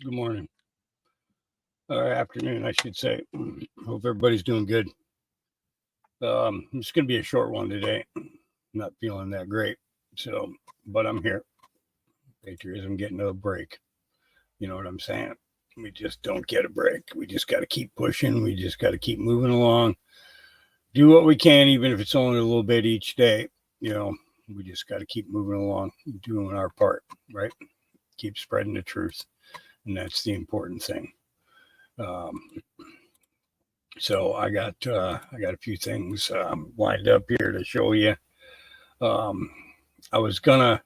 Good morning, or afternoon, I should say. Hope everybody's doing good. It's going to be a short one today. I'm not feeling that great. So, but I'm here. Patriotism getting a break. You know what I'm saying? We just don't get a break. We just got to keep pushing. We just got to keep moving along. Do what we can, even if it's only a little bit each day. You know, we just got to keep moving along, doing our part, right? Keep spreading the truth. And that's the important thing. So I got a few things lined up here to show you. I was gonna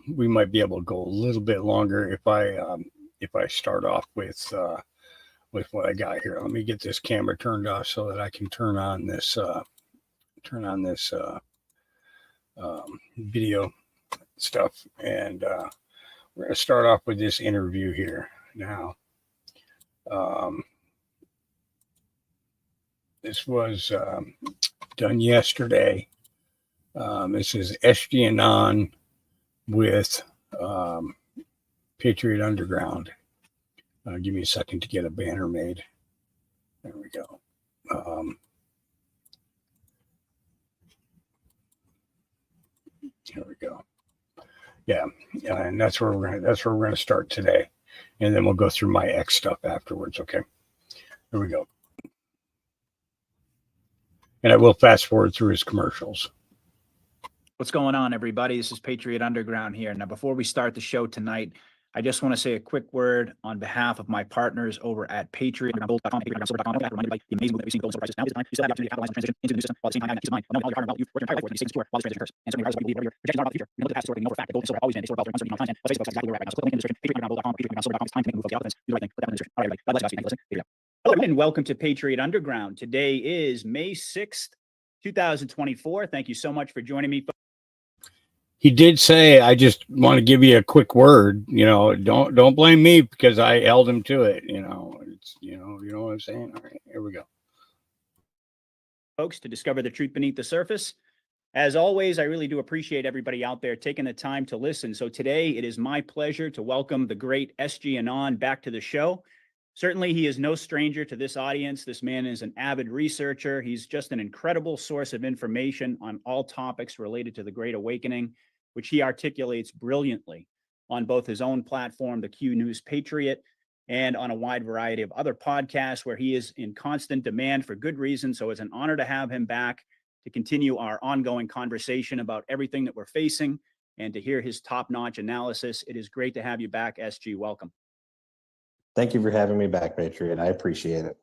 we might be able to go a little bit longer if I start off with what I got here. Let me get this camera turned off so that I can turn on this video stuff, and we're gonna start off with this interview here now. This was done yesterday. This is SG Anon with Patriot Underground. Give me a second to get a banner made. There we go. Here we go. Yeah, and that's where we're gonna start today, and then we'll go through my X stuff afterwards. Okay. Here we go. And I will fast forward through his commercials. What's going on, everybody? This is Patriot Underground here. Now, before we start the show tonight, I just want to say a quick word on behalf of my partners over at Patriotism.com. The amazing move that we've seen gold and silver prices now is the time. You still have the opportunity to capitalize on transition into the new system while at the same time having that peace of mind. Knowing all your hard earned wealth you've worked your entire life for, that you stay secure while this transition occurs. And certainly regardless of what you believe, whatever your projections are about the future, you can look at the past historically know for a fact that gold and silver have always been a store of wealth during uncertainty times. And let's face it, folks, that's exactly where we're at right now. So click the link in the description. Patriotism.com, Patriotism.com. It's time to make a move. Focus the offense. Do the right thing. Click that in the description. All right, everybody. God bless you guys. Thanks for listening. Here we go. Hello, everyone, and welcome to Patriot Underground. Today is May 6th, 2024. Thank you so much for joining me. He did say, I just want to give you a quick word, don't blame me because I held him to it. It's, you know what I'm saying? All right, here we go. Folks, to discover the truth beneath the surface. As always, I really do appreciate everybody out there taking the time to listen. So today it is my pleasure to welcome the great SG Anon back to the show. Certainly, he is no stranger to this audience. This man is an avid researcher. He's just an incredible source of information on all topics related to the Great Awakening, which he articulates brilliantly on both his own platform, the Q News Patriot, and on a wide variety of other podcasts where he is in constant demand for good reason. So it's an honor to have him back to continue our ongoing conversation about everything that we're facing and to hear his top-notch analysis. It is great to have you back, SG. Welcome. Thank you for having me back, Patriot. I appreciate it.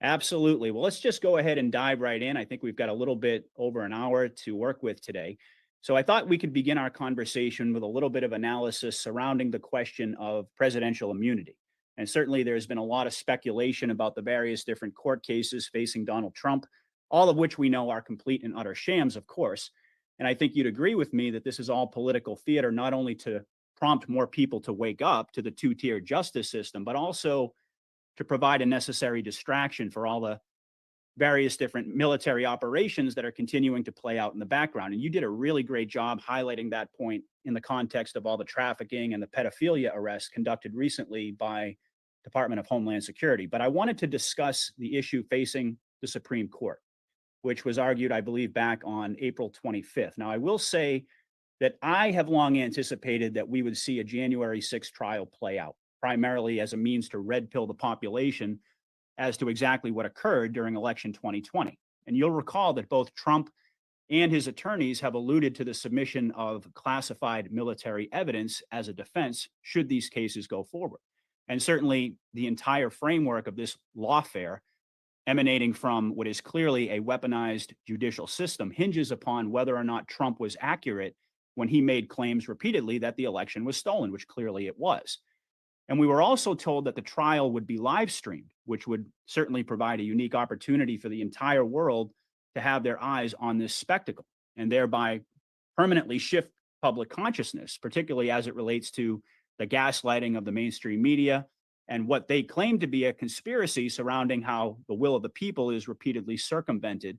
Absolutely. Well, let's just go ahead and dive right in. I think we've got a little bit over an hour to work with today. So I thought we could begin our conversation with a little bit of analysis surrounding the question of presidential immunity. And certainly there's been a lot of speculation about the various different court cases facing Donald Trump, all of which we know are complete and utter shams, of course. And I think you'd agree with me that this is all political theater, not only to prompt more people to wake up to the two-tier justice system, but also to provide a necessary distraction for all the various different military operations that are continuing to play out in the background. And you did a really great job highlighting that point in the context of all the trafficking and the pedophilia arrests conducted recently by Department of Homeland Security. But I wanted to discuss the issue facing the Supreme Court, which was argued, I believe, back on April 25th. Now, I will say that I have long anticipated that we would see a January 6th trial play out, primarily as a means to red pill the population as to exactly what occurred during election 2020. And you'll recall that both Trump and his attorneys have alluded to the submission of classified military evidence as a defense should these cases go forward. And certainly the entire framework of this lawfare emanating from what is clearly a weaponized judicial system hinges upon whether or not Trump was accurate when he made claims repeatedly that the election was stolen, which clearly it was. And we were also told that the trial would be live streamed, which would certainly provide a unique opportunity for the entire world to have their eyes on this spectacle and thereby permanently shift public consciousness, particularly as it relates to the gaslighting of the mainstream media and what they claim to be a conspiracy surrounding how the will of the people is repeatedly circumvented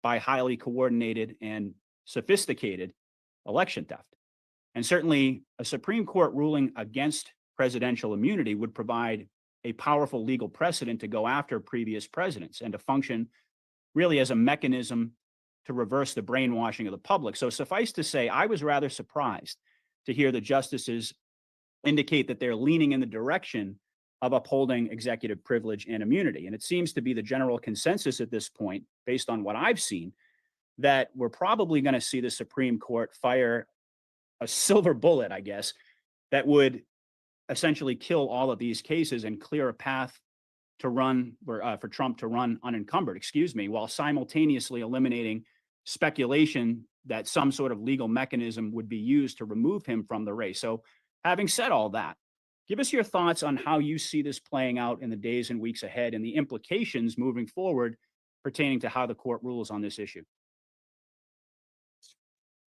by highly coordinated and sophisticated election theft. And certainly a Supreme Court ruling against presidential immunity would provide a powerful legal precedent to go after previous presidents and to function really as a mechanism to reverse the brainwashing of the public. So suffice to say, I was rather surprised to hear the justices indicate that they're leaning in the direction of upholding executive privilege and immunity. And it seems to be the general consensus at this point, based on what I've seen, that we're probably going to see the Supreme Court fire a silver bullet, I guess, that would essentially kill all of these cases and clear a path to run for Trump to run unencumbered, while simultaneously eliminating speculation that some sort of legal mechanism would be used to remove him from the race. So having said all that, give us your thoughts on how you see this playing out in the days and weeks ahead and the implications moving forward pertaining to how the court rules on this issue.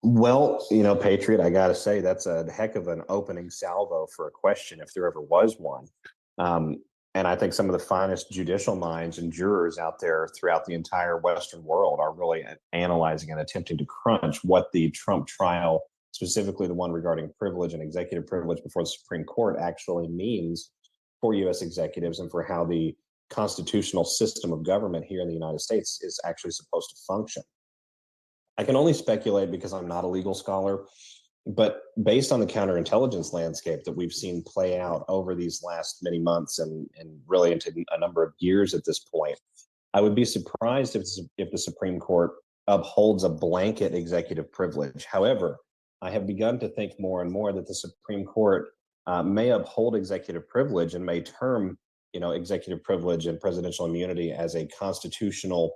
Well, Patriot, I got to say, that's a heck of an opening salvo for a question, if there ever was one. And I think some of the finest judicial minds and jurors out there throughout the entire Western world are really analyzing and attempting to crunch what the Trump trial, specifically the one regarding privilege and executive privilege before the Supreme Court, actually means for U.S. executives and for how the constitutional system of government here in the United States is actually supposed to function. I can only speculate because I'm not a legal scholar, but based on the counterintelligence landscape that we've seen play out over these last many months and really into a number of years at this point, I would be surprised if the Supreme Court upholds a blanket executive privilege. However, I have begun to think more and more that the Supreme Court may uphold executive privilege and may term, executive privilege and presidential immunity as a constitutional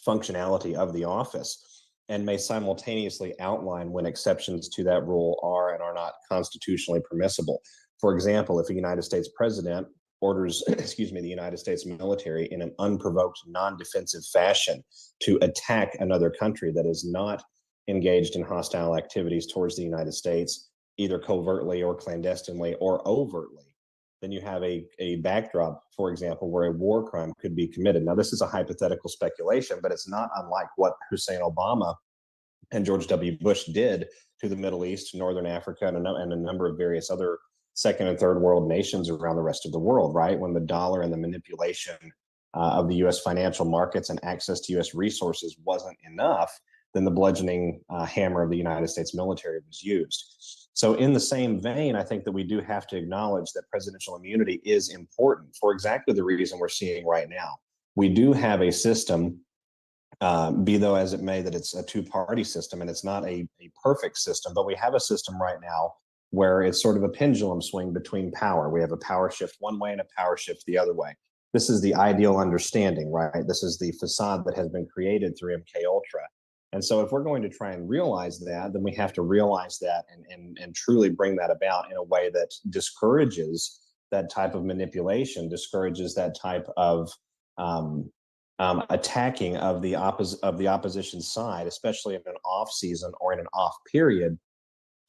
functionality of the office, and may simultaneously outline when exceptions to that rule are and are not constitutionally permissible. For example, if a United States president orders, the United States military in an unprovoked, non-defensive fashion to attack another country that is not engaged in hostile activities towards the United States, either covertly or clandestinely or overtly, then you have a backdrop, for example, where a war crime could be committed. Now, this is a hypothetical speculation, but it's not unlike what Hussein Obama and George W. Bush did to the Middle East, Northern Africa, and a number of various other second and third world nations around the rest of the world, right? When the dollar and the manipulation of the U.S. financial markets and access to U.S. resources wasn't enough, then the bludgeoning hammer of the United States military was used. So in the same vein, I think that we do have to acknowledge that presidential immunity is important for exactly the reason we're seeing right now. We do have a system, be though as it may, that it's a two-party system and it's not a perfect system, but we have a system right now where it's sort of a pendulum swing between power. We have a power shift one way and a power shift the other way. This is the ideal understanding, right? This is the facade that has been created through MK Ultra. And so if we're going to try and realize that, then we have to realize that and truly bring that about in a way that discourages that type of manipulation, discourages that type of attacking of the opposition side, especially in an off season or in an off period,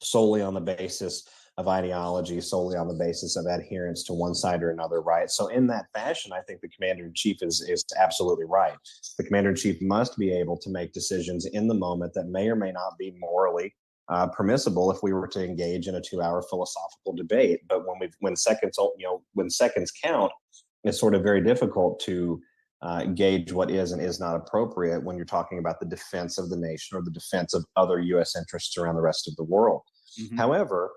solely on the basis of ideology, solely on the basis of adherence to one side or another, right? So in that fashion, I think the commander-in-chief is absolutely right. The commander-in-chief must be able to make decisions in the moment that may or may not be morally permissible if we were to engage in a 2-hour philosophical debate. But when seconds count, it's sort of very difficult to gauge what is and is not appropriate when you're talking about the defense of the nation or the defense of other U.S. interests around the rest of the world. Mm-hmm. However,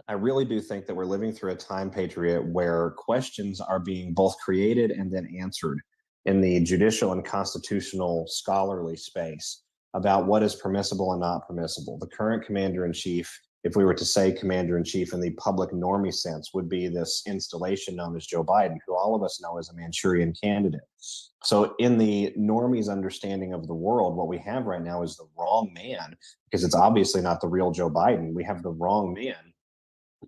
I really do think that we're living through a time, Patriot, where questions are being both created and then answered in the judicial and constitutional scholarly space about what is permissible and not permissible. The current commander-in-chief, if we were to say commander-in-chief in the public normie sense, would be this installation known as Joe Biden, who all of us know is a Manchurian candidate. So in the normies understanding of the world, what we have right now is the wrong man, because it's obviously not the real Joe Biden. We have the wrong man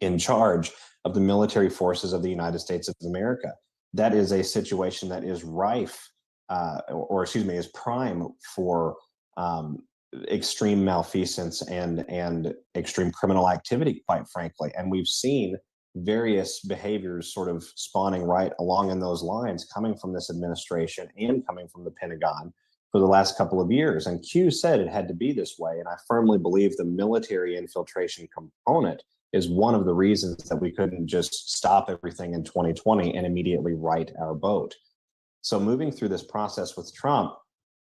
in charge of the military forces of the United States of America. That is a situation that is rife, is prime for extreme malfeasance and extreme criminal activity, quite frankly. And we've seen various behaviors sort of spawning right along in those lines coming from this administration and coming from the Pentagon for the last couple of years. And Q said it had to be this way. And I firmly believe the military infiltration component is one of the reasons that we couldn't just stop everything in 2020 and immediately right our boat. So moving through this process with Trump,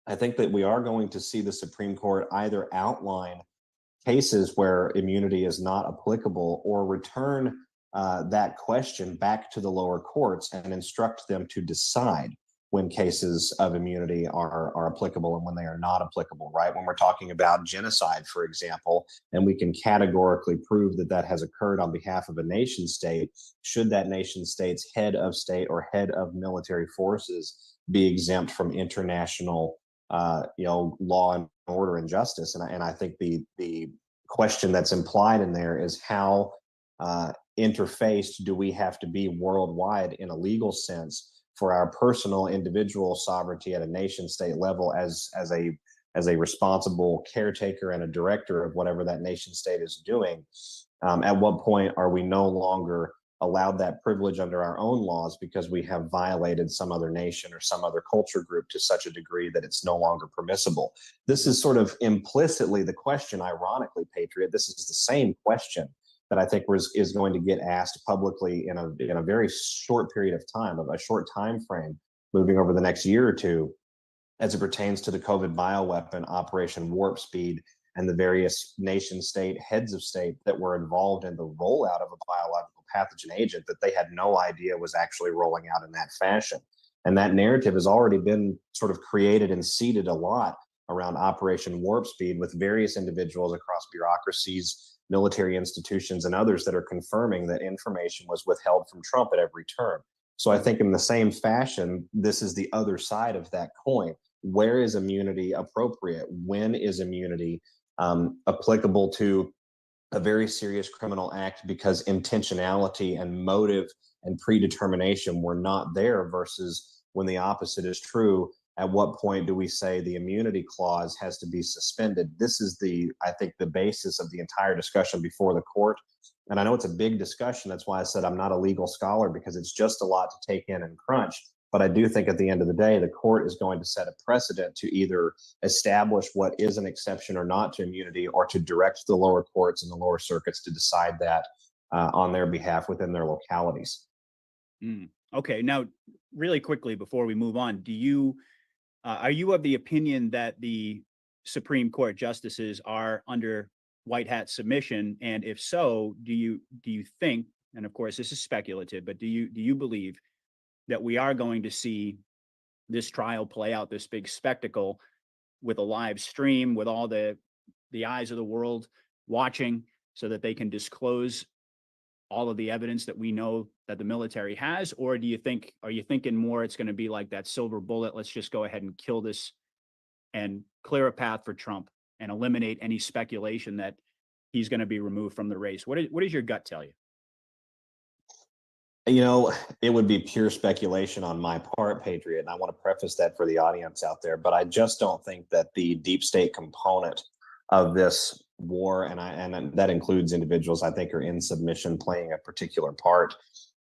I think that we are going to see the Supreme Court either outline cases where immunity is not applicable or return that question back to the lower courts and instruct them to decide when cases of immunity are applicable and when they are not applicable, right? When we're talking about genocide, for example, and we can categorically prove that that has occurred on behalf of a nation state, should that nation state's head of state or head of military forces be exempt from international law and order and justice? And I think the question that's implied in there is how interfaced do we have to be worldwide in a legal sense for our personal individual sovereignty at a nation state level as a responsible caretaker and a director of whatever that nation state is doing. At what point are we no longer allowed that privilege under our own laws because we have violated some other nation or some other culture group to such a degree that it's no longer permissible? This is sort of implicitly the question, ironically, Patriot. This is the same question that I think is going to get asked publicly in a very short period of time, of a short time frame, moving over the next year or two, as it pertains to the COVID bioweapon, Operation Warp Speed, and the various nation state heads of state that were involved in the rollout of a biological pathogen agent that they had no idea was actually rolling out in that fashion. And that narrative has already been sort of created and seeded a lot around Operation Warp Speed with various individuals across bureaucracies, military institutions, and others that are confirming that information was withheld from Trump at every turn. So I think in the same fashion, this is the other side of that coin. Where is immunity appropriate? When is immunity applicable to a very serious criminal act because intentionality and motive and predetermination were not there, versus when the opposite is true? At what point do we say the immunity clause has to be suspended? This is I think, the basis of the entire discussion before the court. And I know it's a big discussion. That's why I said I'm not a legal scholar, because it's just a lot to take in and crunch. But I do think at the end of the day, the court is going to set a precedent to either establish what is an exception or not to immunity, or to direct the lower courts and the lower circuits to decide that on their behalf within their localities. Okay. Now, really quickly, before we move on, are you of the opinion that the Supreme Court justices are under white hat submission? And if so, do you think, and of course this is speculative, but do you believe that we are going to see this trial play out, this big spectacle, with a live stream, with all the eyes of the world watching, so that they can disclose all of the evidence that we know that the military has? Or are you thinking more it's going to be like that silver bullet, let's just go ahead and kill this and clear a path for Trump and eliminate any speculation that he's going to be removed from the race? What does your gut tell you? It would be pure speculation on my part, Patriot, and I want to preface that for the audience out there, but I just don't think that the deep state component of this war, and that includes individuals I think are in submission playing a particular part.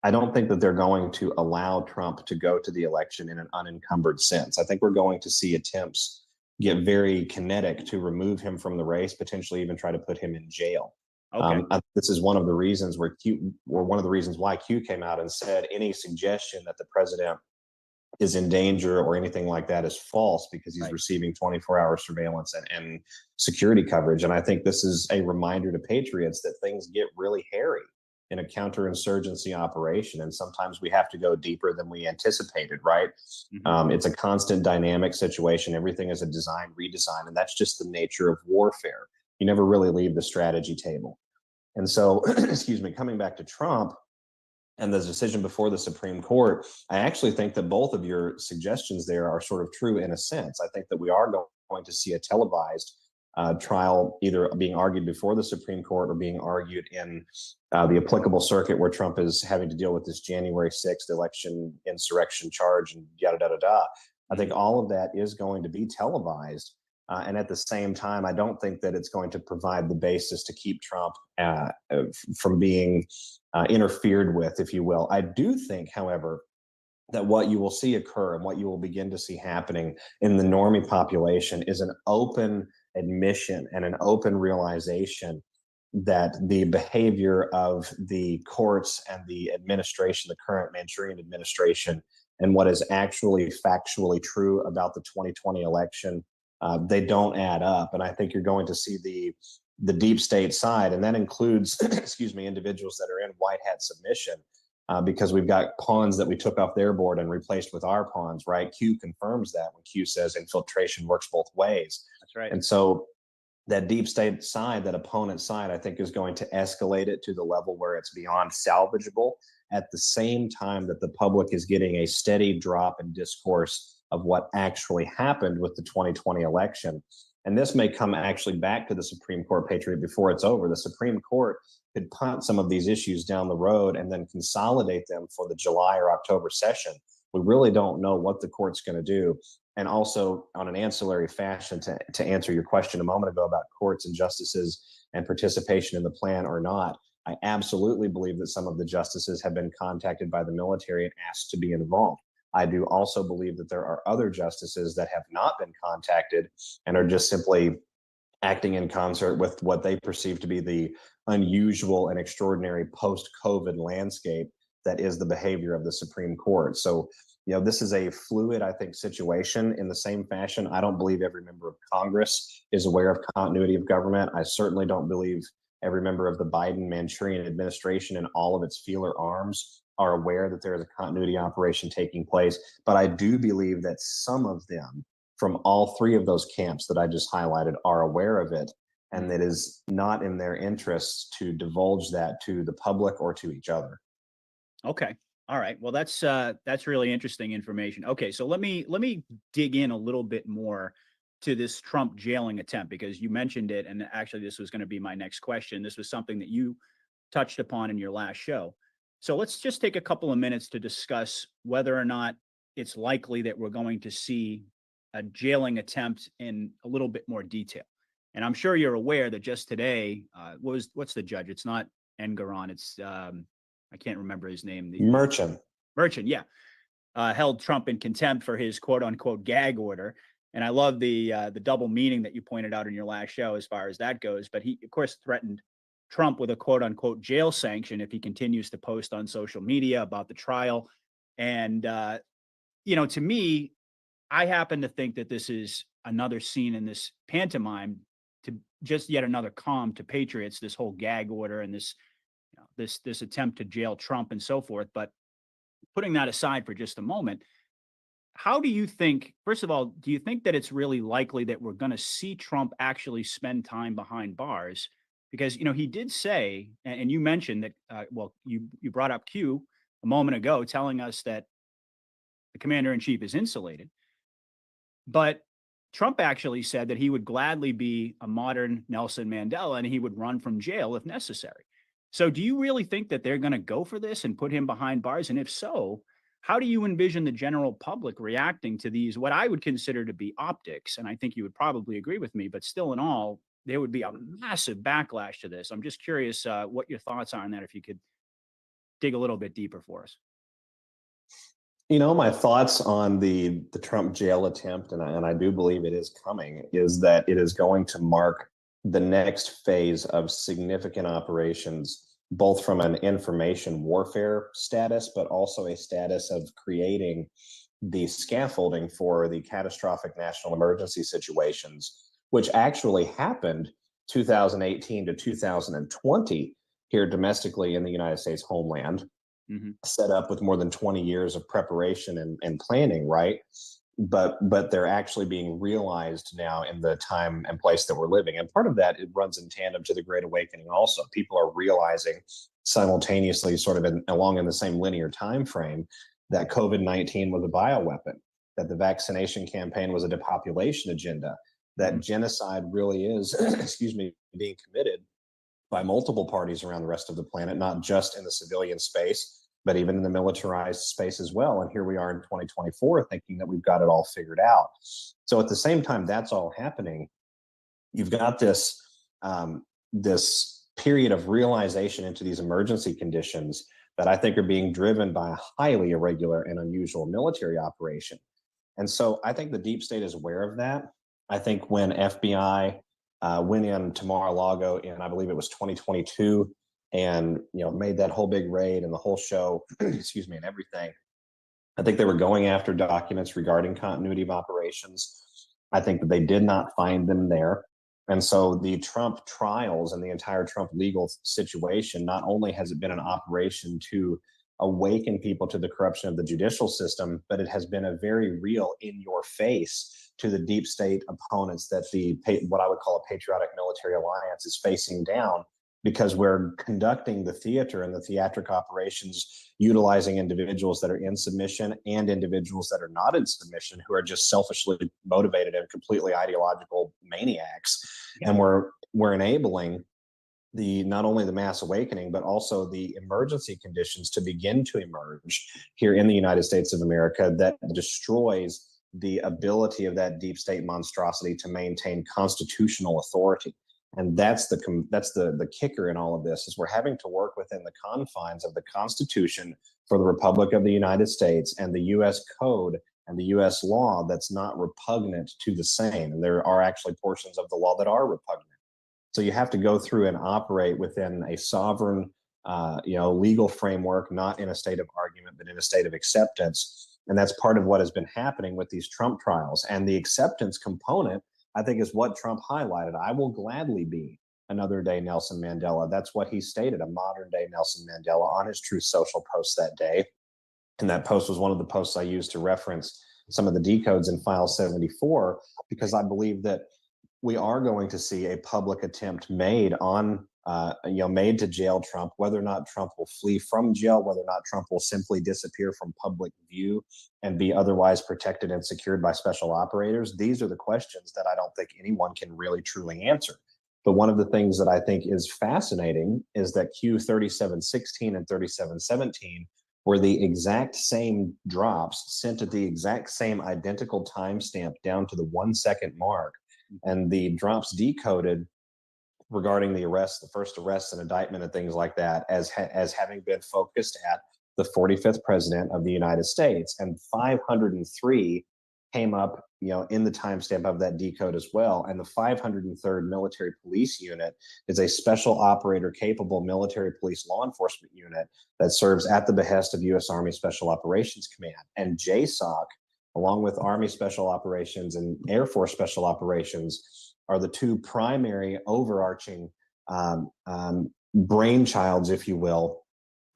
I don't think that they're going to allow Trump to go to the election in an unencumbered sense. I think we're going to see attempts get very kinetic to remove him from the race, potentially even try to put him in jail. Okay. This is one of the reasons why Q came out and said any suggestion that the president is in danger or anything like that is false, because he's receiving 24-hour surveillance and security coverage. And I think this is a reminder to patriots that things get really hairy in a counterinsurgency operation. And sometimes we have to go deeper than we anticipated, right? Mm-hmm. It's a constant dynamic situation. Everything is a design, redesign, and that's just the nature of warfare. You never really leave the strategy table. And so, coming back to Trump and the decision before the Supreme Court, I actually think that both of your suggestions there are sort of true in a sense. I think that we are going to see a televised trial either being argued before the Supreme Court or being argued in the applicable circuit where Trump is having to deal with this January 6th election insurrection charge and yada, yada, yada. I think all of that is going to be televised. And at the same time, I don't think that it's going to provide the basis to keep Trump from being interfered with, if you will. I do think, however, that what you will see occur and what you will begin to see happening in the normie population is an open admission and an open realization that the behavior of the courts and the administration, the current Manchurian administration, and what is actually factually true about the 2020 election, they don't add up. And I think you're going to see the deep state side, and that includes, excuse me, individuals that are in white hat submission, because we've got pawns that we took off their board and replaced with our pawns, right? Q confirms that when Q says infiltration works both ways. That's right. And so that deep state side, that opponent side, I think is going to escalate it to the level where it's beyond salvageable, at the same time that the public is getting a steady drop in discourse of what actually happened with the 2020 election. And this may come actually back to the Supreme Court, Patriot, before it's over. The Supreme Court could punt some of these issues down the road and then consolidate them for the July or October session. We really don't know what the court's going to do. And also, on an ancillary fashion, to answer your question a moment ago about courts and justices and participation in the plan or not, I absolutely believe that some of the justices have been contacted by the military and asked to be involved. I do also believe that there are other justices that have not been contacted and are just simply acting in concert with what they perceive to be the unusual and extraordinary post-COVID landscape that is the behavior of the Supreme Court. So, this is a fluid, I think, situation. In the same fashion, I don't believe every member of Congress is aware of continuity of government. I certainly don't believe every member of the Biden Manchurian administration and all of its feeler arms are aware that there is a continuity operation taking place. But I do believe that some of them from all three of those camps that I just highlighted are aware of it, and that is not in their interests to divulge that to the public or to each other. Okay. All right. Well, that's really interesting information. Okay, so let me dig in a little bit more to this Trump jailing attempt, because you mentioned it, and actually this was going to be my next question. This was something that you touched upon in your last show. So let's just take a couple of minutes to discuss whether or not it's likely that we're going to see a jailing attempt in a little bit more detail. And I'm sure you're aware that just today, what's the judge? It's not Engoron. It's I can't remember his name. Merchant, yeah. Held Trump in contempt for his quote unquote gag order. And I love the double meaning that you pointed out in your last show as far as that goes. But he, of course, threatened Trump with a quote unquote jail sanction if he continues to post on social media about the trial. And, to me, I happen to think that this is another scene in this pantomime to just yet another calm to patriots, this whole gag order and this attempt to jail Trump and so forth. But putting that aside for just a moment, how do you think, first of all, do you think that it's really likely that we're going to see Trump actually spend time behind bars? Because, he did say, and you mentioned that, you brought up Q a moment ago telling us that the commander in chief is insulated. But Trump actually said that he would gladly be a modern Nelson Mandela and he would run from jail if necessary. So do you really think that they're going to go for this and put him behind bars? And if so, how do you envision the general public reacting to these, what I would consider to be optics? And I think you would probably agree with me, but still in all, there would be a massive backlash to this. I'm just curious what your thoughts are on that, if you could dig a little bit deeper for us. My thoughts on the Trump jail attempt, and I do believe it is coming, is that it is going to mark the next phase of significant operations, both from an information warfare status, but also a status of creating the scaffolding for the catastrophic national emergency situations, which actually happened 2018 to 2020 here domestically in the United States homeland. Mm-hmm. Set up with more than 20 years of preparation and planning, right? But they're actually being realized now in the time and place that we're living. And part of that, it runs in tandem to the Great Awakening also. People are realizing simultaneously, sort of along in the same linear time frame, that COVID-19 was a bioweapon, that the vaccination campaign was a depopulation agenda, that genocide really is, being committed by multiple parties around the rest of the planet, not just in the civilian space, but even in the militarized space as well. And here we are in 2024 thinking that we've got it all figured out. So at the same time that's all happening, you've got this period of realization into these emergency conditions that I think are being driven by a highly irregular and unusual military operation. And so I think the deep state is aware of that. I think when FBI went in to Mar-a-Lago in, I believe it was 2022, and made that whole big raid and the whole show, and everything, I think they were going after documents regarding continuity of operations. I think that they did not find them there. And so the Trump trials and the entire Trump legal situation, not only has it been an operation to awaken people to the corruption of the judicial system, but it has been a very real in your face to the deep state opponents that what I would call a patriotic military alliance is facing down, because we're conducting the theater and the theatric operations utilizing individuals that are in submission and individuals that are not in submission, who are just selfishly motivated and completely ideological maniacs. Yeah. And we're enabling not only the mass awakening, but also the emergency conditions to begin to emerge here in the United States of America that destroys the ability of that deep state monstrosity to maintain constitutional authority. And that's the kicker in all of this, is we're having to work within the confines of the Constitution for the Republic of the United States and the U.S. Code and the U.S. law that's not repugnant to the same. And there are actually portions of the law that are repugnant. So you have to go through and operate within a sovereign, legal framework, not in a state of argument, but in a state of acceptance. And that's part of what has been happening with these Trump trials. And the acceptance component, I think, is what Trump highlighted. I will gladly be another day Nelson Mandela. That's what he stated, a modern day Nelson Mandela, on his Truth Social post that day. And that post was one of the posts I used to reference some of the decodes in File 74, because I believe that we are going to see a public attempt made to jail Trump. Whether or not Trump will flee from jail, whether or not Trump will simply disappear from public view and be otherwise protected and secured by special operators, these are the questions that I don't think anyone can really truly answer. But one of the things that I think is fascinating is that Q 3716 and 3717 were the exact same drops sent at the exact same identical timestamp down to the 1 second mark. And the drops decoded regarding the arrest, the first arrest and indictment and things like that, as having been focused at the 45th president of the United States. And 503 came up, in the timestamp of that decode as well. And the 503rd Military Police Unit is a special operator capable military police law enforcement unit that serves at the behest of U.S. Army Special Operations Command. And JSOC, along with Army Special Operations and Air Force Special Operations, are the two primary overarching brainchilds, if you will,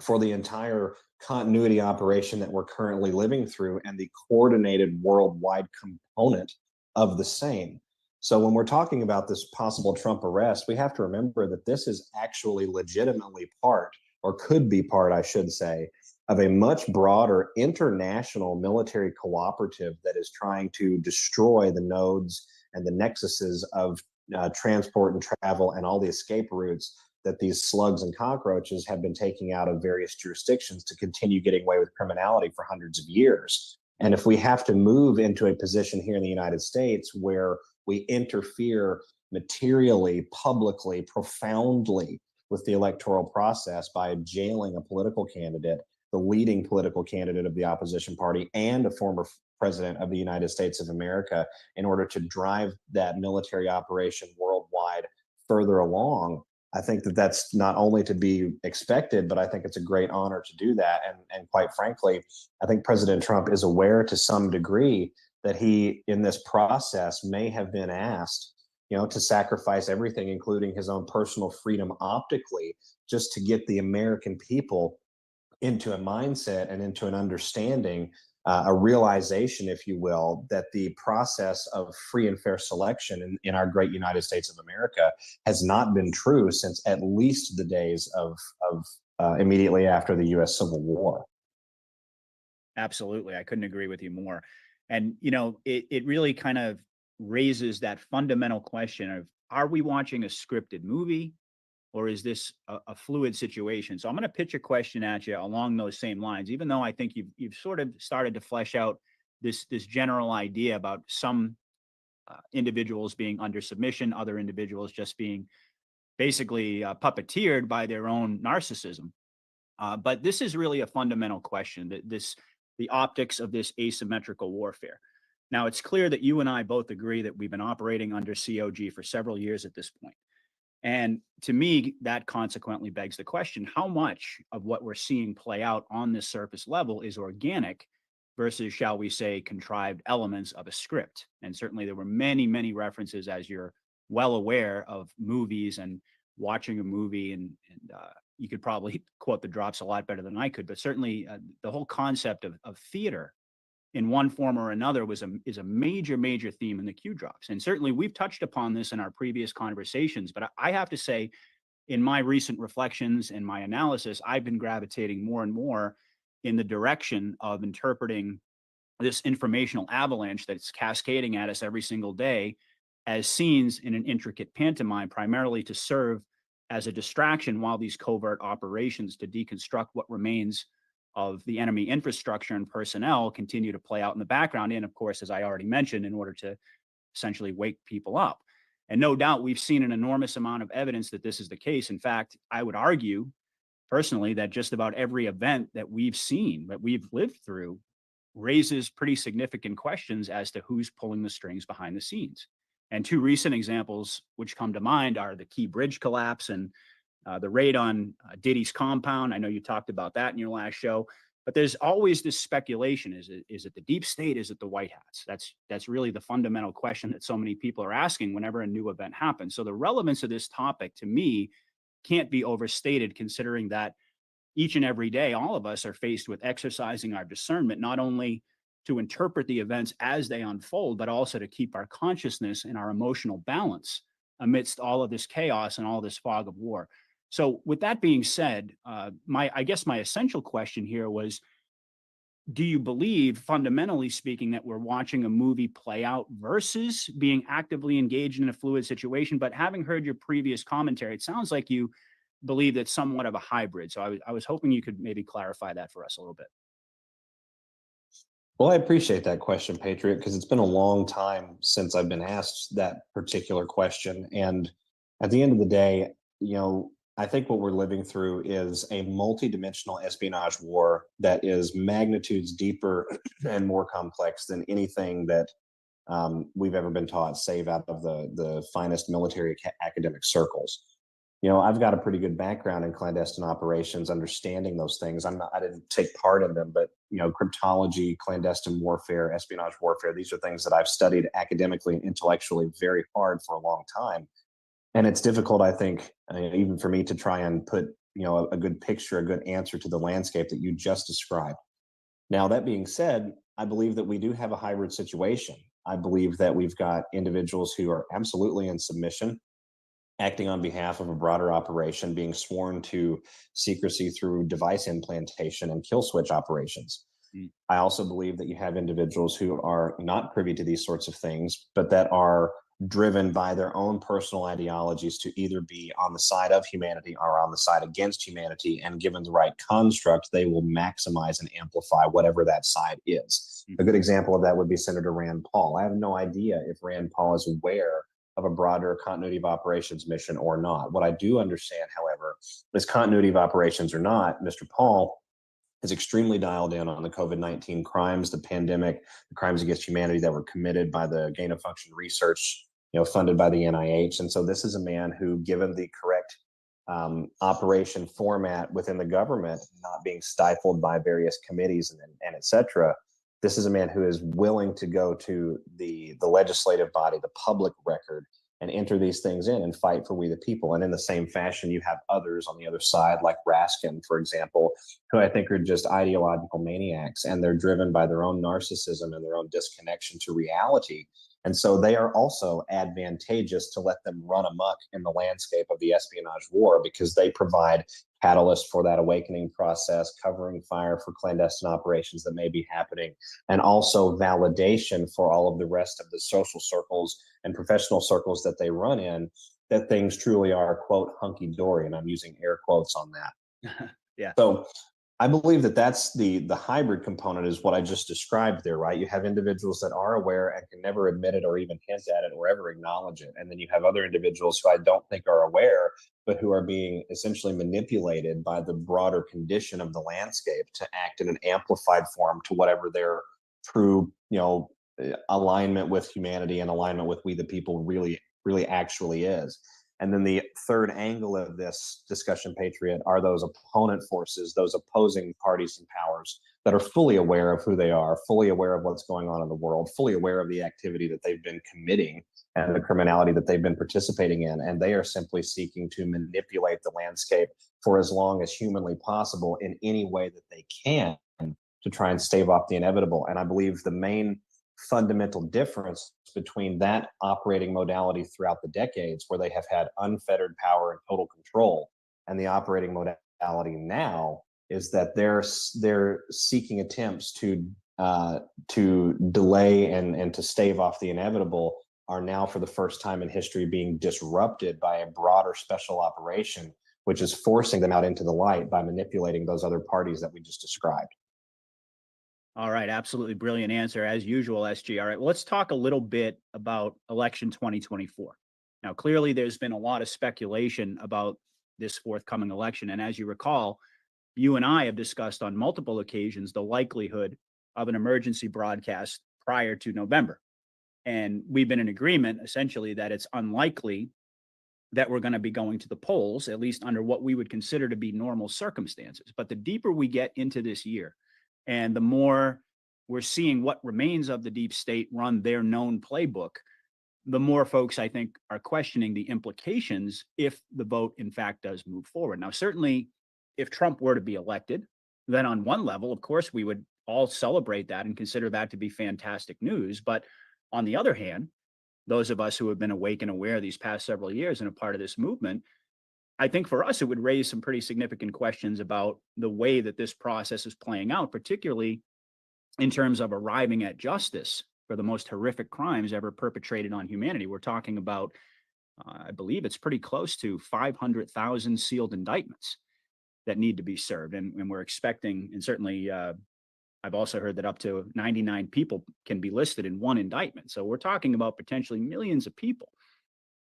for the entire continuity operation that we're currently living through and the coordinated worldwide component of the same. So when we're talking about this possible Trump arrest, we have to remember that this is actually legitimately part, or could be part, I should say, of a much broader international military cooperative that is trying to destroy the nodes and the nexuses of transport and travel and all the escape routes that these slugs and cockroaches have been taking out of various jurisdictions to continue getting away with criminality for hundreds of years. And if we have to move into a position here in the United States where we interfere materially, publicly, profoundly with the electoral process by jailing a political candidate, the leading political candidate of the opposition party and a former president of the United States of America, in order to drive that military operation worldwide further along, I think that that's not only to be expected, but I think it's a great honor to do that. And quite frankly, I think President Trump is aware to some degree that he, in this process, may have been asked, to sacrifice everything, including his own personal freedom optically, just to get the American people into a mindset and into an understanding, a realization, if you will, that the process of free and fair selection in our great United States of America has not been true since at least the days of immediately after the U.S. Civil War. Absolutely. I couldn't agree with you more. And, it really kind of raises that fundamental question of, are we watching a scripted movie? Or is this a fluid situation? So I'm going to pitch a question at you along those same lines, even though I think you've sort of started to flesh out this general idea about some individuals being under submission, other individuals just being basically puppeteered by their own narcissism. But this is really a fundamental question, the optics of this asymmetrical warfare. Now, it's clear that you and I both agree that we've been operating under COG for several years at this point. And to me, that consequently begs the question, how much of what we're seeing play out on this surface level is organic versus, shall we say, contrived elements of a script. And certainly there were many, many references, as you're well aware, of movies and watching a movie. And you could probably quote the drops a lot better than I could, but certainly the whole concept of theater in one form or another is a major, major theme in the Q drops. And certainly we've touched upon this in our previous conversations, but I have to say, in my recent reflections and my analysis, I've been gravitating more and more in the direction of interpreting this informational avalanche that's cascading at us every single day as scenes in an intricate pantomime, primarily to serve as a distraction while these covert operations to deconstruct what remains of the enemy infrastructure and personnel continue to play out in the background. And of course, as I already mentioned, in order to essentially wake people up. And no doubt we've seen an enormous amount of evidence that this is the case. In fact, I would argue personally that just about every event that we've seen, that we've lived through, raises pretty significant questions as to who's pulling the strings behind the scenes. And two recent examples which come to mind are the Key Bridge collapse and the raid on Diddy's compound. I know you talked about that in your last show, but there's always this speculation. Is it the deep state? Is it the white hats? That's really the fundamental question that so many people are asking whenever a new event happens. So the relevance of this topic to me can't be overstated, considering that each and every day, all of us are faced with exercising our discernment, not only to interpret the events as they unfold, but also to keep our consciousness and our emotional balance amidst all of this chaos and all this fog of war. So with that being said, I guess my essential question here was, do you believe, fundamentally speaking, that we're watching a movie play out versus being actively engaged in a fluid situation? But having heard your previous commentary, it sounds like you believe that's somewhat of a hybrid. So I was hoping you could maybe clarify that for us a little bit. Well, I appreciate that question, Patriot, because it's been a long time since I've been asked that particular question. And at the end of the day, I think what we're living through is a multidimensional espionage war that is magnitudes deeper and more complex than anything that we've ever been taught, save out of the finest military academic circles. I've got a pretty good background in clandestine operations, understanding those things. I didn't take part in them, but cryptology, clandestine warfare, espionage warfare, these are things that I've studied academically and intellectually very hard for a long time. And it's difficult, I think, even for me to try and put, a good picture, a good answer to the landscape that you just described. Now, that being said, I believe that we do have a hybrid situation. I believe that we've got individuals who are absolutely in submission, acting on behalf of a broader operation, being sworn to secrecy through device implantation and kill switch operations. I also believe that you have individuals who are not privy to these sorts of things, but that are driven by their own personal ideologies to either be on the side of humanity or on the side against humanity. And given the right construct, they will maximize and amplify whatever that side is. A good example of that would be Senator Rand Paul. I have no idea if Rand Paul is aware of a broader continuity of operations mission or not. What I do understand, however, is continuity of operations or not, Mr. Paul is extremely dialed in on the COVID-19 crimes, the pandemic, the crimes against humanity that were committed by the gain of function research, funded by the NIH. And so this is a man who, given the correct operation format within the government, not being stifled by various committees and et cetera, this is a man who is willing to go to the legislative body, the public record, and enter these things in and fight for we the people. And in the same fashion, you have others on the other side, like Raskin, for example, who I think are just ideological maniacs, and they're driven by their own narcissism and their own disconnection to reality. And so they are also advantageous to let them run amok in the landscape of the espionage war, because they provide catalyst for that awakening process, covering fire for clandestine operations that may be happening, and also validation for all of the rest of the social circles and professional circles that they run in, that things truly are, quote, hunky-dory. And I'm using air quotes on that. Yeah. So I believe that that's the hybrid component is what I just described there, right? You have individuals that are aware and can never admit it or even hint at it or ever acknowledge it. And then you have other individuals who I don't think are aware, but who are being essentially manipulated by the broader condition of the landscape to act in an amplified form to whatever their true, alignment with humanity and alignment with we the people really actually is. And then the third angle of this discussion, Patriot, are those opponent forces, those opposing parties and powers that are fully aware of who they are, fully aware of what's going on in the world, fully aware of the activity that they've been committing and the criminality that they've been participating in. And they are simply seeking to manipulate the landscape for as long as humanly possible in any way that they can to try and stave off the inevitable. And I believe the main fundamental difference between that operating modality throughout the decades, where they have had unfettered power and total control, and the operating modality now, is that they're seeking attempts to delay and to stave off the inevitable are now, for the first time in history, being disrupted by a broader special operation, which is forcing them out into the light by manipulating those other parties that we just described. All right, absolutely brilliant answer as usual, SG. All right, well, let's talk a little bit about election 2024. Now, clearly there's been a lot of speculation about this forthcoming election. And as you recall, you and I have discussed on multiple occasions the likelihood of an emergency broadcast prior to November. And we've been in agreement essentially that it's unlikely that we're going to be going to the polls, at least under what we would consider to be normal circumstances. But the deeper we get into this year, and the more we're seeing what remains of the deep state run their known playbook, the more folks, I think, are questioning the implications if the vote, in fact, does move forward. Now, certainly, if Trump were to be elected, then on one level, of course, we would all celebrate that and consider that to be fantastic news. But on the other hand, those of us who have been awake and aware these past several years and a part of this movement, I think for us, it would raise some pretty significant questions about the way that this process is playing out, particularly in terms of arriving at justice for the most horrific crimes ever perpetrated on humanity. We're talking about, I believe it's pretty close to 500,000 sealed indictments that need to be served. And we're expecting, and certainly I've also heard that up to 99 people can be listed in one indictment. So we're talking about potentially millions of people.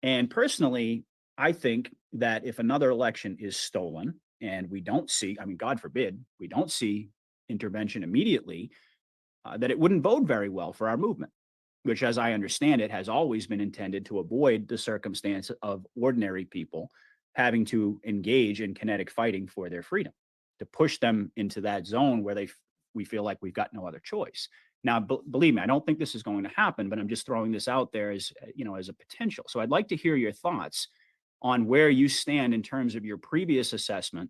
And personally, I think that if another election is stolen and we don't see, I mean, God forbid, we don't see intervention immediately, that it wouldn't bode very well for our movement, which, as I understand it, has always been intended to avoid the circumstance of ordinary people having to engage in kinetic fighting for their freedom, to push them into that zone where we feel like we've got no other choice. Now, believe me, I don't think this is going to happen, but I'm just throwing this out there as, as a potential. So I'd like to hear your thoughts on where you stand in terms of your previous assessment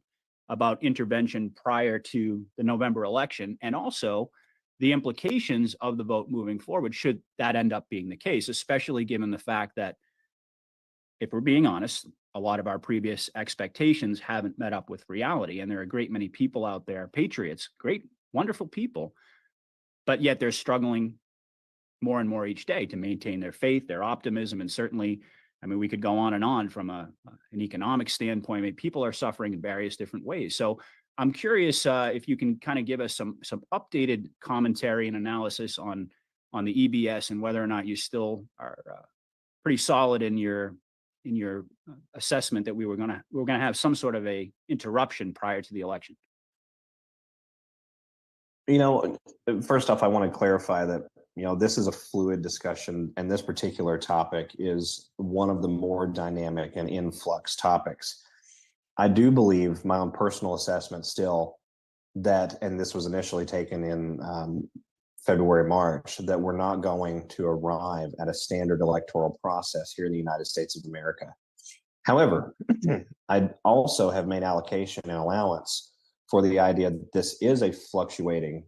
about intervention prior to the November election, and also the implications of the vote moving forward, should that end up being the case, especially given the fact that, if we're being honest, a lot of our previous expectations haven't met up with reality. And there are a great many people out there, patriots, great, wonderful people, but yet they're struggling more and more each day to maintain their faith, their optimism. And certainly, I mean, we could go on and on from an economic standpoint. I mean, people are suffering in various different ways. So I'm curious if you can kind of give us some updated commentary and analysis on the EBS, and whether or not you still are pretty solid in your assessment that we're going to have some sort of a interruption prior to the election. First off, I want to clarify that, this is a fluid discussion, and this particular topic is one of the more dynamic and in flux topics. I do believe, my own personal assessment still, that, and this was initially taken in February, March, that we're not going to arrive at a standard electoral process here in the United States of America. However, I also have made allocation and allowance for the idea that this is a fluctuating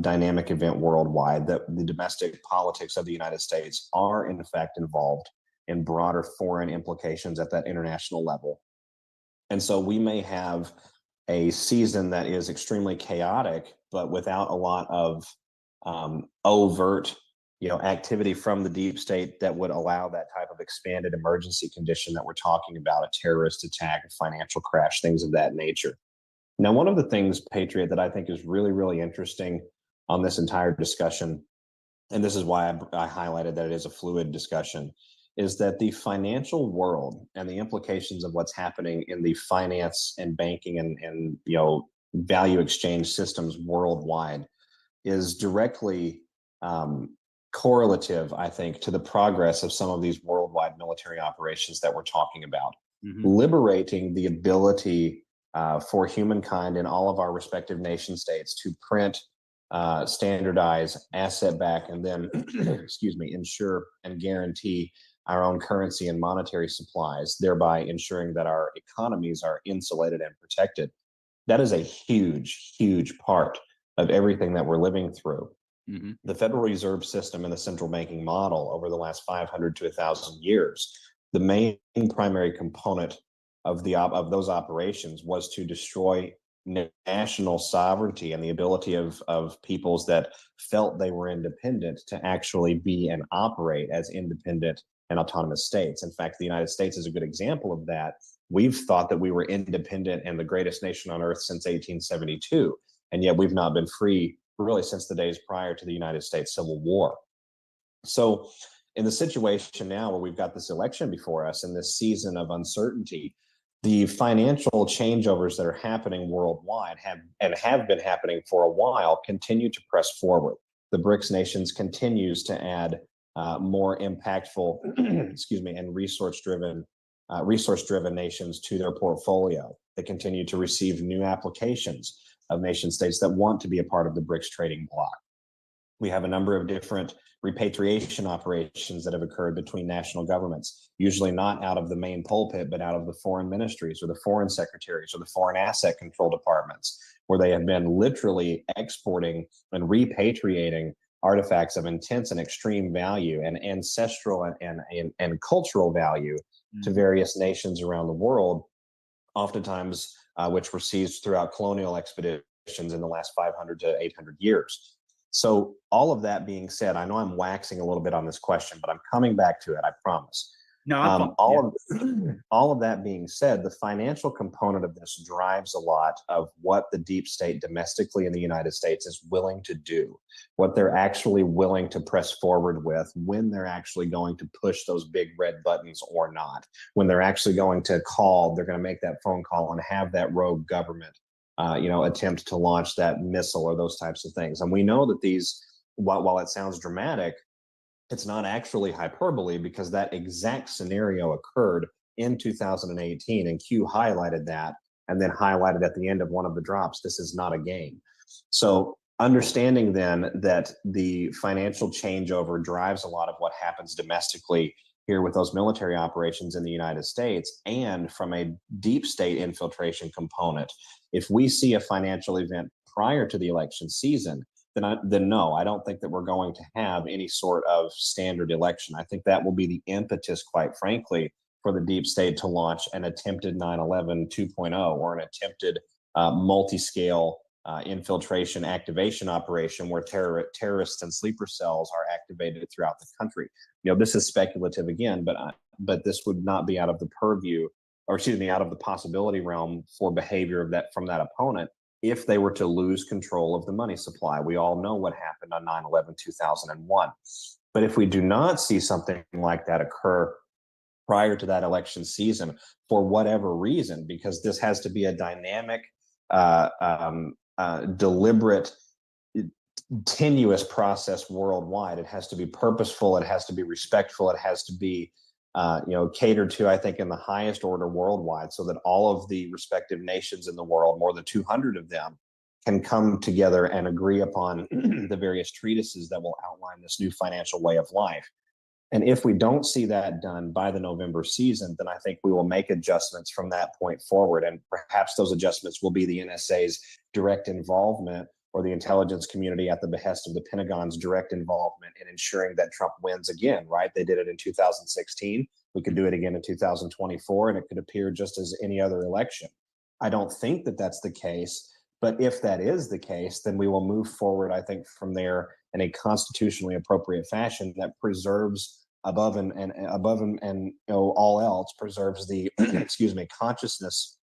dynamic event worldwide, that the domestic politics of the United States are in fact involved in broader foreign implications at that international level. And so we may have a season that is extremely chaotic, but without a lot of overt activity from the deep state that would allow that type of expanded emergency condition that we're talking about, a terrorist attack, a financial crash, things of that nature. Now, one of the things, Patriot, that I think is really, really interesting on this entire discussion, and this is why I highlighted that it is a fluid discussion, is that the financial world and the implications of what's happening in the finance and banking and value exchange systems worldwide is directly correlative, I think, to the progress of some of these worldwide military operations that we're talking about. Mm-hmm. Liberating the ability for humankind in all of our respective nation states to print, standardize, asset back, and then, ensure and guarantee our own currency and monetary supplies, thereby ensuring that our economies are insulated and protected. That is a huge, huge part of everything that we're living through. Mm-hmm. The Federal Reserve System and the central banking model over the last 500 to 1,000 years, the main primary component of those operations was to destroy national sovereignty and the ability of peoples that felt they were independent to actually be and operate as independent and autonomous states. In fact, the United States is a good example of that. We've thought that we were independent and the greatest nation on earth since 1872, and yet we've not been free really since the days prior to the United States Civil War. So in the situation now where we've got this election before us and this season of uncertainty, the financial changeovers that are happening worldwide have been happening for a while continue to press forward. The BRICS nations continues to add more impactful, and resource-driven nations to their portfolio. They continue to receive new applications of nation states that want to be a part of the BRICS trading bloc. We have a number of different repatriation operations that have occurred between national governments, usually not out of the main pulpit, but out of the foreign ministries or the foreign secretaries or the foreign asset control departments, where they have been literally exporting and repatriating artifacts of intense and extreme value and ancestral and cultural value to various nations around the world, oftentimes which were seized throughout colonial expeditions in the last 500 to 800 years. So all of that being said, I know I'm waxing a little bit on this question, but I'm coming back to it, I promise. No, all of that being said, the financial component of this drives a lot of what the deep state domestically in the United States is willing to do, what they're actually willing to press forward with, when they're actually going to push those big red buttons or not, when they're actually going to they're going to make that phone call and have that rogue government attempt to launch that missile or those types of things. And we know that these, while it sounds dramatic, it's not actually hyperbole, because that exact scenario occurred in 2018, and Q highlighted that and then highlighted at the end of one of the drops, this is not a game. So understanding then that the financial changeover drives a lot of what happens domestically here with those military operations in the United States, and from a deep state infiltration component, if we see a financial event prior to the election season, then no, I don't think that we're going to have any sort of standard election. I think that will be the impetus, quite frankly, for the deep state to launch an attempted 9/11 2.0 or an attempted multi-scale infiltration activation operation where terrorists and sleeper cells are activated throughout the country. This is speculative again, but this would not be out of the purview, out of the possibility realm for behavior from that opponent if they were to lose control of the money supply. We all know what happened on 9/11/2001. But if we do not see something like that occur prior to that election season, for whatever reason, because this has to be a dynamic, deliberate, tenuous process worldwide. It has to be purposeful. It has to be respectful. It has to be catered to, I think, in the highest order worldwide, so that all of the respective nations in the world, more than 200 of them, can come together and agree upon the various treatises that will outline this new financial way of life. And if we don't see that done by the November season, then I think we will make adjustments from that point forward. And perhaps those adjustments will be the NSA's direct involvement, or the intelligence community at the behest of the Pentagon's direct involvement in ensuring that Trump wins again, right? They did it in 2016. We could do it again in 2024, and it could appear just as any other election. I don't think that that's the case, but if that is the case, then we will move forward, I think, from there in a constitutionally appropriate fashion that preserves above and all else, preserves the consciousness,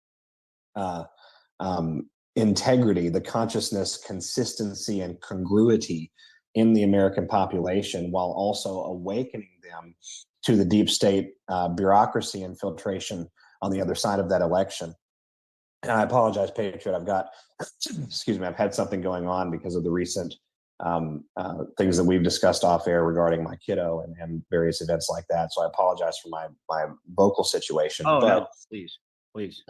integrity, the consciousness, consistency, and congruity in the American population, while also awakening them to the deep state bureaucracy infiltration on the other side of that election. And I apologize, Patriot, I've got, I've had something going on because of the recent things that we've discussed off air regarding my kiddo and various events like that. So I apologize for my vocal situation. Oh, But no, please.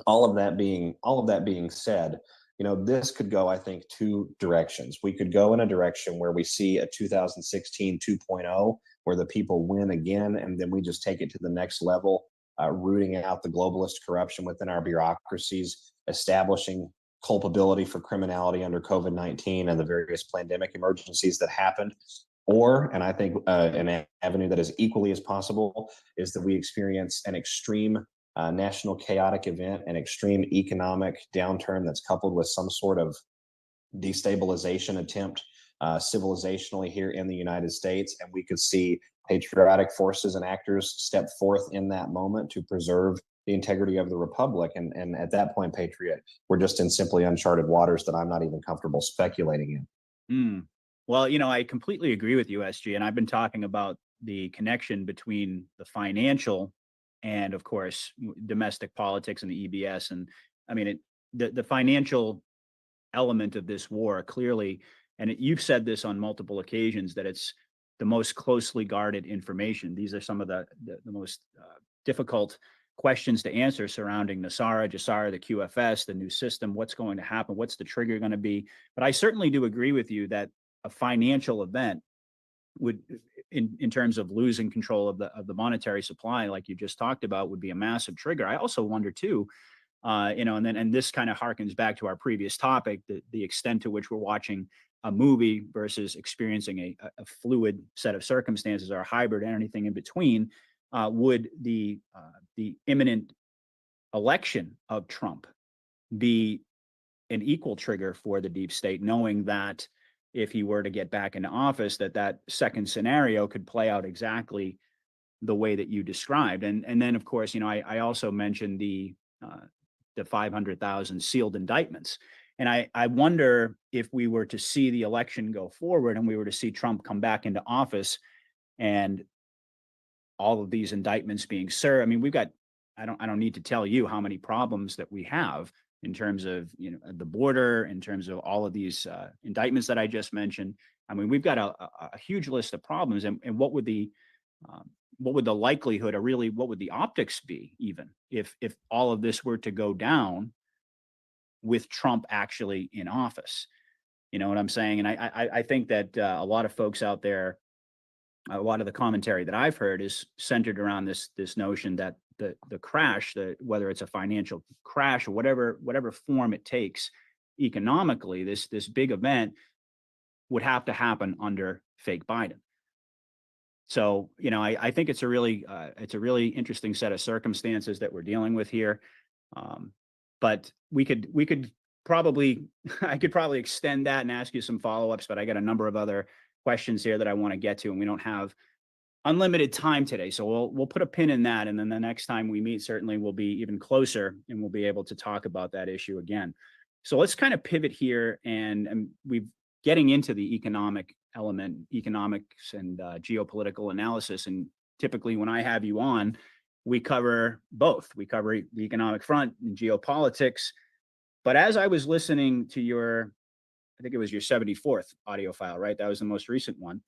all of that being said, this could go, I think, two directions. We could go in a direction where we see a 2016 2.0, where the people win again, and then we just take it to the next level, rooting out the globalist corruption within our bureaucracies, establishing culpability for criminality under COVID-19 and the various pandemic emergencies that happened. Or, and I think an avenue that is equally as possible, is that we experience an extreme national chaotic event, an extreme economic downturn that's coupled with some sort of destabilization attempt civilizationally here in the United States. And we could see patriotic forces and actors step forth in that moment to preserve the integrity of the republic. And at that point, Patriot, we're just in simply uncharted waters that I'm not even comfortable speculating in. Well, I completely agree with you, SG, and I've been talking about the connection between the financial and, of course, domestic politics and the EBS. And I mean, the financial element of this war clearly, and you've said this on multiple occasions, that it's the most closely guarded information. These are some of the most difficult questions to answer surrounding NESARA, JSARA, the QFS, the new system, what's going to happen, what's the trigger going to be. But I certainly do agree with you that a financial event would, in terms of losing control of the monetary supply, like you just talked about, would be a massive trigger. I also wonder too, and this kind of harkens back to our previous topic, the extent to which we're watching a movie versus experiencing a fluid set of circumstances, or a hybrid, and anything in between. Would the imminent election of Trump be an equal trigger for the deep state, knowing that if he were to get back into office, that second scenario could play out exactly the way that you described? And then, of course, I also mentioned the 500,000 sealed indictments. And I wonder, if we were to see the election go forward and we were to see Trump come back into office and all of these indictments being served, I mean, we've got, I don't need to tell you how many problems that we have in terms of, the border, in terms of all of these indictments that I just mentioned. I mean, we've got a huge list of problems. And what would the likelihood, or really what would the optics be, even if all of this were to go down with Trump actually in office? You know what I'm saying? And I think that a lot of folks out there, a lot of the commentary that I've heard is centered around this notion that the crash, whether it's a financial crash or whatever form it takes economically, this big event would have to happen under fake Biden. So, I think it's a really interesting set of circumstances that we're dealing with here. But we could probably, I could probably extend that and ask you some follow-ups, but I got a number of other questions here that I want to get to, and we don't have unlimited time today. So we'll put a pin in that. And then the next time we meet, certainly we'll be even closer and we'll be able to talk about that issue again. So let's kind of pivot here, and we've getting into the economic element, economics and geopolitical analysis. And typically when I have you on, we cover both. We cover the economic front and geopolitics. But as I was listening to I think it was your 74th audio file, right? That was the most recent one.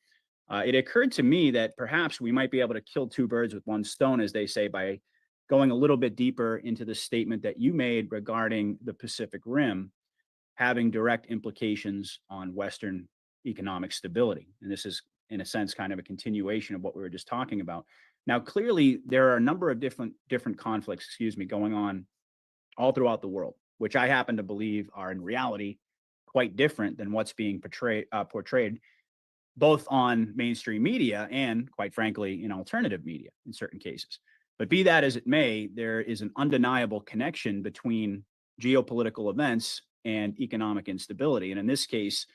It occurred to me that perhaps we might be able to kill two birds with one stone, as they say, by going a little bit deeper into the statement that you made regarding the Pacific Rim having direct implications on Western economic stability. And this is, in a sense, kind of a continuation of what we were just talking about. Now, clearly, there are a number of different conflicts, going on all throughout the world, which I happen to believe are in reality quite different than what's being portrayed both on mainstream media and, quite frankly, in alternative media in certain cases. But be that as it may, there is an undeniable connection between geopolitical events and economic instability. And in this case,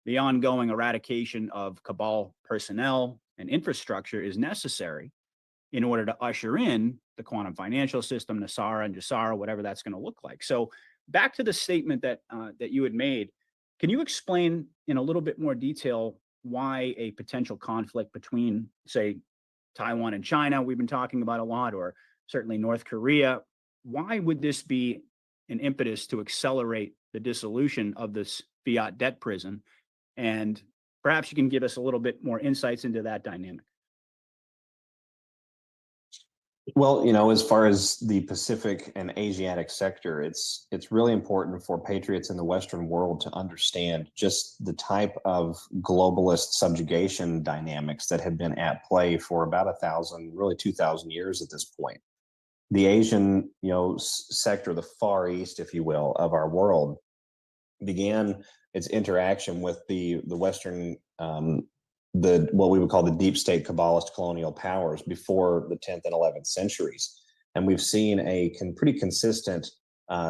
the ongoing eradication of cabal personnel and infrastructure is necessary in order to usher in the quantum financial system, NESARA and JSARA, whatever that's going to look like. So back to the statement that you had made, can you explain in a little bit more detail why a potential conflict between, say, Taiwan and China, we've been talking about a lot, or certainly North Korea, why would this be an impetus to accelerate the dissolution of this fiat debt prison and Perhaps you can give us a little bit more insights into that dynamic. Well, as far as the Pacific and Asiatic sector, it's really important for patriots in the Western world to understand just the type of globalist subjugation dynamics that have been at play for about 1,000, really 2,000 years at this point. The Asian, sector, the Far East, if you will, of our world, began its interaction with the Western, what we would call the deep state Kabbalist colonial powers before the 10th and 11th centuries. And we've seen a pretty consistent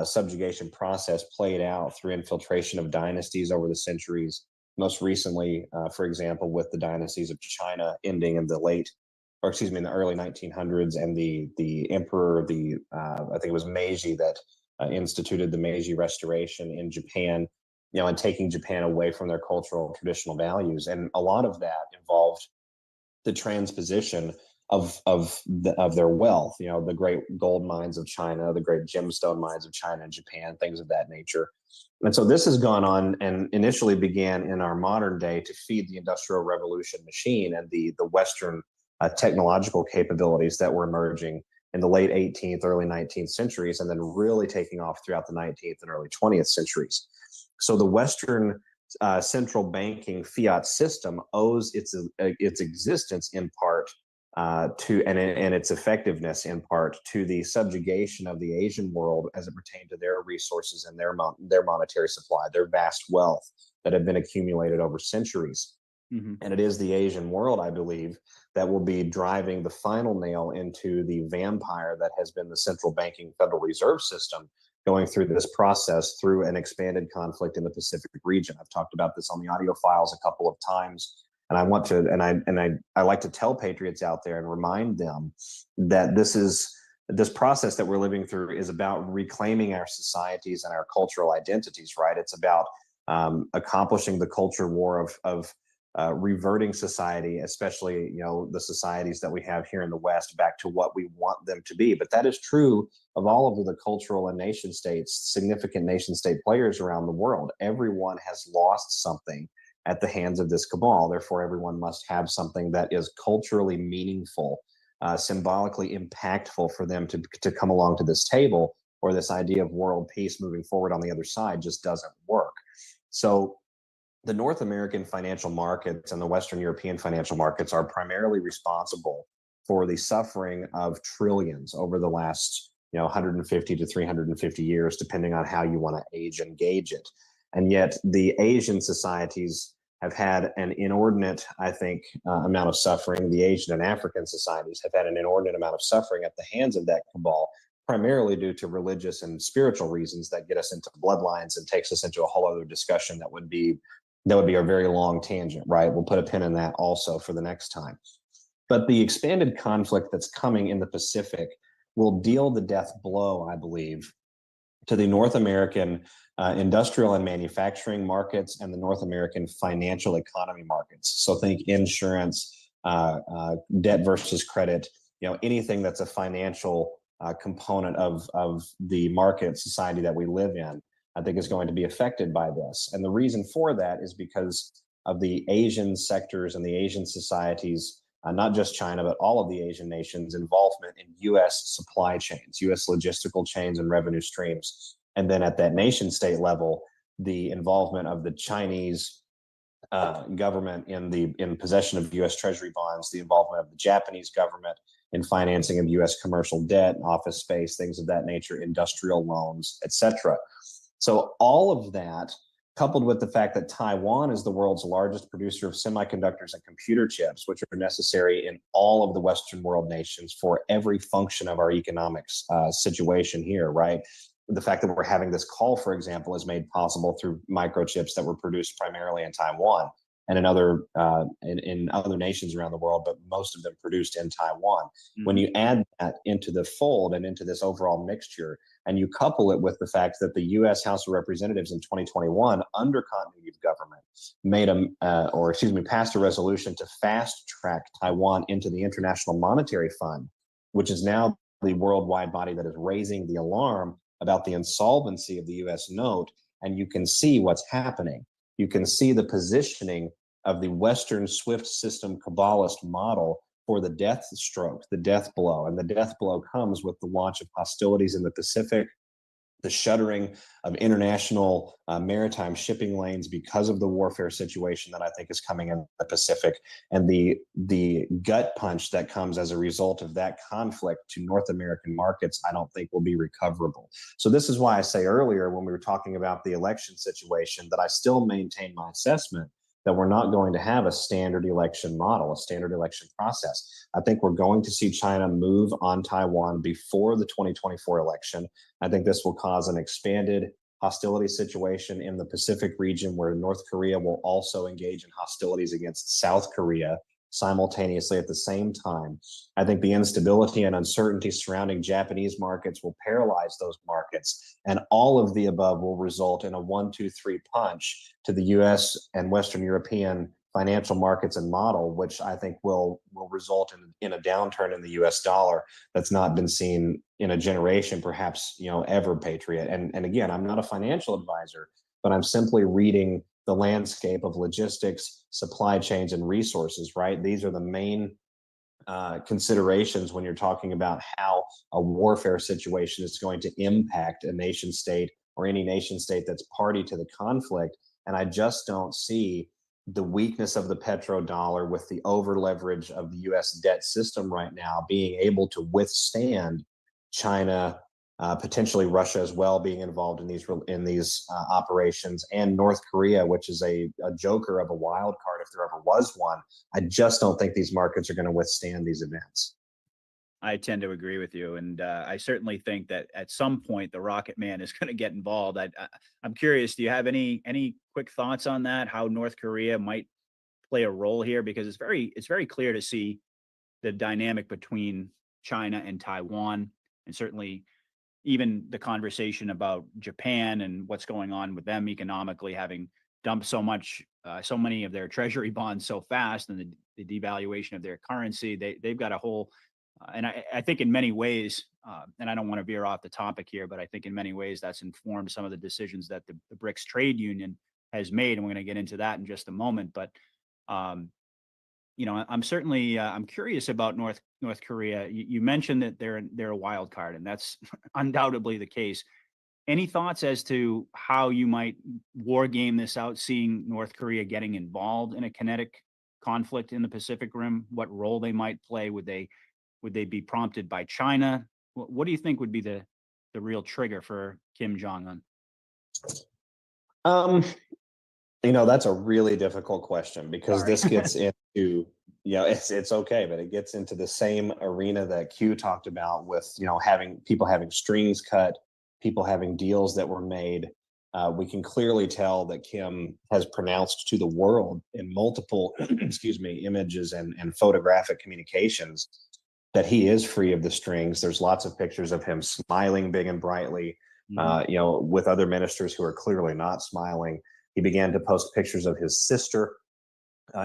subjugation process played out through infiltration of dynasties over the centuries. Most recently, for example, with the dynasties of China ending in the early 1900s, and the emperor, I think it was Meiji, that instituted the Meiji Restoration in Japan, and taking Japan away from their cultural traditional values. And a lot of that involved the transposition of their wealth, the great gold mines of China, the great gemstone mines of China and Japan, things of that nature. And so this has gone on and initially began in our modern day to feed the Industrial Revolution machine and the Western technological capabilities that were emerging in the late 18th, early 19th centuries, and then really taking off throughout the 19th and early 20th centuries. So the Western central banking fiat system owes its existence in part and its effectiveness in part to the subjugation of the Asian world as it pertained to their resources and their monetary supply, their vast wealth that had been accumulated over centuries. Mm-hmm. And it is the Asian world, I believe, that will be driving the final nail into the vampire that has been the central banking Federal Reserve System, going through this process through an expanded conflict in the Pacific region. I've talked about this on the audio files a couple of times, and I like to tell patriots out there and remind them that this process that we're living through is about reclaiming our societies and our cultural identities, right? It's about accomplishing the culture war of reverting society, especially the societies that we have here in the West, back to what we want them to be. But that is true of all of the cultural and nation states, significant nation state players around the world. Everyone has lost something at the hands of this cabal. Therefore, everyone must have something that is culturally meaningful, symbolically impactful for them to come along to this table, or this idea of world peace moving forward on the other side just doesn't work. So the North American financial markets and the Western European financial markets are primarily responsible for the suffering of trillions over the last 150 to 350 years, depending on how you want to age and gauge it. And yet the Asian societies have had an inordinate, I think, amount of suffering. The Asian and African societies have had an inordinate amount of suffering at the hands of that cabal, primarily due to religious and spiritual reasons that get us into bloodlines and takes us into a whole other discussion that would be a very long tangent, right? We'll put a pin in that also for the next time. But the expanded conflict that's coming in the Pacific will deal the death blow, I believe, to the North American industrial and manufacturing markets and the North American financial economy markets. So think insurance, debt versus credit, anything that's a financial component of the market society that we live in, I think is going to be affected by this. And the reason for that is because of the Asian sectors and the Asian societies, not just China, but all of the Asian nations' involvement in U.S. supply chains, U.S. logistical chains and revenue streams. And then at that nation state level, the involvement of the Chinese government in possession of U.S. Treasury bonds, the involvement of the Japanese government in financing of U.S. commercial debt, office space, things of that nature, industrial loans, etc. So all of that, coupled with the fact that Taiwan is the world's largest producer of semiconductors and computer chips, which are necessary in all of the Western world nations for every function of our economics situation here, right? The fact that we're having this call, for example, is made possible through microchips that were produced primarily in Taiwan and in other nations around the world, but most of them produced in Taiwan. Mm-hmm. When you add that into the fold and into this overall mixture, and you couple it with the fact that the U.S. House of Representatives in 2021, under continuity of government, passed a resolution to fast track Taiwan into the International Monetary Fund, which is now the worldwide body that is raising the alarm about the insolvency of the U.S. note. And you can see what's happening. You can see the positioning Western SWIFT system Kabbalist model for the death stroke, the death blow. And the death blow comes with the launch of hostilities in the Pacific, the shuttering of international maritime shipping lanes because of the warfare situation that I think is coming in the Pacific, and the gut punch that comes as a result of that conflict to North American markets, I don't think will be recoverable. So this is why I say earlier when we were talking about the election situation that I still maintain my assessment that we're not going to have a standard election model, a standard election process. I think we're going to see China move on Taiwan before the 2024 election. I think this will cause an expanded hostility situation in the Pacific region where North Korea will also engage in hostilities against South Korea simultaneously at the same time. I think the instability and uncertainty surrounding Japanese markets will paralyze those markets, and all of the above will result in a 1-2-3 punch to the US and Western European financial markets and model, which I think will result in a downturn in the US dollar that's not been seen in a generation, perhaps, ever, Patriot. And again, I'm not a financial advisor, but I'm simply reading the landscape of logistics, supply chains, and resources, right? These are the main considerations when you're talking about how a warfare situation is going to impact a nation state or any nation state that's party to the conflict. And I just don't see the weakness of the petrodollar with the over leverage of the US debt system right now being able to withstand China, potentially Russia as well being involved in these operations, and North Korea, which is a joker of a wild card if there ever was one. I just don't think these markets are going to withstand these events. I tend to agree with you, and I certainly think that at some point the Rocket Man is going to get involved. I'm curious. Do you have any quick thoughts on that? How North Korea might play a role here? Because it's very clear to see the dynamic between China and Taiwan, and certainly even the conversation about Japan and what's going on with them economically, having dumped so many of their treasury bonds so fast, and the devaluation of their currency. They've got a whole, and I think in many ways, and I don't want to veer off the topic here, but I think in many ways that's informed some of the decisions that the BRICS trade union has made, and we're going to get into that in just a moment. But I'm certainly I'm curious about North Korea. You mentioned that they're a wild card, and that's undoubtedly the case. Any thoughts as to how you might war game this out, seeing North Korea getting involved in a kinetic conflict in the Pacific Rim? What role they might play? Would they be prompted by China? What do you think would be the real trigger for Kim Jong-un? That's a really difficult question because this gets into, it's okay, but it gets into the same arena that Q talked about with, having strings cut, people having deals that were made. We can clearly tell that Kim has pronounced to the world in multiple, images and photographic communications that he is free of the strings. There's lots of pictures of him smiling big and brightly, with other ministers who are clearly not smiling. He began to post pictures of his sister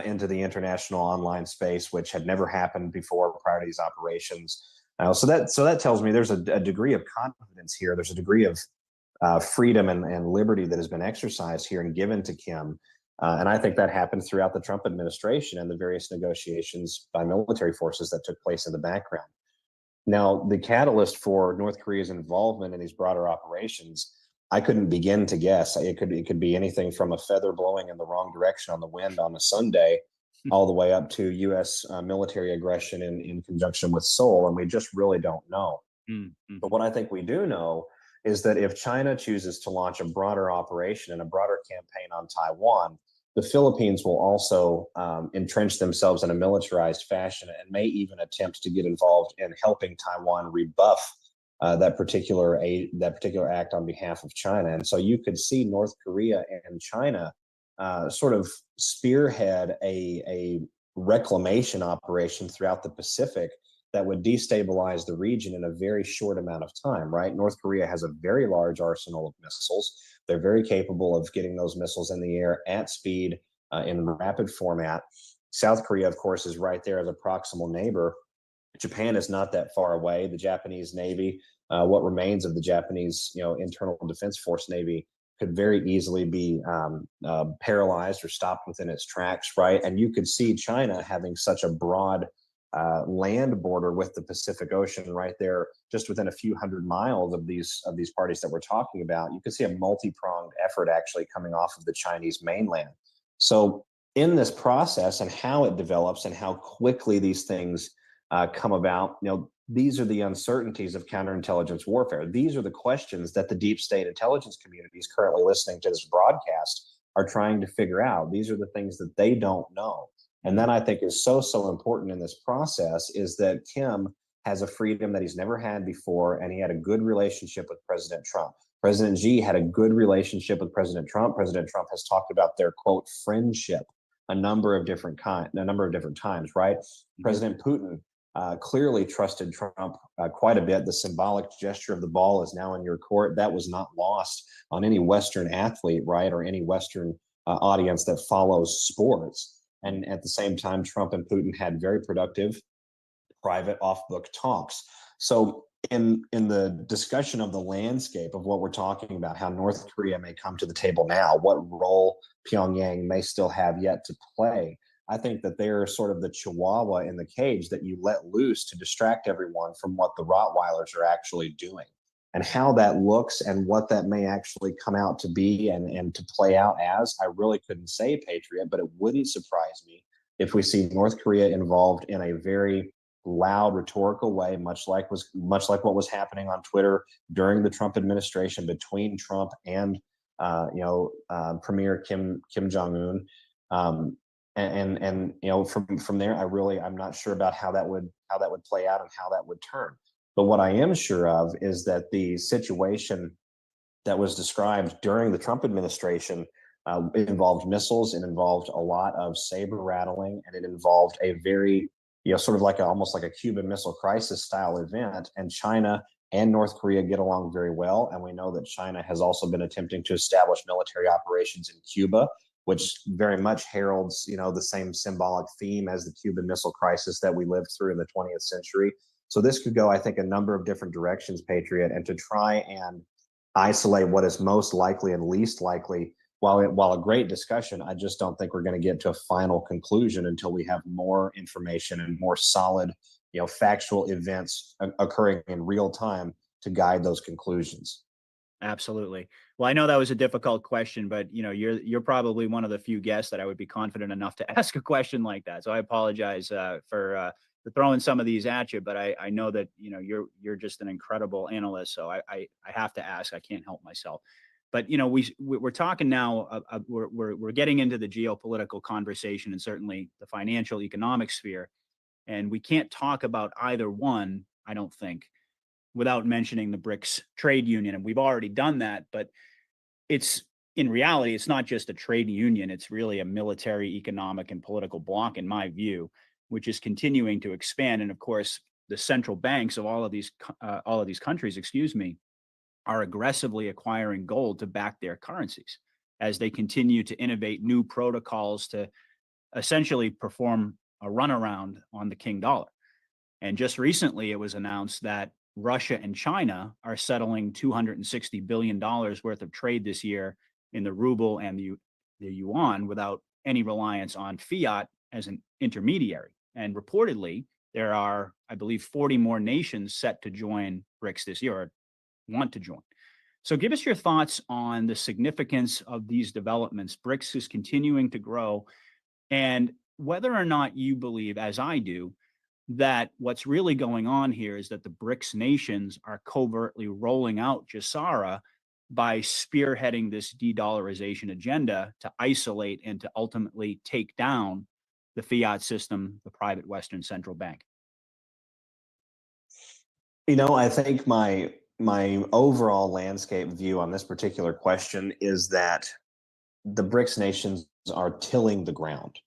into the international online space, which had never happened before prior to these operations. So that tells me there's a degree of confidence here. There's a degree of freedom and liberty that has been exercised here and given to Kim. And I think that happened throughout the Trump administration and the various negotiations by military forces that took place in the background. Now, the catalyst for North Korea's involvement in these broader operations, I couldn't begin to guess. It could be anything from a feather blowing in the wrong direction on the wind on a Sunday, all the way up to U.S. Military aggression in conjunction with Seoul, and we just really don't know. Mm-hmm. But what I think we do know is that if China chooses to launch a broader operation and a broader campaign on Taiwan, the Philippines will also entrench themselves in a militarized fashion and may even attempt to get involved in helping Taiwan rebuff that particular act on behalf of China. And so you could see North Korea and China sort of spearhead a reclamation operation throughout the Pacific that would destabilize the region in a very short amount of time, right? North Korea has a very large arsenal of missiles. They're very capable of getting those missiles in the air at speed in rapid format. South Korea, of course, is right there as a proximal neighbor. Japan is not that far away. The Japanese Navy, what remains of the Japanese, internal defense force Navy, could very easily be paralyzed or stopped within its tracks, right? And you could see China having such a broad land border with the Pacific Ocean right there, just within a few hundred miles of these parties that we're talking about. You could see a multi-pronged effort actually coming off of the Chinese mainland. So in this process and how it develops and how quickly these things come about, these are the uncertainties of counterintelligence warfare. These are the questions that the deep state intelligence communities currently listening to this broadcast are trying to figure out. These are the things that they don't know. And then I think is so important in this process is that Kim has a freedom that he's never had before, and he had a good relationship with President Trump. President Xi had a good relationship with President Trump. President Trump has talked about their, quote, friendship a number of different times, right? Mm-hmm. President Putin clearly trusted Trump quite a bit. The symbolic gesture of the ball is now in your court. That was not lost on any Western athlete, right, or any Western audience that follows sports. And at the same time, Trump and Putin had very productive private off-book talks. So in the discussion of the landscape of what we're talking about, how North Korea may come to the table now, what role Pyongyang may still have yet to play, I think that they're sort of the chihuahua in the cage that you let loose to distract everyone from what the Rottweilers are actually doing. And how that looks and what that may actually come out to be and to play out as, I really couldn't say, Patriot, but it wouldn't surprise me if we see North Korea involved in a very loud rhetorical way, much like what was happening on Twitter during the Trump administration between Trump and Premier Kim Jong-un. From there, I'm not sure about how that would play out and how that would turn. But what I am sure of is that the situation that was described during the Trump administration involved missiles, it involved a lot of saber rattling, and it involved a very, sort of almost like a Cuban Missile Crisis style event. And China and North Korea get along very well. And we know that China has also been attempting to establish military operations in Cuba, which very much heralds, the same symbolic theme as the Cuban Missile Crisis that we lived through in the 20th century. So this could go, I think, a number of different directions, Patriot, and to try and isolate what is most likely and least likely, while a great discussion, I just don't think we're going to get to a final conclusion until we have more information and more solid, factual events occurring in real time to guide those conclusions. Absolutely. Well, I know that was a difficult question, but you're probably one of the few guests that I would be confident enough to ask a question like that. So I apologize for throwing some of these at you, but I know that you're just an incredible analyst. So I have to ask. I can't help myself. But we're talking now. We're getting into the geopolitical conversation and certainly the financial economic sphere, and we can't talk about either one, I don't think, without mentioning the BRICS trade union. And we've already done that, but in reality, it's not just a trade union. It's really a military, economic, and political bloc, in my view, which is continuing to expand. And of course, the central banks of all of these countries, are aggressively acquiring gold to back their currencies as they continue to innovate new protocols to essentially perform a runaround on the king dollar. And just recently, it was announced that Russia and China are settling $260 billion worth of trade this year in the ruble and the yuan without any reliance on fiat as an intermediary. And reportedly, there are, I believe, 40 more nations set to join BRICS this year or want to join. So give us your thoughts on the significance of these developments. BRICS is continuing to grow, and whether or not you believe, as I do, that what's really going on here is that the BRICS nations are covertly rolling out Jassara by spearheading this de-dollarization agenda to isolate and to ultimately take down the fiat system, the private Western central bank. I think my overall landscape view on this particular question is that the BRICS nations are tilling the ground.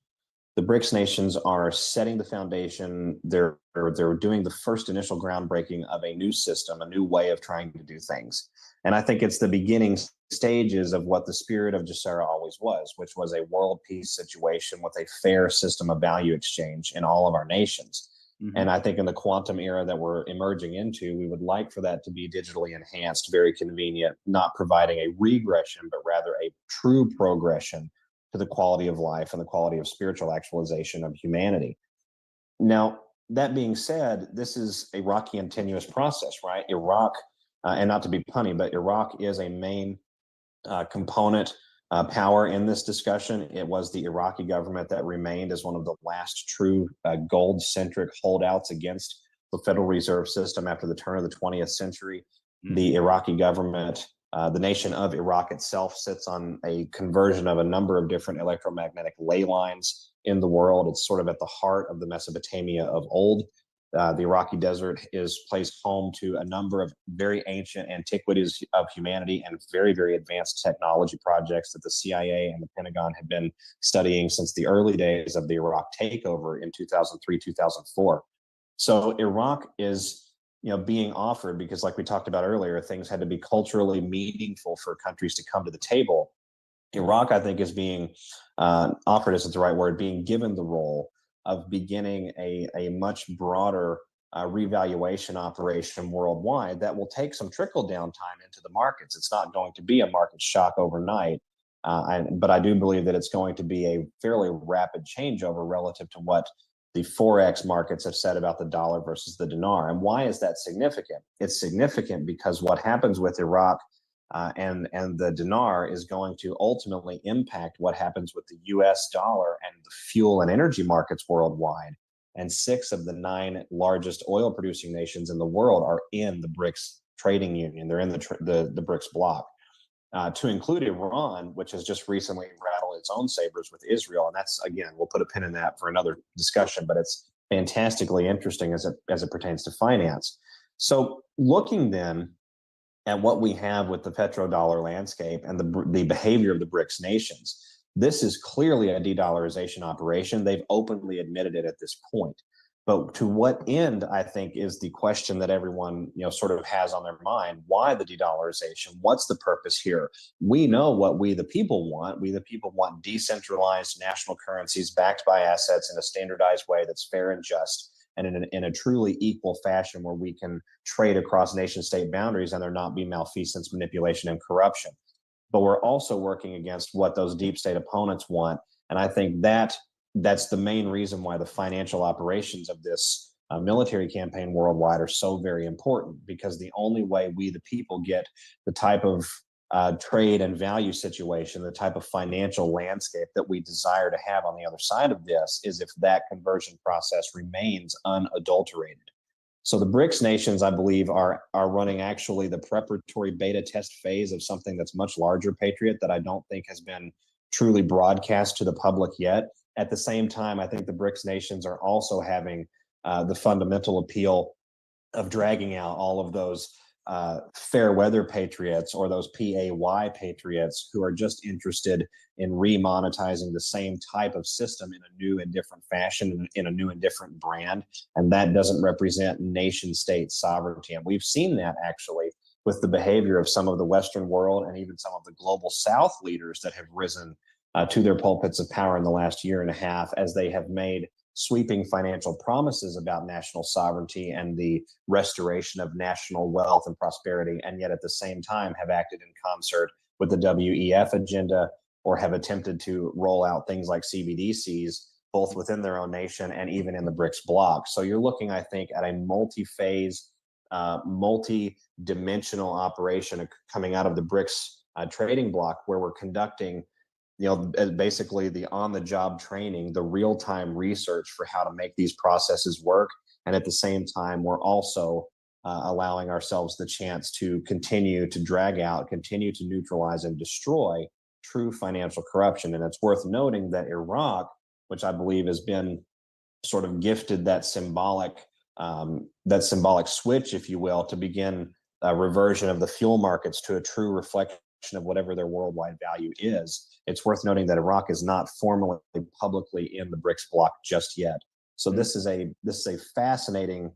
The BRICS nations are setting the foundation. They're doing the first initial groundbreaking of a new system, a new way of trying to do things. And I think it's the beginning stages of what the spirit of Jassara always was, which was a world peace situation with a fair system of value exchange in all of our nations. And I think in the quantum era that we're emerging into, we would like for that to be digitally enhanced, very convenient, not providing a regression, but rather a true progression to the quality of life and the quality of spiritual actualization of humanity. Now, that being said, this is a rocky and tenuous process, right? Iraq, and not to be punny, but Iraq is a main component power in this discussion. It was the Iraqi government that remained as one of the last true gold-centric holdouts against the Federal Reserve System after the turn of the 20th century. The Iraqi government, the nation of Iraq itself, sits on a conversion of a number of different electromagnetic ley lines in the world. It's sort of at the heart of the Mesopotamia of old. The Iraqi desert is placed home to a number of very ancient antiquities of humanity and very, very advanced technology projects that the CIA and the Pentagon have been studying since the early days of the Iraq takeover in 2003, 2004. So Iraq is, being offered because, like we talked about earlier, things had to be culturally meaningful for countries to come to the table. Iraq, I think, is being offered, isn't the right word, being given the role of beginning a much broader revaluation operation worldwide that will take some trickle down time into the markets. It's not going to be a market shock overnight, but I do believe that it's going to be a fairly rapid changeover relative to what the Forex markets have said about the dollar versus the dinar. And why is that significant? It's significant because what happens with Iraq and the dinar is going to ultimately impact what happens with the US dollar and the fuel and energy markets worldwide. And 6 of the 9 largest oil producing nations in the world are in the BRICS trading union. They're in the BRICS bloc, to include Iran, which has just recently rattled its own sabers with Israel. And that's, again, we'll put a pin in that for another discussion, but it's fantastically interesting as it pertains to finance. So looking then at what we have with the petrodollar landscape and the behavior of the BRICS nations, this is clearly a de-dollarization operation. They've openly admitted it at this point. But to what end, I think, is the question that everyone, sort of has on their mind. Why the de-dollarization? What's the purpose here? We know what we the people want. We the people want decentralized national currencies backed by assets in a standardized way that's fair and just, and in a truly equal fashion where we can trade across nation state boundaries and there not be malfeasance, manipulation, and corruption. But we're also working against what those deep state opponents want. And I think that's the main reason why the financial operations of this military campaign worldwide are so very important, because the only way we the people get the type of trade and value situation, the type of financial landscape that we desire to have on the other side of this, is if that conversion process remains unadulterated. So the BRICS nations, I believe, are running actually the preparatory beta test phase of something that's much larger, Patriot, that I don't think has been truly broadcast to the public yet. At the same time, I think the BRICS nations are also having the fundamental appeal of dragging out all of those fair weather patriots or those PAY patriots who are just interested in remonetizing the same type of system in a new and different fashion, in a new and different brand. And that doesn't represent nation state sovereignty. And we've seen that actually with the behavior of some of the Western world and even some of the global South leaders that have risen to their pulpits of power in the last year and a half, as they have made sweeping financial promises about national sovereignty and the restoration of national wealth and prosperity, and yet at the same time have acted in concert with the WEF agenda or have attempted to roll out things like CBDCs, both within their own nation and even in the BRICS bloc. So you're looking, I think, at a multi-phase, multi-dimensional operation coming out of the BRICS trading bloc, where we're conducting basically the on-the-job training, the real-time research for how to make these processes work. And at the same time, we're also allowing ourselves the chance to continue to drag out, continue to neutralize and destroy true financial corruption. And it's worth noting that Iraq, which I believe has been sort of gifted that symbolic switch, if you will, to begin a reversion of the fuel markets to a true reflection of whatever their worldwide value is. It's worth noting that Iraq is not formally publicly in the BRICS bloc just yet. So this is a fascinating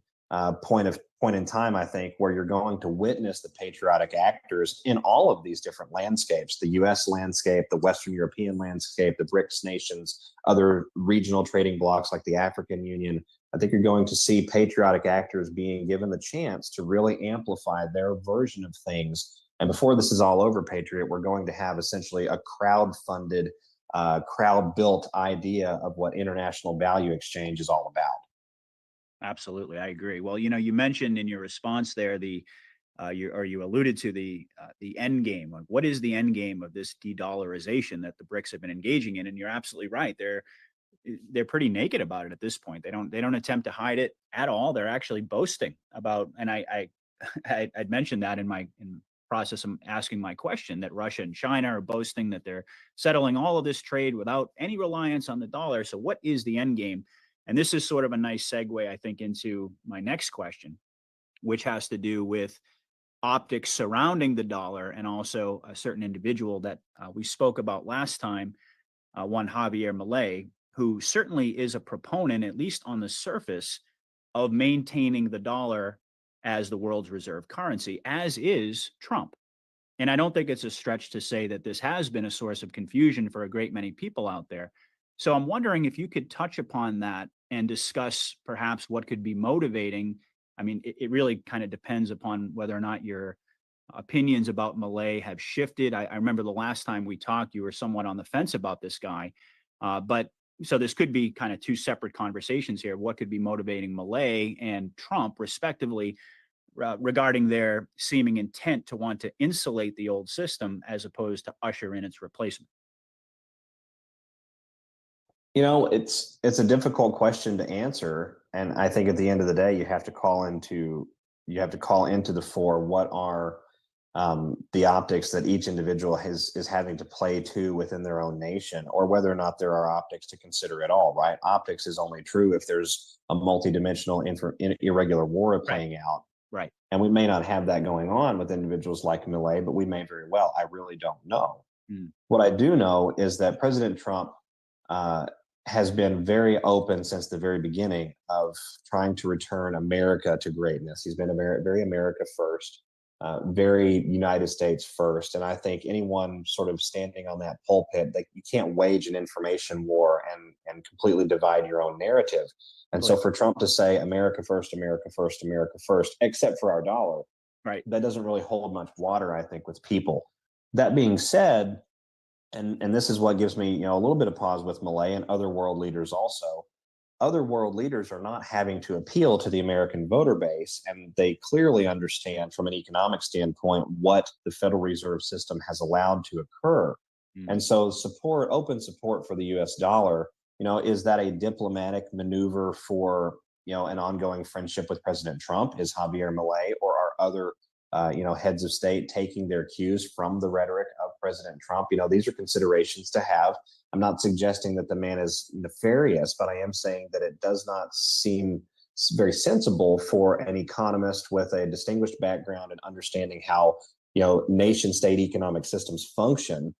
point in time, I think, where you're going to witness the patriotic actors in all of these different landscapes: the U.S. landscape, the Western European landscape, the BRICS nations, other regional trading blocs like the African Union, I think you're going to see patriotic actors being given the chance to really amplify their version of things. And before this is all over, Patriot, we're going to have essentially a crowd-funded, crowd-built idea of what international value exchange is all about. Absolutely, I agree. Well, you mentioned in your response there you alluded to the end game. Like, what is the end game of this de-dollarization that the BRICS have been engaging in? And you're absolutely right. They're pretty naked about it at this point. They don't attempt to hide it at all. They're actually boasting about, and I'd mentioned that in process of asking my question, that Russia and China are boasting that they're settling all of this trade without any reliance on the dollar. So what is the end game? And this is sort of a nice segue, I think, into my next question, which has to do with optics surrounding the dollar and also a certain individual that we spoke about last time, one Javier Milei, who certainly is a proponent, at least on the surface, of maintaining the dollar as the world's reserve currency, as is Trump. And I don't think it's a stretch to say that this has been a source of confusion for a great many people out there. So I'm wondering if you could touch upon that and discuss perhaps what could be motivating. I mean, it really kind of depends upon whether or not your opinions about Milei have shifted. I remember the last time we talked, you were somewhat on the fence about this guy. But so this could be kind of two separate conversations here. What could be motivating Milei and Trump, respectively, regarding their seeming intent to want to insulate the old system as opposed to usher in its replacement? It's a difficult question to answer, and I think at the end of the day, you have to call into the fore what are the optics that each individual is having to play to within their own nation, or whether or not there are optics to consider at all. Right? Optics is only true if there's a multidimensional irregular war playing out. Right. And we may not have that going on with individuals like Milei, but we may very well. I really don't know. What I do know is that President Trump has been very open since the very beginning of trying to return America to greatness. He's been very America first, very United States first. And I think anyone sort of standing on that pulpit, that you can't wage an information war and completely divide your own narrative. And so for Trump to say America first, America first, America first, except for our dollar, right, that doesn't really hold much water, I think, with people. That being said, and this is what gives me a little bit of pause with Milei and other world leaders also. Other world leaders are not having to appeal to the American voter base, and they clearly understand from an economic standpoint what the Federal Reserve System has allowed to occur. And so open support for the US dollar, is that a diplomatic maneuver for, an ongoing friendship with President Trump? Is Javier Milei or are other heads of state taking their cues from the rhetoric of President Trump? These are considerations to have. I'm not suggesting that the man is nefarious, but I am saying that it does not seem very sensible for an economist with a distinguished background and understanding how, nation state economic systems function.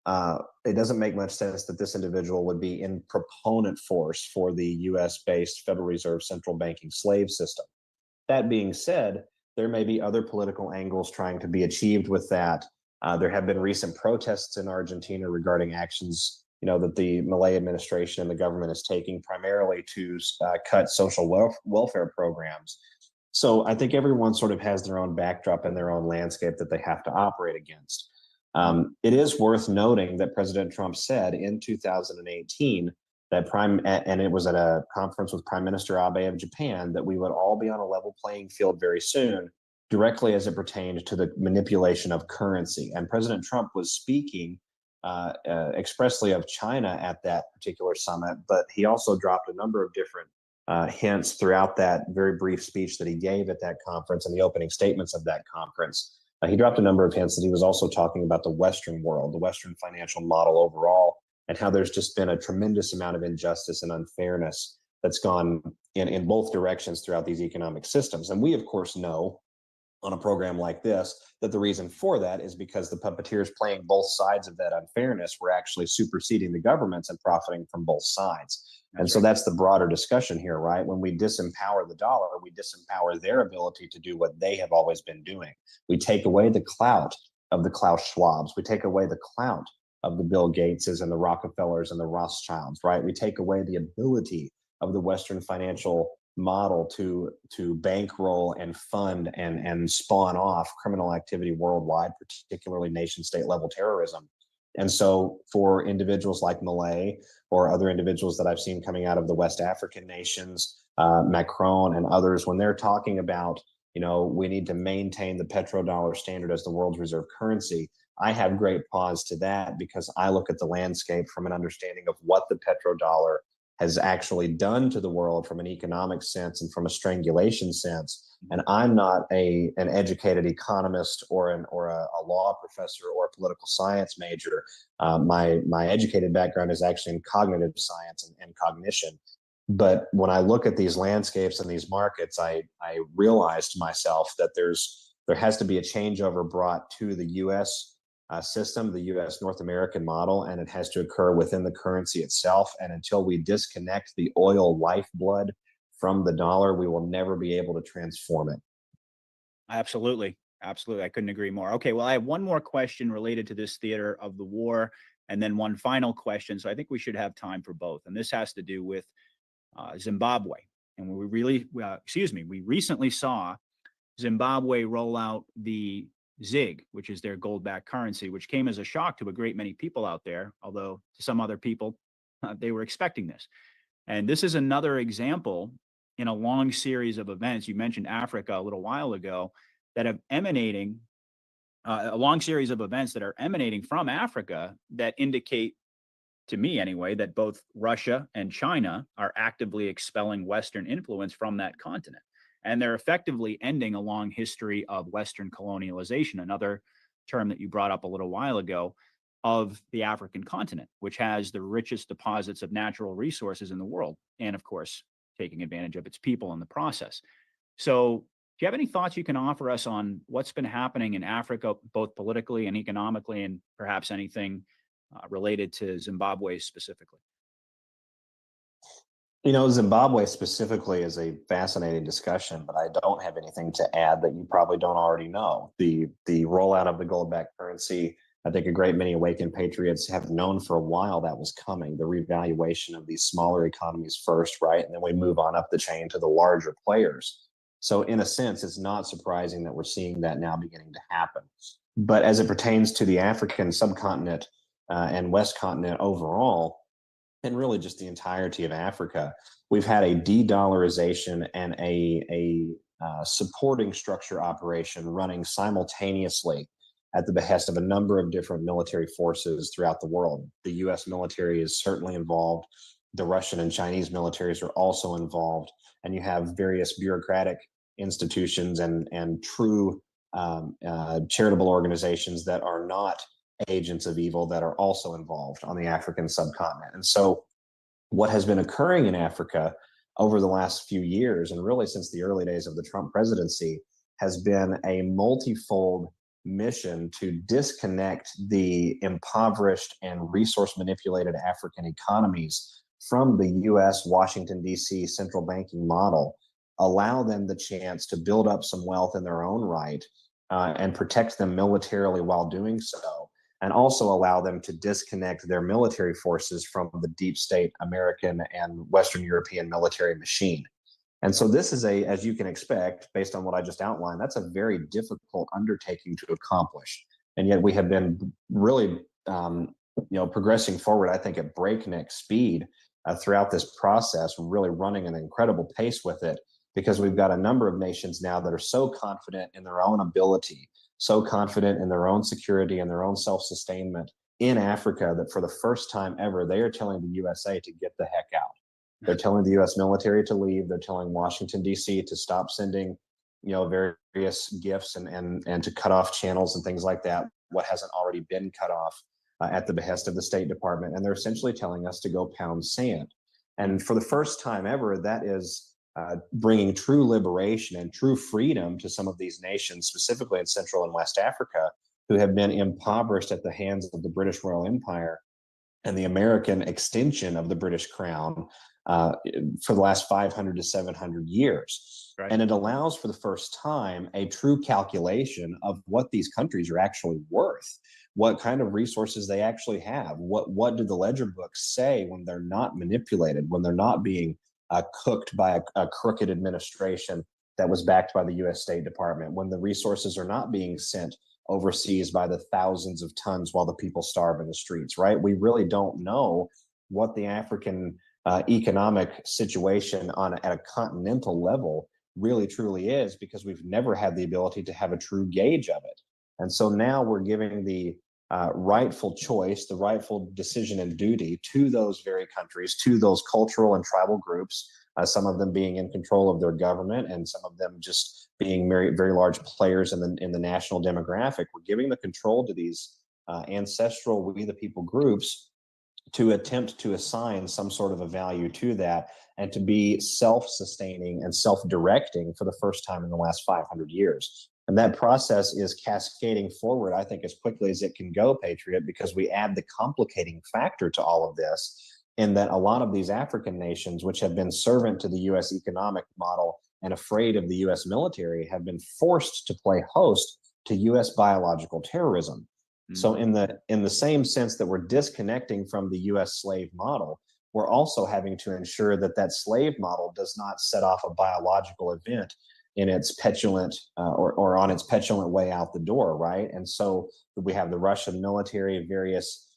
It doesn't make much sense that this individual would be in proponent force for the US-based Federal Reserve central banking slave system. That being said, there may be other political angles trying to be achieved with that. There have been recent protests in Argentina regarding actions, that the Milei administration and the government is taking primarily to cut social welfare programs. So I think everyone sort of has their own backdrop and their own landscape that they have to operate against. It is worth noting that President Trump said in 2018 and it was at a conference with Prime Minister Abe of Japan, that we would all be on a level playing field very soon, directly as it pertained to the manipulation of currency. And President Trump was speaking expressly of China at that particular summit, but he also dropped a number of different hints throughout that very brief speech that he gave at that conference and the opening statements of that conference. He dropped a number of hints that he was also talking about the Western world, the Western financial model overall, and how there's just been a tremendous amount of injustice and unfairness that's gone in both directions throughout these economic systems. And we, of course, know on a program like this that the reason for that is because the puppeteers playing both sides of that unfairness were actually superseding the governments and profiting from both sides. So that's the broader discussion here, right? When we disempower the dollar, we disempower their ability to do what they have always been doing. We take away the clout of the Klaus Schwabs. We take away the clout of the Bill Gateses and the Rockefellers and the Rothschilds, right? We take away the ability of the Western financial model to bankroll and fund and spawn off criminal activity worldwide, particularly nation state level terrorism. And so for individuals like Malay or other individuals that I've seen coming out of the West African nations, Macron and others, when they're talking about, we need to maintain the petrodollar standard as the world's reserve currency, I have great pause to that, because I look at the landscape from an understanding of what the petrodollar has actually done to the world from an economic sense and from a strangulation sense. And I'm not an educated economist or a law professor or a political science major. My educated background is actually in cognitive science and cognition. But when I look at these landscapes and these markets, I realize to myself that there has to be a changeover brought to the U.S. System, the U.S. North American model, and it has to occur within the currency itself. And until we disconnect the oil lifeblood from the dollar, we will never be able to transform it. Absolutely. Absolutely. I couldn't agree more. Okay. Well, I have one more question related to this theater of the war, and then one final question. So I think we should have time for both. And this has to do with Zimbabwe. And we recently saw Zimbabwe roll out the ZiG, which is their gold-backed currency, which came as a shock to a great many people out there, although to some other people, they were expecting this. And this is another example in a long series of events. You mentioned Africa a little while ago, that have emanating, a long series of events that are emanating from Africa that indicate, to me anyway, that both Russia and China are actively expelling Western influence from that continent. And they're effectively ending a long history of Western colonialization, another term that you brought up a little while ago, of the African continent, which has the richest deposits of natural resources in the world. And of course, taking advantage of its people in the process. So do you have any thoughts you can offer us on what's been happening in Africa, both politically and economically, and perhaps anything related to Zimbabwe specifically? Zimbabwe specifically is a fascinating discussion, but I don't have anything to add that you probably don't already know. The rollout of the gold-backed currency, I think a great many awakened patriots have known for a while that was coming, the revaluation of these smaller economies first, right? And then we move on up the chain to the larger players. So in a sense, it's not surprising that we're seeing that now beginning to happen. But as it pertains to the African subcontinent and West continent overall, and really just the entirety of Africa, we've had a de-dollarization and a supporting structure operation running simultaneously at the behest of a number of different military forces throughout the world. The US military is certainly involved. The Russian and Chinese militaries are also involved. And you have various bureaucratic institutions and true charitable organizations that are not agents of evil that are also involved on the African subcontinent. And so what has been occurring in Africa over the last few years, and really since the early days of the Trump presidency, has been a multifold mission to disconnect the impoverished and resource manipulated African economies from the US, Washington, D.C. central banking model, allow them the chance to build up some wealth in their own right and protect them militarily while doing so, and also allow them to disconnect their military forces from the deep state American and Western European military machine. And so this is as you can expect, based on what I just outlined, that's a very difficult undertaking to accomplish. And yet we have been really, progressing forward, I think, at breakneck speed throughout this process, really running an incredible pace with it, because we've got a number of nations now that are so confident in their own ability, so confident in their own security and their own self-sustainment in Africa, that for the first time ever, they are telling the USA to get the heck out. They're telling the US military to leave. They're telling Washington, D.C. to stop sending, various gifts and to cut off channels and things like that, what hasn't already been cut off at the behest of the State Department. And they're essentially telling us to go pound sand. And for the first time ever, that is bringing true liberation and true freedom to some of these nations, specifically in Central and West Africa, who have been impoverished at the hands of the British Royal Empire and the American extension of the British Crown for the last 500 to 700 years. Right. And it allows for the first time a true calculation of what these countries are actually worth, what kind of resources they actually have, what do the ledger books say when they're not manipulated, when they're not being cooked by a crooked administration that was backed by the U.S. State Department, when the resources are not being sent overseas by the thousands of tons while the people starve in the streets, right? We really don't know what the African economic situation at a continental level really truly is, because we've never had the ability to have a true gauge of it. And so now we're giving the rightful choice, the rightful decision and duty to those very countries, to those cultural and tribal groups, some of them being in control of their government and some of them just being very, very large players in the national demographic. We're giving the control to these ancestral We the People groups to attempt to assign some sort of a value to that and to be self-sustaining and self-directing for the first time in the last 500 years. And that process is cascading forward, I think, as quickly as it can go, Patriot, because we add the complicating factor to all of this, in that a lot of these African nations, which have been servant to the U.S. economic model and afraid of the U.S. military, have been forced to play host to U.S. biological terrorism. So in the same sense that we're disconnecting from the U.S. slave model, we're also having to ensure that that slave model does not set off a biological event in its petulant or on its petulant way out the door, right? And so we have the Russian military, various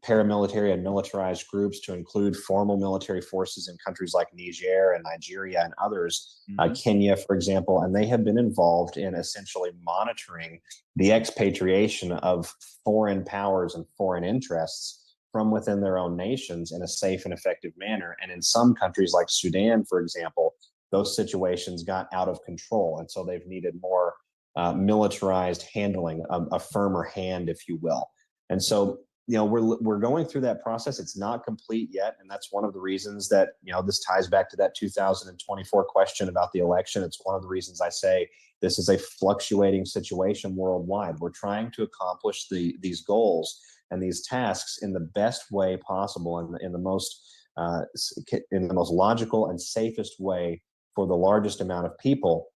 paramilitary and militarized groups, to include formal military forces in countries like Niger and Nigeria and others, Kenya, for example, and they have been involved in essentially monitoring the expatriation of foreign powers and foreign interests from within their own nations in a safe and effective manner. And in some countries like Sudan, for example, those situations got out of control. And so they've needed more militarized handling, a firmer hand, if you will. And so, you know, we're going through that process. It's not complete yet. And that's one of the reasons that, you know, this ties back to that 2024 question about the election. It's one of the reasons I say this is a fluctuating situation worldwide. We're trying to accomplish these goals and these tasks in the best way possible and in the most logical and safest way for the largest amount of people.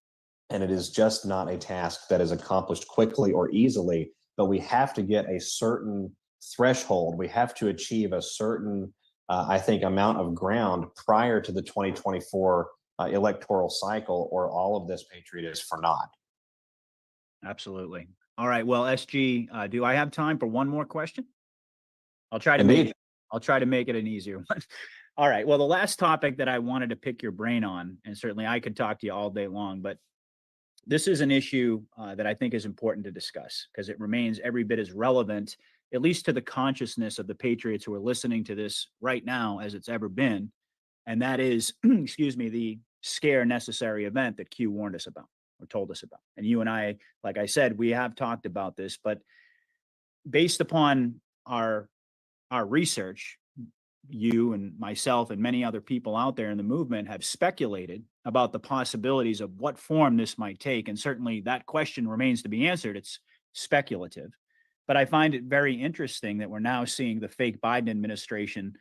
And it is just not a task that is accomplished quickly or easily, but we have to get a certain threshold. We have to achieve a certain, I think, amount of ground prior to the 2024 electoral cycle, or all of this, Patriot, is for naught. Absolutely. All right. Well, SG, do I have time for one more question? I'll try to make it an easier one. All right. Well, the last topic that I wanted to pick your brain on, and certainly I could talk to you all day long, but this is an issue that I think is important to discuss, because it remains every bit as relevant, at least to the consciousness of the patriots who are listening to this right now, as it's ever been. And that is, excuse me, the scare necessary event that Q warned us about or told us about. And you and I, like I said, we have talked about this, but based upon our research, you and myself and many other people out there in the movement have speculated about the possibilities of what form this might take. And certainly that question remains to be answered. It's speculative. But I find it very interesting that we're now seeing the fake Biden administration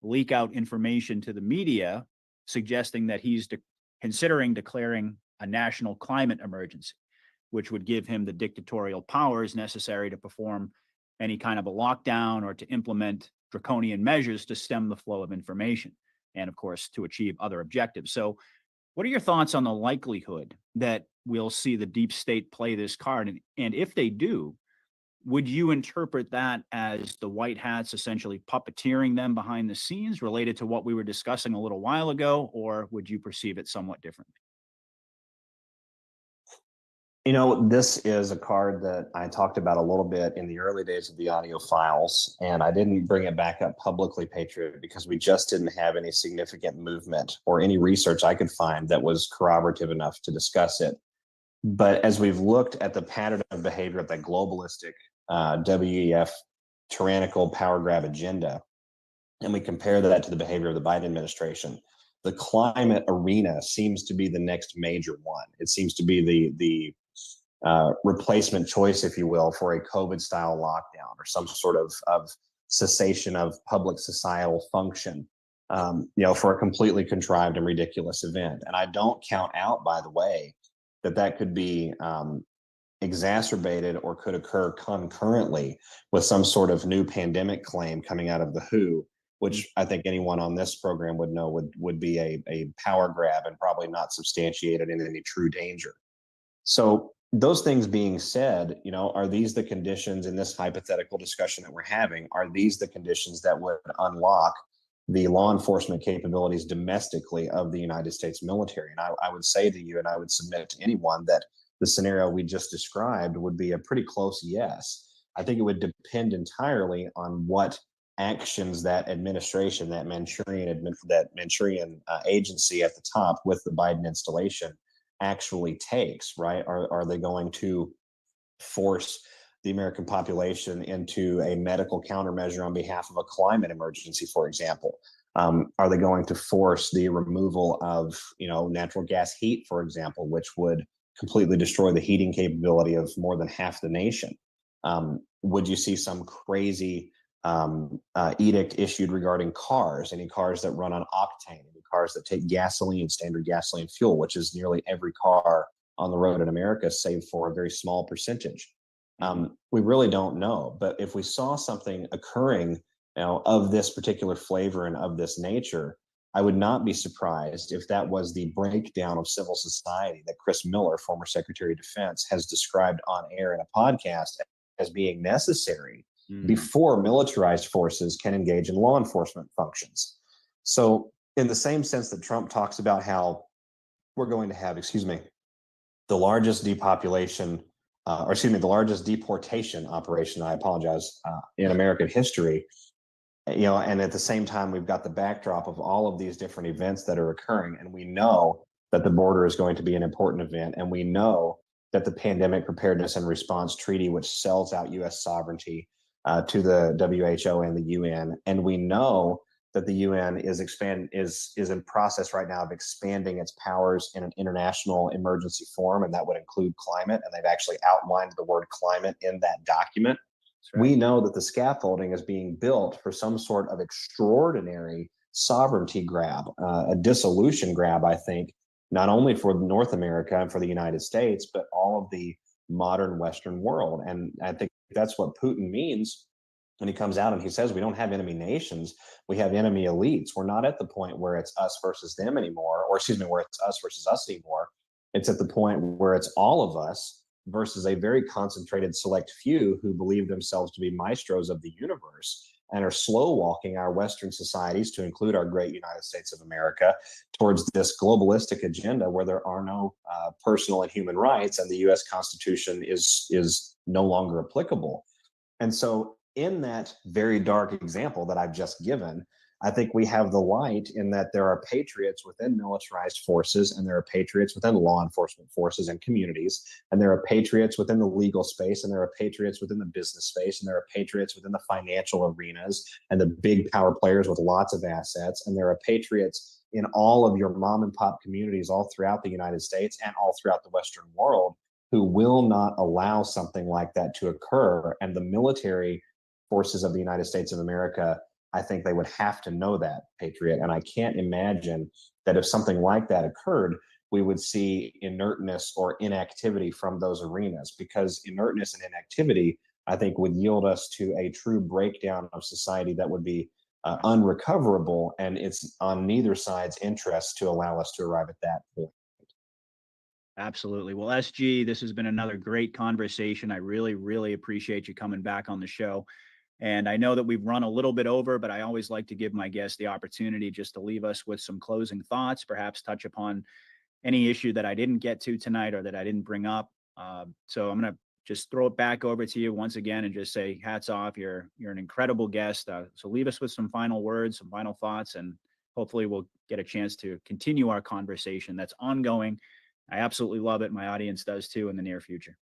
leak out information to the media, suggesting that he's considering declaring a national climate emergency, which would give him the dictatorial powers necessary to perform any kind of a lockdown or to implement draconian measures to stem the flow of information and, of course, to achieve other objectives. So what are your thoughts on the likelihood that we'll see the deep state play this card? And if they do, would you interpret that as the white hats essentially puppeteering them behind the scenes, related to what we were discussing a little while ago, or would you perceive it somewhat differently? You know, this is a card that I talked about a little bit in the early days of the audio files, and I didn't bring it back up publicly, Patriot, because we just didn't have any significant movement or any research I could find that was corroborative enough to discuss it. But as we've looked at the pattern of behavior of that globalistic WEF tyrannical power grab agenda, and we compare that to the behavior of the Biden administration, the climate arena seems to be the next major one. It seems to be the replacement choice, if you will, for a COVID-style lockdown or some sort of cessation of public societal function, for a completely contrived and ridiculous event. And I don't count out, by the way, that could be exacerbated or could occur concurrently with some sort of new pandemic claim coming out of the WHO which I think anyone on this program would know would be a power grab and probably not substantiated in any true danger. So those things being said, are these the conditions in this hypothetical discussion that we're having? Are these the conditions that would unlock the law enforcement capabilities domestically of the United States military? And I would say to you, and I would submit to anyone, that the scenario we just described would be a pretty close yes. I think it would depend entirely on what actions that administration, that Manchurian agency at the top with the Biden installation actually takes, right? Are they going to force the American population into a medical countermeasure on behalf of a climate emergency, for example? Are they going to force the removal of, natural gas heat, for example, which would completely destroy the heating capability of more than half the nation? Would you see some crazy edict issued regarding cars, any cars that run on octane, any cars that take gasoline, standard gasoline fuel, which is nearly every car on the road in America, save for a very small percentage? We really don't know. But if we saw something occurring, of this particular flavor and of this nature, I would not be surprised if that was the breakdown of civil society that Chris Miller, former Secretary of Defense, has described on air in a podcast as being necessary before militarized forces can engage in law enforcement functions. So in the same sense that Trump talks about how we're going to have, the largest the largest deportation operation, in American history, and at the same time, we've got the backdrop of all of these different events that are occurring. And we know that the border is going to be an important event. And we know that the Pandemic Preparedness and Response Treaty, which sells out U.S. sovereignty to the WHO and the UN. And we know that the UN is in process right now of expanding its powers in an international emergency forum, and that would include climate. And they've actually outlined the word climate in that document. Right. We know that the scaffolding is being built for some sort of extraordinary sovereignty grab, a dissolution grab, I think, not only for North America and for the United States, but all of the modern Western world. And I think that's what Putin means when he comes out and he says, we don't have enemy nations, we have enemy elites. We're not at the point where it's us versus them anymore, where it's us versus us anymore. It's at the point where it's all of us versus a very concentrated select few who believe themselves to be maestros of the universe and are slow walking our Western societies, to include our great United States of America, towards this globalistic agenda where there are no personal and human rights, and the U.S. Constitution is no longer applicable. And so in that very dark example that I've just given, I think we have the light in that there are patriots within militarized forces, and there are patriots within law enforcement forces and communities, and there are patriots within the legal space, and there are patriots within the business space, and there are patriots within the financial arenas and the big power players with lots of assets, and there are patriots in all of your mom and pop communities all throughout the United States and all throughout the Western world who will not allow something like that to occur. And the military forces of the United States of America, I think they would have to know that, Patriot. And I can't imagine that if something like that occurred, we would see inertness or inactivity from those arenas, because inertness and inactivity, I think, would yield us to a true breakdown of society that would be unrecoverable. And it's on neither side's interest to allow us to arrive at that point. Absolutely. Well, SG, this has been another great conversation. I really, really appreciate you coming back on the show. And I know that we've run a little bit over, but I always like to give my guests the opportunity just to leave us with some closing thoughts, perhaps touch upon any issue that I didn't get to tonight or that I didn't bring up. So I'm going to just throw it back over to you once again and just say hats off. You're an incredible guest. So leave us with some final words, some final thoughts, and hopefully we'll get a chance to continue our conversation that's ongoing. I absolutely love it. My audience does too in the near future.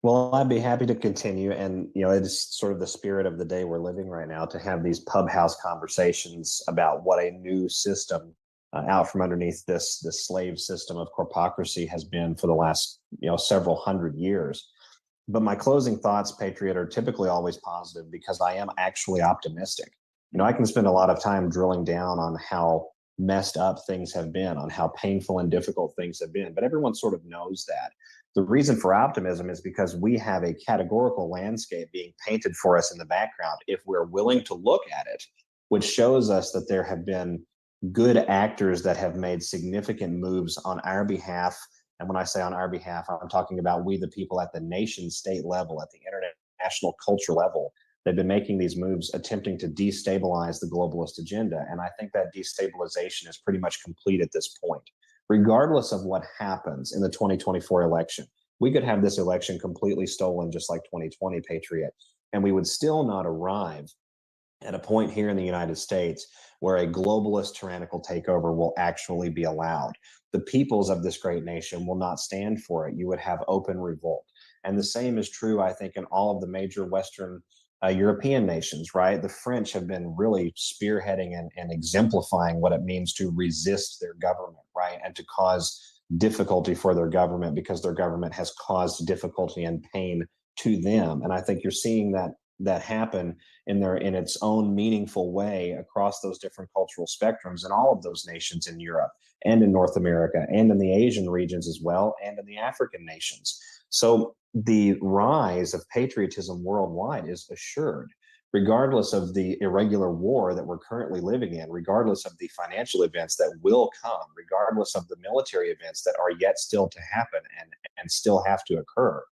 Well, I'd be happy to continue. And, it's sort of the spirit of the day we're living right now, to have these pub house conversations about what a new system out from underneath this slave system of corpocracy has been for the last, several hundred years. But my closing thoughts, Patriot, are typically always positive because I am actually optimistic. I can spend a lot of time drilling down on how messed up things have been, on how painful and difficult things have been, but everyone sort of knows that. The reason for optimism is because we have a categorical landscape being painted for us in the background if we're willing to look at it, which shows us that there have been good actors that have made significant moves on our behalf. And when I say on our behalf, I'm talking about we, the people, at the nation state level, at the international culture level. They've been making these moves, attempting to destabilize the globalist agenda. And I think that destabilization is pretty much complete at this point. Regardless of what happens in the 2024 election, we could have this election completely stolen, just like 2020, Patriot, and we would still not arrive at a point here in the United States where a globalist tyrannical takeover will actually be allowed. The peoples of this great nation will not stand for it. You would have open revolt. And the same is true, I think, in all of the major Western European nations, right? The French have been really spearheading and exemplifying what it means to resist their government, right? And to cause difficulty for their government because their government has caused difficulty and pain to them. And I think you're seeing that happen in its own meaningful way across those different cultural spectrums in all of those nations in Europe and in North America and in the Asian regions as well, and in the African nations. So the rise of patriotism worldwide is assured, regardless of the irregular war that we're currently living in, regardless of the financial events that will come, regardless of the military events that are yet still to happen and still have to occur,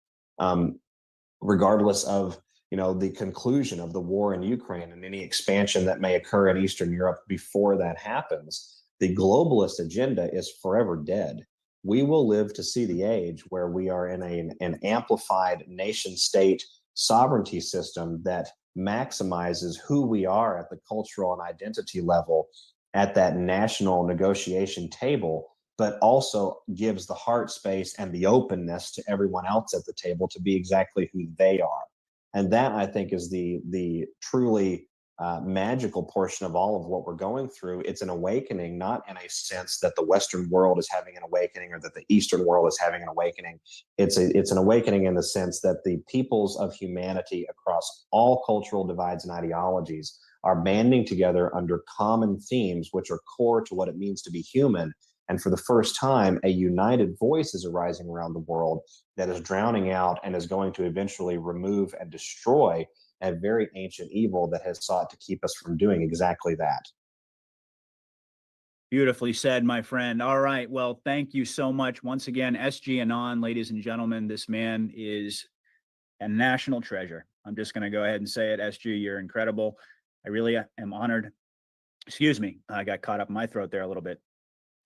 regardless of the conclusion of the war in Ukraine and any expansion that may occur in Eastern Europe before that happens. The globalist agenda is forever dead. We will live to see the age where we are in an amplified nation state sovereignty system that maximizes who we are at the cultural and identity level at that national negotiation table, but also gives the heart space and the openness to everyone else at the table to be exactly who they are. And that, I think, is the truly magical portion of all of what we're going through. It's an awakening, not in a sense that the Western world is having an awakening or that the Eastern world is having an awakening. It's an awakening in the sense that the peoples of humanity across all cultural divides and ideologies are banding together under common themes, which are core to what it means to be human. And for the first time, a united voice is arising around the world that is drowning out and is going to eventually remove and destroy a very ancient evil that has sought to keep us from doing exactly that. Beautifully said, my friend. All right. Well, thank you so much. Once again, SG Anon, ladies and gentlemen, this man is a national treasure. I'm just going to go ahead and say it. SG, you're incredible. I really am honored. Excuse me. I got caught up in my throat there a little bit.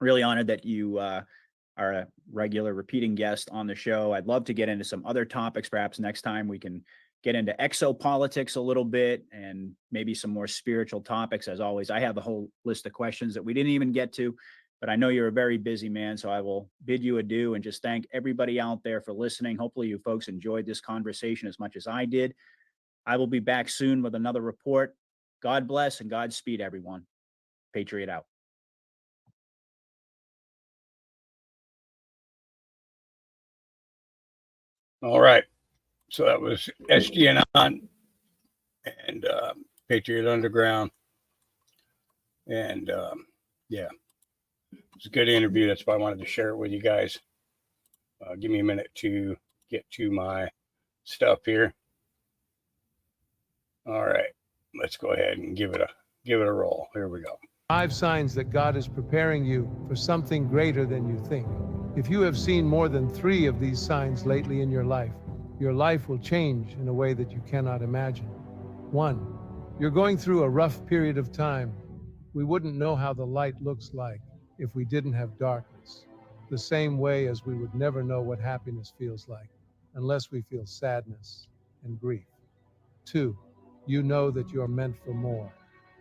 Really honored that you are a regular repeating guest on the show. I'd love to get into some other topics. Perhaps next time we can get into exopolitics a little bit and maybe some more spiritual topics. As always, I have a whole list of questions that we didn't even get to, but I know you're a very busy man, so I will bid you adieu and just thank everybody out there for listening. Hopefully you folks enjoyed this conversation as much as I did. I will be back soon with another report. God bless and Godspeed, everyone. Patriot out. All right. So that was SGN and Patriot Underground. And yeah, it's a good interview. That's why I wanted to share it with you guys. Give me a minute to get to my stuff here. All right. Let's go ahead and give it a roll. Here we go. 5 signs that God is preparing you for something greater than you think. If you have seen more than 3 of these signs lately in your life will change in a way that you cannot imagine. 1, you're going through a rough period of time. We wouldn't know how the light looks like if we didn't have darkness. The same way as we would never know what happiness feels like unless we feel sadness and grief. 2, you know that you're meant for more.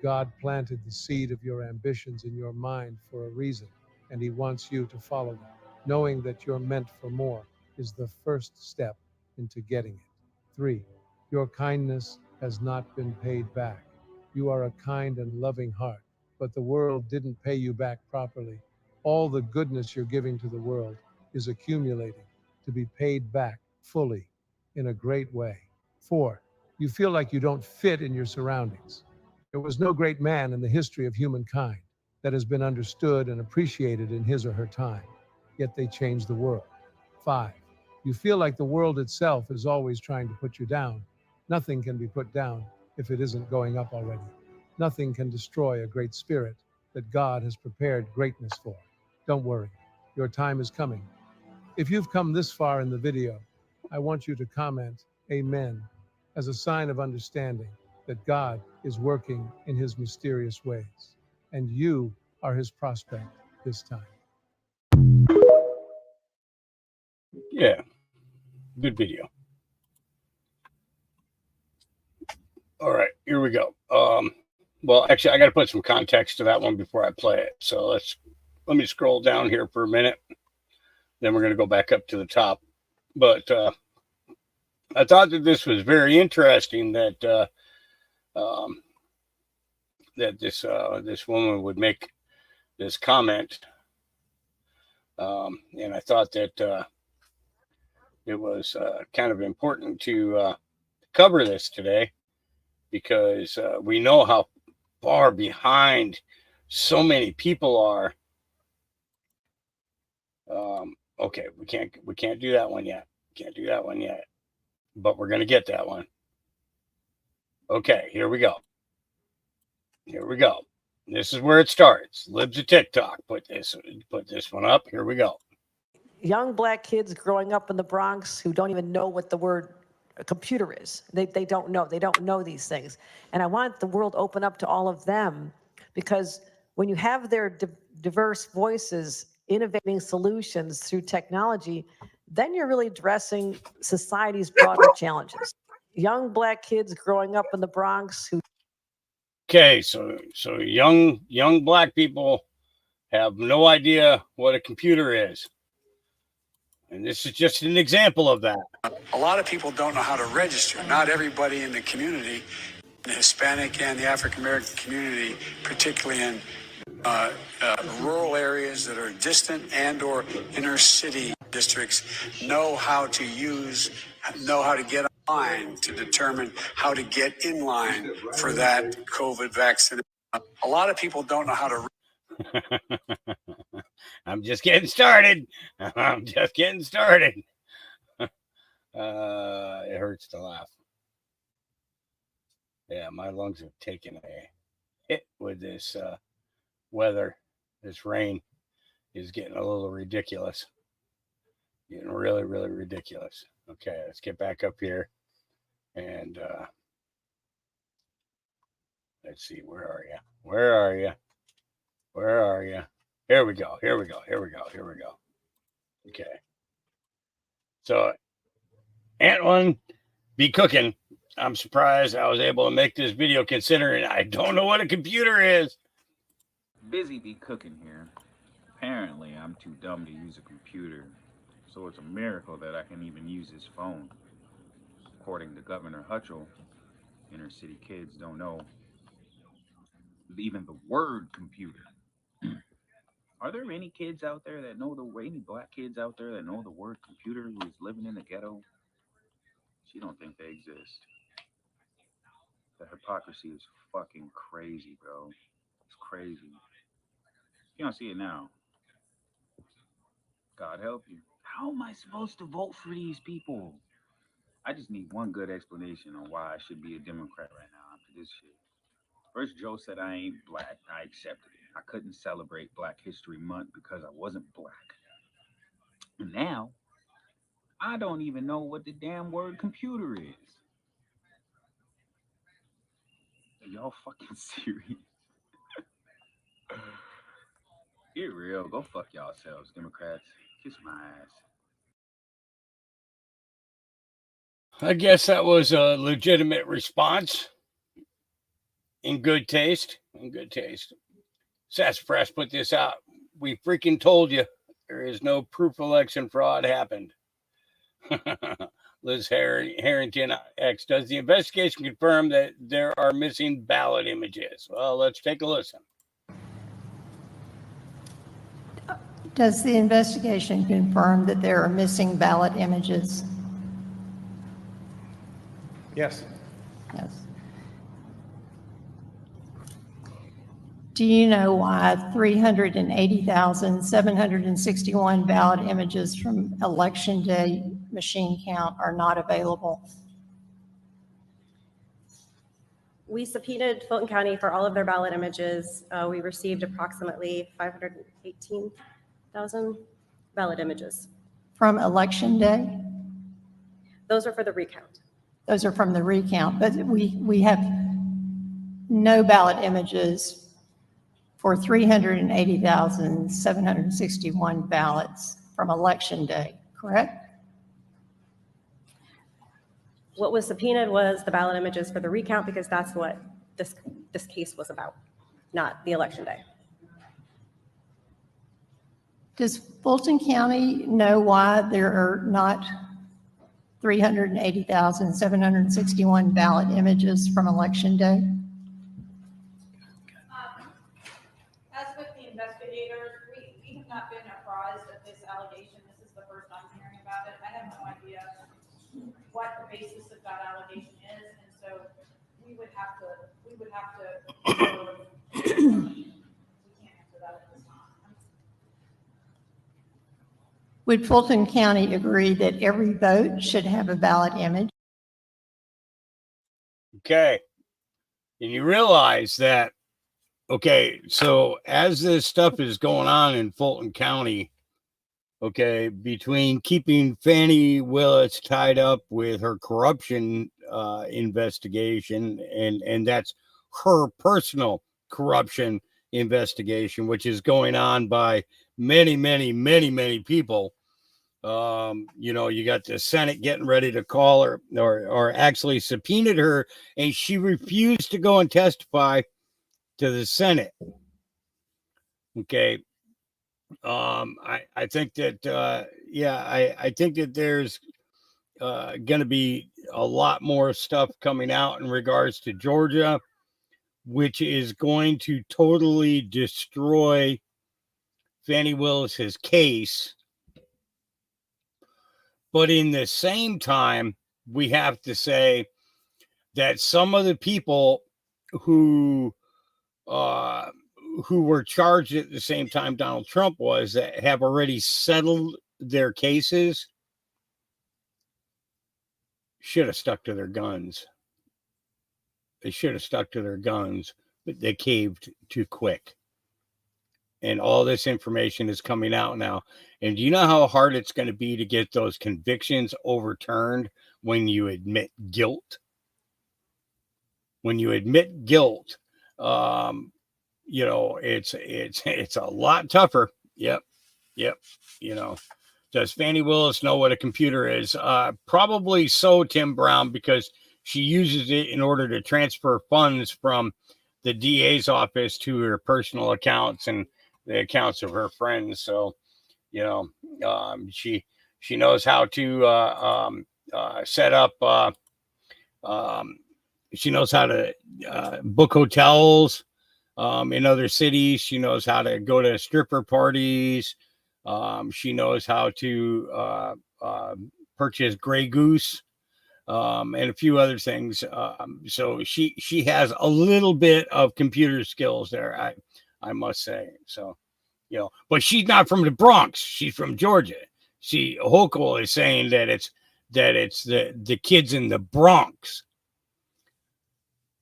God planted the seed of your ambitions in your mind for a reason, and He wants you to follow them. Knowing that you're meant for more is the first step into getting it. 3, your kindness has not been paid back. You are a kind and loving heart, but the world didn't pay you back properly. All the goodness you're giving to the world is accumulating to be paid back fully in a great way. 4, you feel like you don't fit in your surroundings. There was no great man in the history of humankind that has been understood and appreciated in his or her time, yet they changed the world. 5, You feel like the world itself is always trying to put you down. Nothing can be put down if it isn't going up already. Nothing can destroy a great spirit that God has prepared greatness for. Don't worry, your time is coming. If you've come this far in the video, I want you to comment Amen as a sign of understanding that God is working in his mysterious ways, and you are his prospect this time. Yeah, good video. All right, here we go. Well, actually, I got to put some context to that one before I play it. So let me scroll down here for a minute. Then we're going to go back up to the top. But I thought that this was very interesting that that this woman would make this comment, and I thought that it was kind of important to cover this today, because we know how far behind so many people are. Okay, we can't do that one yet. Can't do that one yet. But we're gonna get that one. Okay, here we go. Here we go. This is where it starts. Libs of TikTok. Put this one up. Here we go. Young black kids growing up in the Bronx who don't even know what the word computer is. They don't know. They don't know these things. And I want the world to open up to all of them, because when you have their diverse voices innovating solutions through technology, then you're really addressing society's broader challenges. Young black kids growing up in the Bronx who Okay, so young black people have no idea what a computer is. And this is just an example of that. A lot of people don't know how to register. Not everybody in the community, the Hispanic and the African American community, particularly in rural areas that are distant and or inner city districts, know how to get online to determine how to get in line for that COVID vaccine. A lot of people don't know how to. I'm just getting started. I'm just getting started. It hurts to laugh. Yeah, my lungs have taken a hit with this weather. This rain is getting a little ridiculous. Getting really, really ridiculous. Okay, let's get back up here. And let's see, where are you? Where are you? Where are you? Here we go. Here we go. Here we go. Here we go. Okay. So, Antoine be cooking. I'm surprised I was able to make this video considering I don't know what a computer is. Busy be cooking here. Apparently, I'm too dumb to use a computer, so it's a miracle that I can even use his phone. According to Governor Hutchell, inner city kids don't know even the word computer. Are there any kids out there that know any black kids out there that know the word computer who is living in the ghetto? She don't think they exist. The hypocrisy is fucking crazy, bro. It's crazy. You don't see it now. God help you. How am I supposed to vote for these people? I just need one good explanation on why I should be a Democrat right now after this shit. First, Joe said I ain't black. I accepted it. I couldn't celebrate Black History Month because I wasn't black. And now, I don't even know what the damn word computer is. Are y'all fucking serious? Get real. Go fuck yourselves, Democrats. Kiss my ass. I guess that was a legitimate response. In good taste. In good taste. Sassafras put this out. We freaking told you there is no proof election fraud happened. Liz Harrington X, does the investigation confirm that there are missing ballot images? Well, let's take a listen. Does the investigation confirm that there are missing ballot images? Yes. Yes. Do you know why 380,761 ballot images from Election Day machine count are not available? We subpoenaed Fulton County for all of their ballot images. We received approximately 518,000 ballot images. From election day? Those are for the recount. Those are from the recount, but we have no ballot images for 380,761 ballots from election day, correct? What was subpoenaed was the ballot images for the recount because that's what this case was about, not the election day. Does Fulton County know why there are not 380,761 ballot images from election day? As with the investigators, we have not been apprised of this allegation. This is the first I'm hearing about it. I have no idea what the basis of that allegation is, and so we would have to. We can't answer that at this time. Would Fulton County agree that every vote should have a ballot image? Okay. And you realize that, okay, so as this stuff is going on in Fulton County, okay, between keeping Fannie Willis tied up with her corruption investigation, and that's her personal corruption investigation, which is going on by many people. You know, you got the Senate getting ready to call her or actually subpoenaed her, and she refused to go and testify to the Senate. Okay. I think that, I think that there's going to be a lot more stuff coming out in regards to Georgia, which is going to totally destroy Fannie Willis's case. But in the same time, we have to say that some of the people who were charged at the same time Donald Trump was, that have already settled their cases, should have stuck to their guns. They should have stuck to their guns, but they caved too quick. And all this information is coming out now. And do you know how hard it's going to be to get those convictions overturned when you admit guilt? When you admit guilt, you know, it's a lot tougher. Yep. You know, does Fannie Willis know what a computer is? Probably so, Tim Brown, because she uses it in order to transfer funds from the DA's office to her personal accounts and the accounts of her friends. So, you know, she knows how to set up. She knows how to book hotels in other cities. She knows how to go to stripper parties. She knows how to purchase Grey Goose and a few other things. So she has a little bit of computer skills there, I must say. So, you know, but she's not from the Bronx. She's from Georgia. See, Hochul is saying that it's the kids in the Bronx.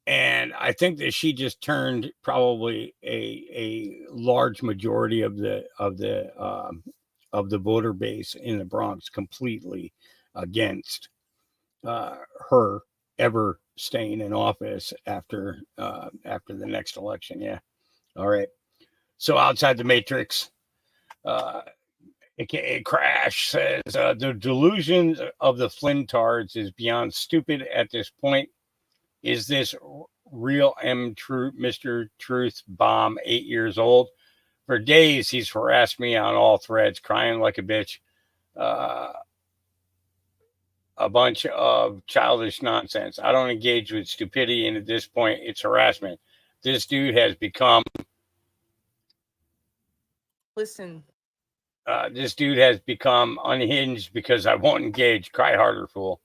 And I think that she just turned probably a large majority of the voter base in the Bronx completely against her ever staying in office after the next election. Yeah. All right. So outside the matrix, aka Crash says the delusions of the Flintards is beyond stupid at this point. Is this real Mr. Truth Bomb 8 years old? For days, he's harassed me on all threads, crying like a bitch. A bunch of childish nonsense. I don't engage with stupidity, and at this point, it's harassment. This dude has become... Listen. This dude has become unhinged because I won't engage. Cry harder, fool.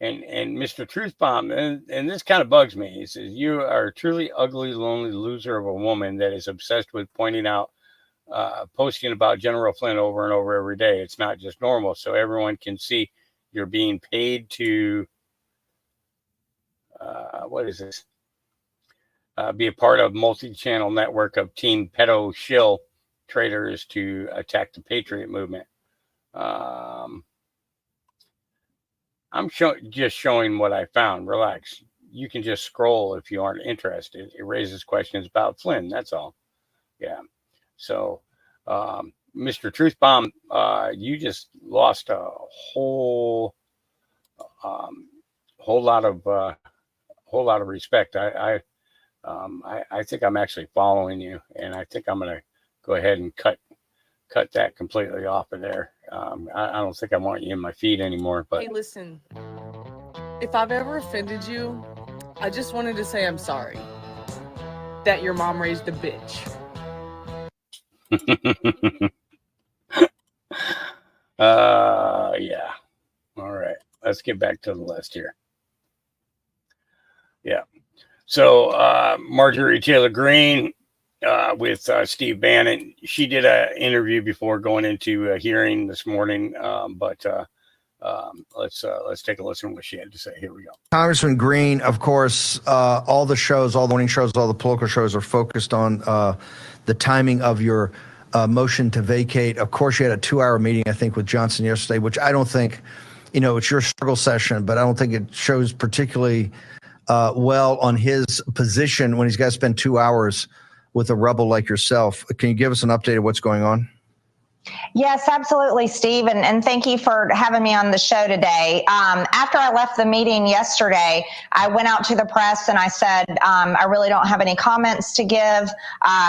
And Mr. Truth Bomb, and this kind of bugs me. He says, you are a truly ugly, lonely loser of a woman that is obsessed with pointing out posting about General Flynn over and over every day. It's not just normal. So everyone can see you're being paid to, what is this? Be a part of multi-channel network of team pedo shill traders to attack the Patriot movement. I'm just showing what I found. Relax. You can just scroll if you aren't interested. It raises questions about Flynn. That's all. Yeah. So, Mr. Truth Bomb, you just lost a whole lot of respect. I think I'm actually following you, and I think I'm going to go ahead and cut that completely off of there. I don't think I want you in my feed anymore. But hey, listen, if I've ever offended you, I just wanted to say I'm sorry that your mom raised a bitch. Yeah. All right. Let's get back to the list here. Yeah. So Marjorie Taylor Greene with Steve Bannon, she did an interview before going into a hearing this morning. But let's take a listen to what she had to say. Here we go. Congressman Greene, of course, all the shows, all the morning shows, all the political shows are focused on the timing of your motion to vacate. Of course, you had a 2-hour meeting, I think, with Johnson yesterday, which I don't think, it's your struggle session, but I don't think it shows particularly well on his position when he's got to spend 2 hours with a rebel like yourself. Can you give us an update of what's going on? Yes, absolutely, Steve. And thank you for having me on the show today. After I left the meeting yesterday, I went out to the press and I said, I really don't have any comments to give.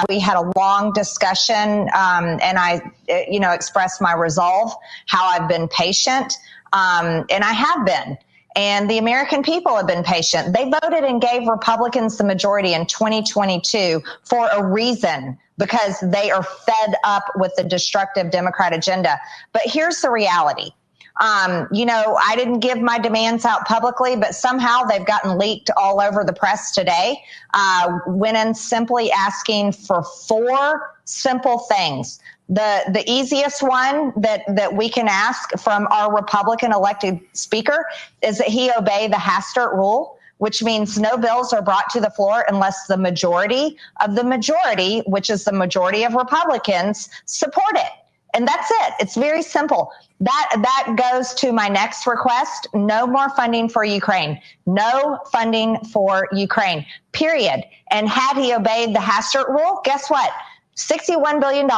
We had a long discussion and I, expressed my resolve, how I've been patient. And I have been. And the American people have been patient. They voted and gave Republicans the majority in 2022 for a reason, because they are fed up with the destructive Democrat agenda. But here's the reality. I didn't give my demands out publicly, but somehow they've gotten leaked all over the press today. Went in simply asking for 4 simple things. The easiest one that we can ask from our Republican elected speaker is that he obey the Hastert rule, which means no bills are brought to the floor unless the majority of the majority, which is the majority of Republicans, support it. And that's it. It's very simple. That goes to my next request. No more funding for Ukraine. No funding for Ukraine, period. And had he obeyed the Hastert rule, guess what? $61 billion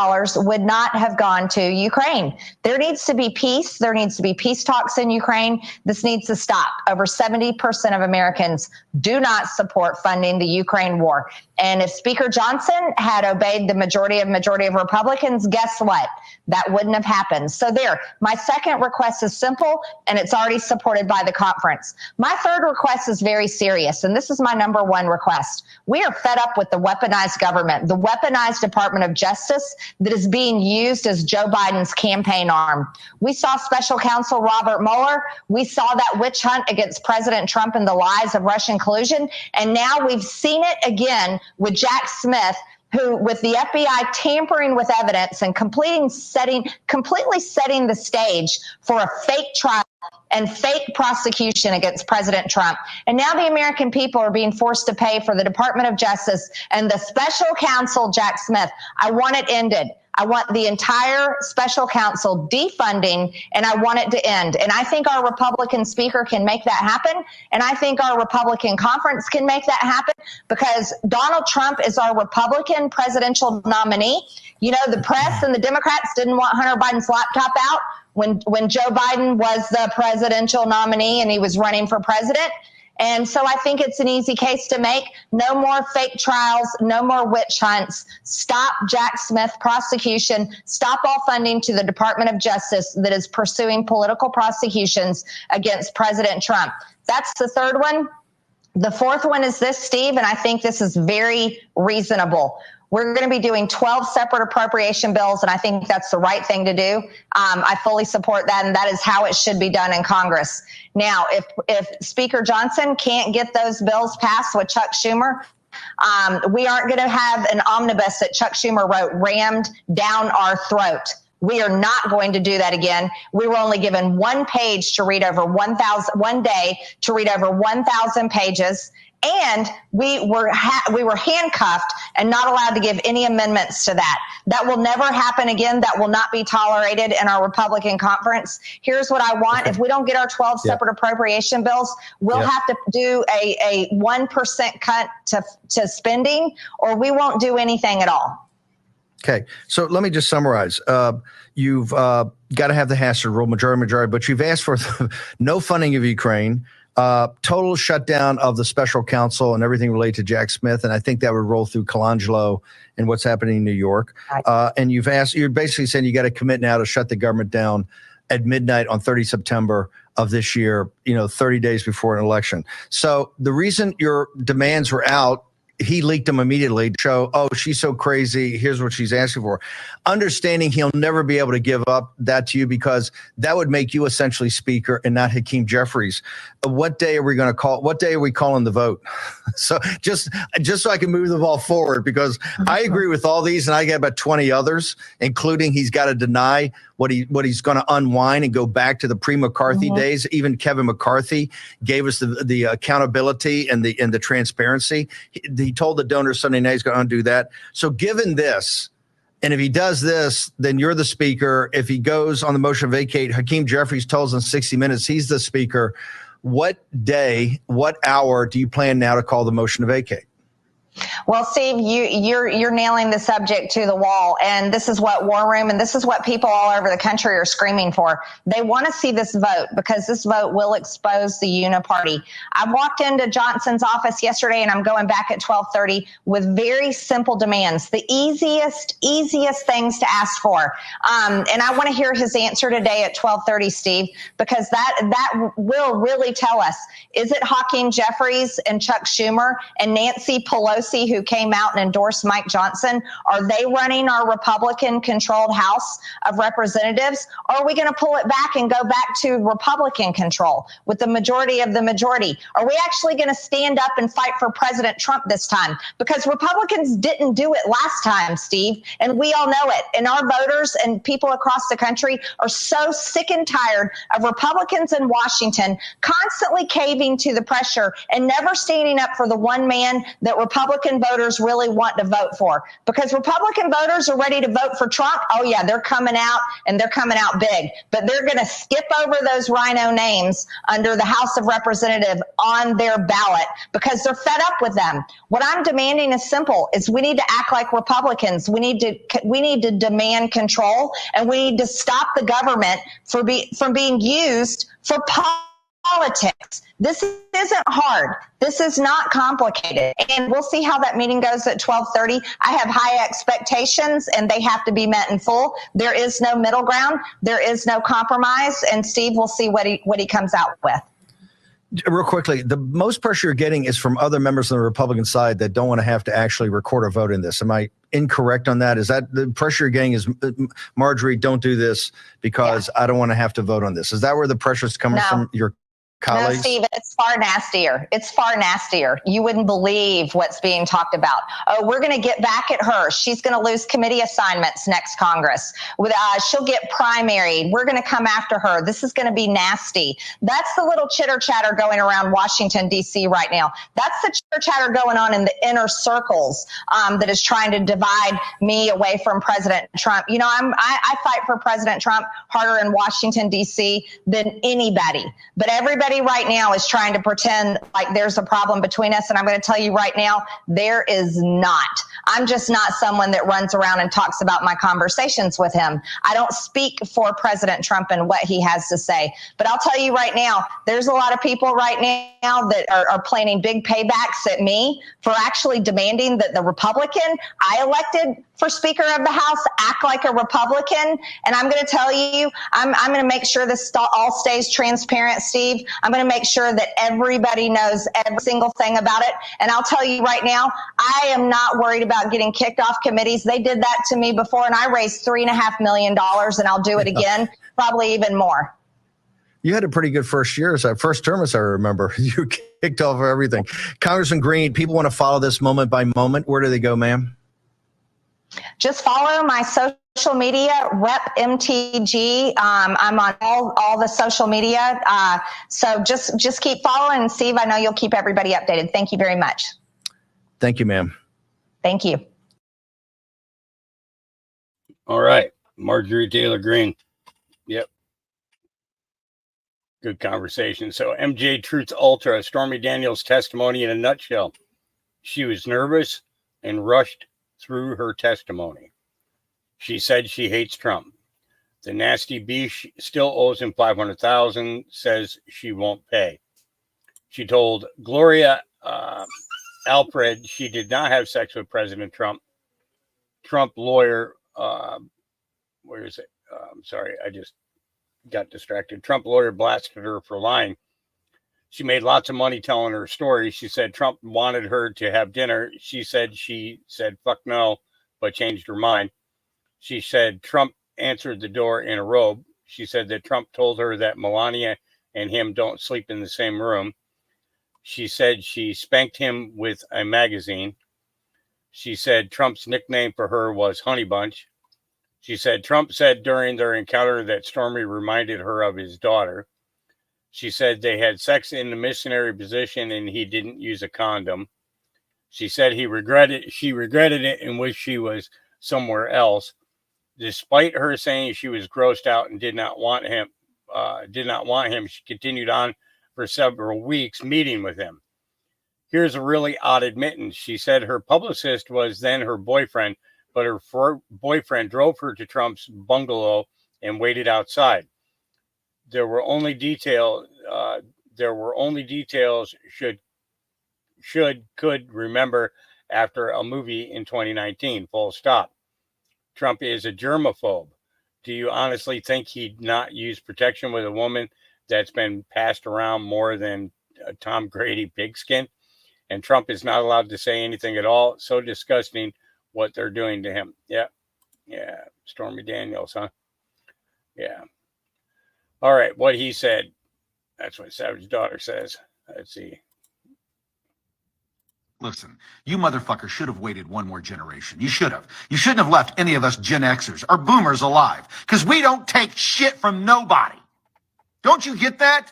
would not have gone to Ukraine. There needs to be peace. There needs to be peace talks in Ukraine. This needs to stop. Over 70% of Americans do not support funding the Ukraine war. And if Speaker Johnson had obeyed the majority of Republicans, guess what? That wouldn't have happened. So there, my second request is simple, and it's already supported by the conference. My third request is very serious, and this is my number one request. We are fed up with the weaponized government, the weaponized Department of Justice that is being used as Joe Biden's campaign arm. We saw Special Counsel Robert Mueller. We saw that witch hunt against President Trump and the lies of Russian collusion. And now we've seen it again with Jack Smith, who, with the FBI tampering with evidence and completely setting the stage for a fake trial and fake prosecution against President Trump. And now the American people are being forced to pay for the Department of Justice and the special counsel, Jack Smith. I want it ended. I want the entire special counsel defunding, and I want it to end. And I think our Republican speaker can make that happen. And I think our Republican conference can make that happen, because Donald Trump is our Republican presidential nominee. The press and the Democrats didn't want Hunter Biden's laptop out when Joe Biden was the presidential nominee and he was running for president. And so I think it's an easy case to make. No more fake trials, no more witch hunts. Stop Jack Smith prosecution. Stop all funding to the Department of Justice that is pursuing political prosecutions against President Trump. That's the third one. The fourth one is this, Steve, and I think this is very reasonable. We're going to be doing 12 separate appropriation bills, and I think that's the right thing to do. I fully support that, and that is how it should be done in Congress. Now, if Speaker Johnson can't get those bills passed with Chuck Schumer, We aren't going to have an omnibus that Chuck Schumer wrote rammed down our throat. We are not going to do that again. We were only given one page to read over 1 day to read over 1,000 pages. And we were handcuffed and not allowed to give any amendments to that. That will never happen again. That will not be tolerated in our Republican conference. Here's what I want. Okay. If we don't get our 12 separate appropriation bills, we'll have to do a 1% cut to spending, or we won't do anything at all. Okay, so let me just summarize. You've got to have the Hastert rule, majority, but you've asked for no funding of Ukraine, total shutdown of the special counsel and everything related to Jack Smith, and I think that would roll through Colangelo and what's happening in New York. And you're basically saying you got to commit now to shut the government down at midnight on 30 September of this year, 30 days before an election. So the reason your demands were out, he leaked them immediately to show, oh, she's so crazy. Here's what she's asking for. Understanding he'll never be able to give up that to you because that would make you essentially speaker and not Hakeem Jeffries. What day are we going to call? What day are we calling the vote? So just so I can move the ball forward, because I agree with all these, and I get about 20 others, including he's got to deny what he's going to unwind and go back to the pre-McCarthy days. Even Kevin McCarthy gave us the accountability and the transparency. He told the donors Sunday night he's going to undo that. So given this, and if he does this, then you're the speaker. If he goes on the motion to vacate, Hakeem Jeffries tells in 60 Minutes he's the speaker. What day, what hour do you plan now to call the motion to vacate? Well, Steve, you're nailing the subject to the wall, and this is what War Room and this is what people all over the country are screaming for. They want to see this vote because this vote will expose the uniparty. I walked into Johnson's office yesterday, and I'm going back at 12:30 with very simple demands, the easiest things to ask for. And I want to hear his answer today at 12:30, Steve, because that will really tell us, is it Hakeem Jeffries and Chuck Schumer and Nancy Pelosi who came out and endorsed Mike Johnson? Are they running our Republican-controlled House of Representatives? Or are we going to pull it back and go back to Republican control with the majority of the majority? Are we actually going to stand up and fight for President Trump this time? Because Republicans didn't do it last time, Steve, and we all know it. And our voters and people across the country are so sick and tired of Republicans in Washington constantly caving to the pressure and never standing up for the one man that Republican voters really want to vote for. Because Republican voters are ready to vote for Trump. Oh yeah, they're coming out, and they're coming out big, but they're going to skip over those rhino names under the House of Representatives on their ballot because they're fed up with them. What I'm demanding is simple: is we need to act like Republicans. We need to demand control, and we need to stop the government from being used for politics. This isn't hard. This is not complicated. And we'll see how that meeting goes at 12:30. I have high expectations, and they have to be met in full. There is no middle ground. There is no compromise. And Steve, we'll see what he comes out with. Real quickly, the most pressure you're getting is from other members on the Republican side that don't want to have to actually record a vote in this. Am I incorrect on that? Is that the pressure you're getting is, Marjorie, don't do this because I don't want to have to vote on this? Is that where the pressure is coming from your colleagues? No, Steve, it's far nastier. It's far nastier. You wouldn't believe what's being talked about. Oh, we're going to get back at her. She's going to lose committee assignments next Congress. She'll get primaried. We're going to come after her. This is going to be nasty. That's the little chitter chatter going around Washington, D.C. right now. That's the chitter chatter going on in the inner circles that is trying to divide me away from President Trump. You know, I fight for President Trump harder in Washington, D.C. than anybody. But everybody right now is trying to pretend like there's a problem between us. And I'm going to tell you right now, there is not. I'm just not someone that runs around and talks about my conversations with him. I don't speak for President Trump and what he has to say. But I'll tell you right now, there's a lot of people right now that are planning big paybacks at me for actually demanding that the Republican I elected for Speaker of the House act like a Republican. And I'm going to tell you, I'm going to make sure this all stays transparent, Steve. I'm going to make sure that everybody knows every single thing about it. And I'll tell you right now, I am not worried about getting kicked off committees. They did that to me before, and I raised $3.5 million, and I'll do it again, probably even more. You had a pretty good first term, as I remember. You kicked off everything. Congressman Green, people want to follow this moment by moment. Where do they go, ma'am? Just follow my social media, Rep MTG. I'm on all the social media. So just keep following. And Steve, I know you'll keep everybody updated. Thank you very much. Thank you, ma'am. Thank you. All right. Marjorie Taylor Greene. Yep. Good conversation. So MJ Truth Ultra, Stormy Daniels' testimony in a nutshell. She was nervous and rushed through her testimony. She said she hates Trump. The nasty beast still owes him $500,000, says she won't pay. She told Gloria Alfred she did not have sex with President Trump. Trump lawyer, where is it? Sorry, I just got distracted. Trump lawyer blasted her for lying. She made lots of money telling her story. She said Trump wanted her to have dinner. She said fuck no, but changed her mind. She said Trump answered the door in a robe. She said that Trump told her that Melania and him don't sleep in the same room. She said she spanked him with a magazine. She said Trump's nickname for her was Honey Bunch. She said Trump said during their encounter that Stormy reminded her of his daughter. She said they had sex in the missionary position and he didn't use a condom. She said she regretted it and wished she was somewhere else. Despite her saying she was grossed out and did not want him, she continued on for several weeks meeting with him. Here's a really odd admittance. She said her publicist was then her boyfriend, but her boyfriend drove her to Trump's bungalow and waited outside. There were only details could remember after a movie in 2019. Full stop. Trump is a germaphobe. Do you honestly think he'd not use protection with a woman that's been passed around more than a Tom Grady pigskin? And Trump is not allowed to say anything at all. So disgusting what they're doing to him. Yeah. Stormy Daniels, huh? Yeah. All right. What he said. That's what Savage's daughter says. Let's see. Listen, you motherfuckers should have waited one more generation. You should have. You shouldn't have left any of us Gen Xers or boomers alive, because we don't take shit from nobody. Don't you get that?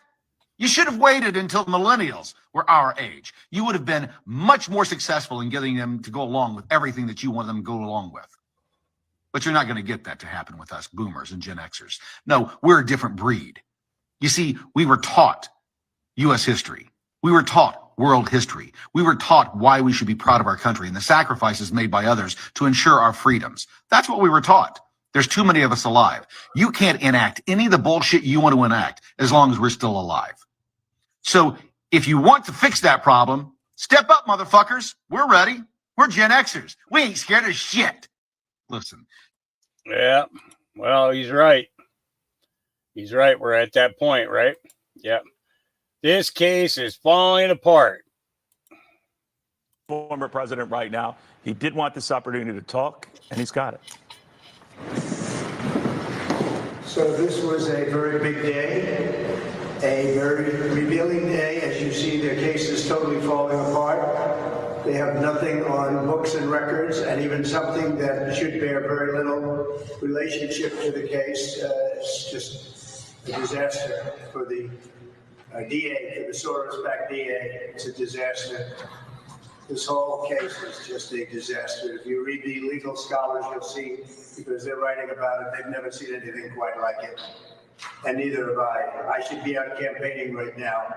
You should have waited until millennials were our age. You would have been much more successful in getting them to go along with everything that you want them to go along with. But you're not going to get that to happen with us boomers and Gen Xers. No, we're a different breed. You see, we were taught U.S. history. We were taught world history. We were taught why we should be proud of our country and the sacrifices made by others to ensure our freedoms. That's what we were taught. There's too many of us alive. You can't enact any of the bullshit you want to enact as long as we're still alive. So if you want to fix that problem, step up, motherfuckers. We're ready. We're Gen Xers. We ain't scared of shit. Listen. Yeah. Well, he's right. He's right. We're at that point, right? Yeah. This case is falling apart. Former president right now, he did want this opportunity to talk, and he's got it. So this was a very big day, a very revealing day. As you see, their case is totally falling apart. They have nothing on books and records, and even something that should bear very little relationship to the case. It's just a disaster for the DA, for the Soros-backed DA. It's a disaster. This whole case is just a disaster. If you read the legal scholars, you'll see, because they're writing about it, they've never seen anything quite like it. And neither have I. I should be out campaigning right now.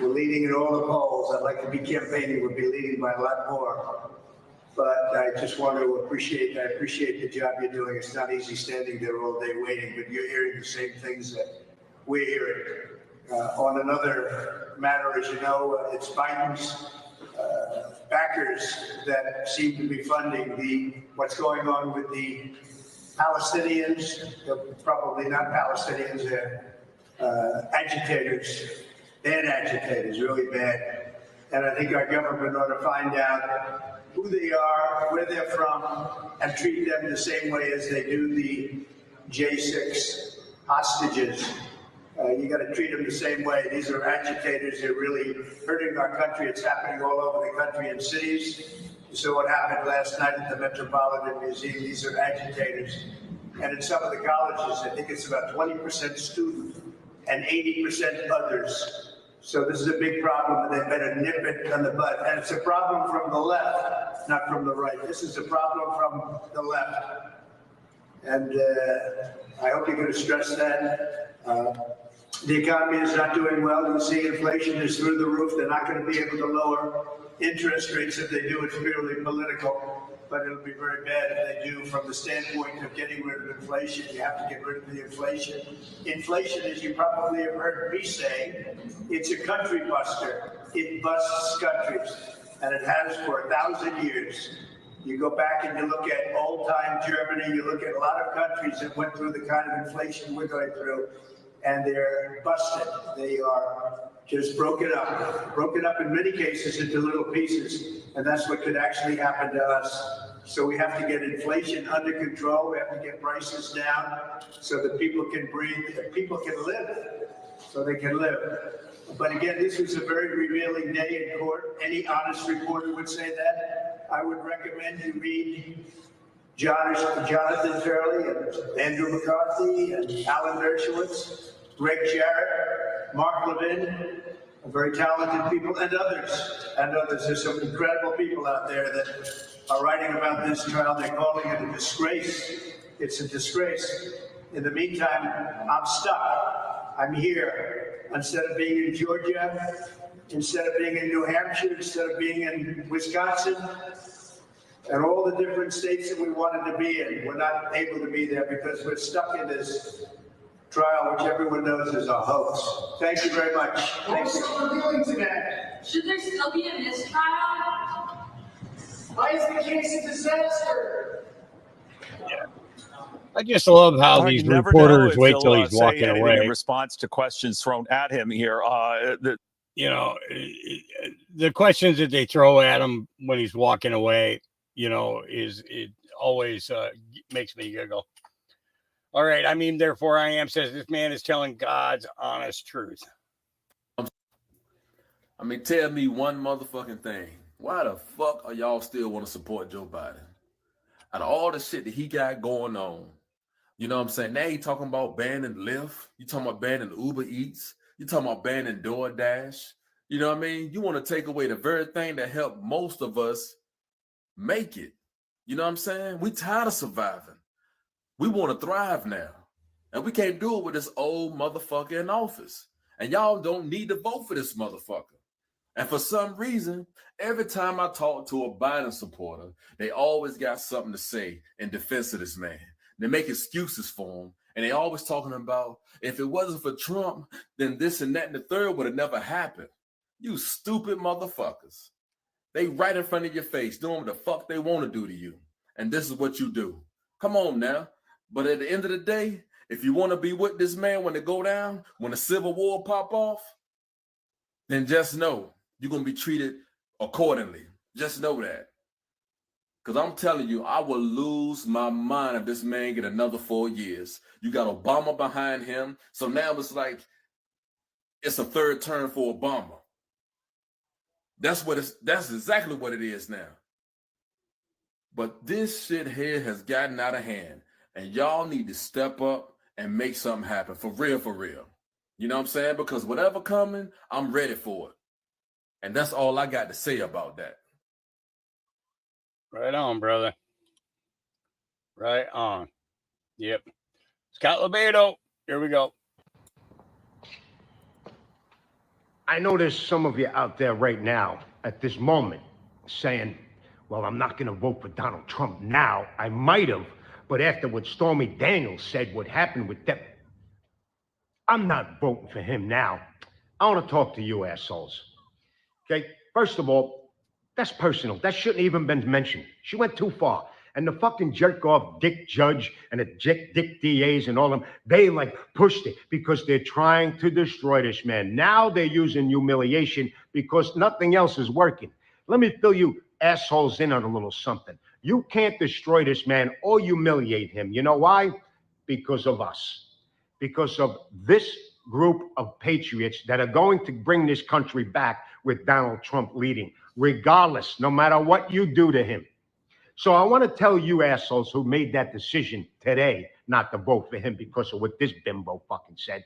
We're leading in all the polls. I'd like to be campaigning. We'll be leading by a lot more. But I just want to appreciate the job you're doing. It's not easy standing there all day waiting, but you're hearing the same things that we're hearing. On another matter, as you know, it's Biden's backers that seem to be funding what's going on with the Palestinians. They're probably not Palestinians, they're agitators, bad agitators, really bad. And I think our government ought to find out who they are, where they're from, and treat them the same way as they do the J6 hostages. You got to treat them the same way. These are agitators. They're really hurting our country. It's happening all over the country in cities. So what happened last night at the Metropolitan Museum, these are agitators. And in some of the colleges, I think it's about 20% student and 80% others. So this is a big problem, and they better nip it on the bud. And it's a problem from the left, not from the right. This is a problem from the left. And I hope you're going to stress that. The economy is not doing well. You see inflation is through the roof. They're not going to be able to lower interest rates. If they do, it's purely political. But it'll be very bad if they do from the standpoint of getting rid of inflation. You have to get rid of the inflation. Inflation, as you probably have heard me say, it's a country buster. It busts countries, and it has for 1,000 years. You go back and you look at old-time Germany, you look at a lot of countries that went through the kind of inflation we're going through, and they're busted. They are just broken up in many cases into little pieces, and that's what could actually happen to us. So we have to get inflation under control. We have to get prices down so that people can breathe, that people can live, so they can live. But again, this was a very revealing day in court. Any honest reporter would say that. I would recommend you read Jonathan Turley and Andrew McCarthy and Alan Dershowitz, Greg Jarrett, Mark Levin, very talented people, and others. And others. There's some incredible people out there that are writing about this trial. They're calling it a disgrace. It's a disgrace. In the meantime, I'm stuck. I'm here. Instead of being in Georgia, instead of being in New Hampshire, instead of being in Wisconsin, and all the different states that we wanted to be in, we're not able to be there because we're stuck in this trial, which everyone knows is a hoax. Thank you very much. Thank you. What are we doing today? Should there still be a mistrial? Why is the case a disaster? Yeah. I just love how these You never reporters know if wait he'll, till he's say walking anything away. in response to questions thrown at him here. You know, the questions that they throw at him when he's walking away, you know, it always makes me giggle. All right. I mean, therefore I am says this man is telling God's honest truth. I mean, tell me one motherfucking thing. Why the fuck are y'all still want to support Joe Biden? Out of all the shit that he got going on, you know what I'm saying? Now you talking about banning Lyft. You talking about banning Uber Eats. You talking about banning DoorDash. You know what I mean? You want to take away the very thing that helped most of us make it. You know what I'm saying? We tired of surviving. We want to thrive now. And we can't do it with this old motherfucker in office. And y'all don't need to vote for this motherfucker. And for some reason, every time I talk to a Biden supporter, they always got something to say in defense of this man. They make excuses for him. And they always talking about, if it wasn't for Trump, then this and that and the third would have never happened. You stupid motherfuckers. They right in front of your face doing what the fuck they want to do to you. And this is what you do. Come on now. But at the end of the day, if you want to be with this man when it go down, when the Civil War pop off, then just know you're going to be treated accordingly. Just know that. Because I'm telling you, I will lose my mind if this man get another 4 years. You got Obama behind him. So now it's like it's a third term for Obama. That's exactly what it is now. But this shit here has gotten out of hand. And y'all need to step up and make something happen. For real, for real. You know what I'm saying? Because whatever coming, I'm ready for it. And that's all I got to say about that. Right on, brother. Right on. Yep. Scott Lebedo. Here we go. I know there's some of you out there right now at this moment saying, well, I'm not going to vote for Donald Trump now. I might have, but after what Stormy Daniels said, what happened with them, I'm not voting for him now. I want to talk to you assholes. Okay? First of all, that's personal. That shouldn't even been mentioned. She went too far. And the fucking jerk-off Dick Judge and the Dick DAs and all them, they like pushed it because they're trying to destroy this man. Now they're using humiliation because nothing else is working. Let me fill you assholes in on a little something. You can't destroy this man or humiliate him. You know why? Because of us. Because of this group of patriots that are going to bring this country back with Donald Trump leading, regardless, no matter what you do to him. So I want to tell you assholes who made that decision today not to vote for him because of what this bimbo fucking said.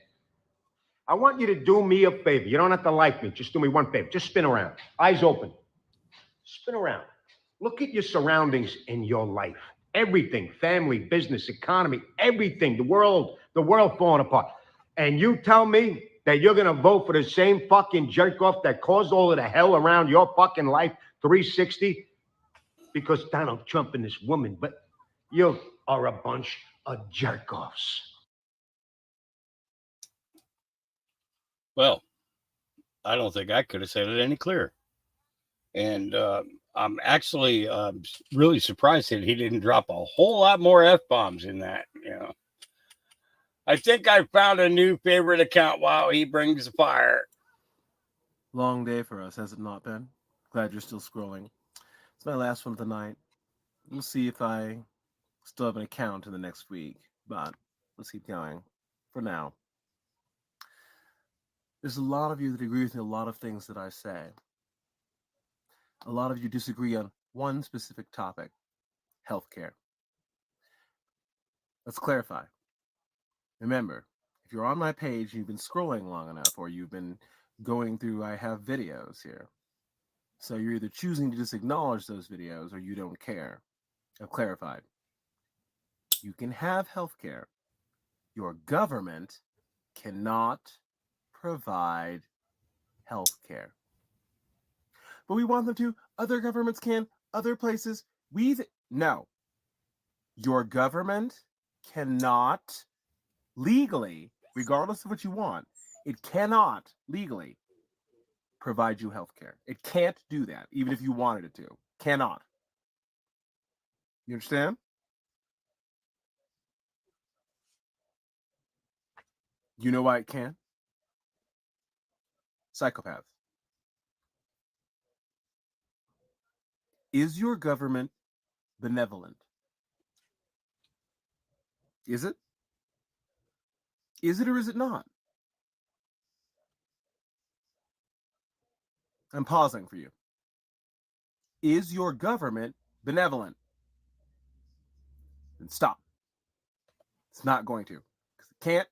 I want you to do me a favor. You don't have to like me. Just do me one favor. Just spin around. Eyes open. Spin around. Look at your surroundings in your life. Everything, family, business, economy, everything, the world falling apart. And you tell me that you're going to vote for the same fucking jerk off that caused all of the hell around your fucking life 360 because Donald Trump and this woman, but you are a bunch of jerk offs. Well, I don't think I could have said it any clearer. And I'm actually really surprised that he didn't drop a whole lot more F-bombs in that. You know, I think I found a new favorite account. Wow, he brings the fire. Long day for us, has it not been? Glad you're still scrolling. It's my last one of the night. We'll see if I still have an account in the next week, but let's keep going. For now, there's a lot of you that agree with me a lot of things that I say. A lot of you disagree on one specific topic, healthcare. Let's clarify. Remember, if you're on my page and you've been scrolling long enough, or you've been going through, I have videos here. So you're either choosing to just acknowledge those videos or you don't care. I've clarified. You can have healthcare. Your government cannot provide healthcare. But we want them to. Other governments can. Other places. No. Your government cannot legally, regardless of what you want, it cannot legally provide you healthcare. It can't do that, even if you wanted it to. Cannot. You understand? You know why it can't? Psychopaths. Is your government benevolent? Is it? Is it or is it not? I'm pausing for you. Is your government benevolent? Then stop. It's not going to. Because it can't,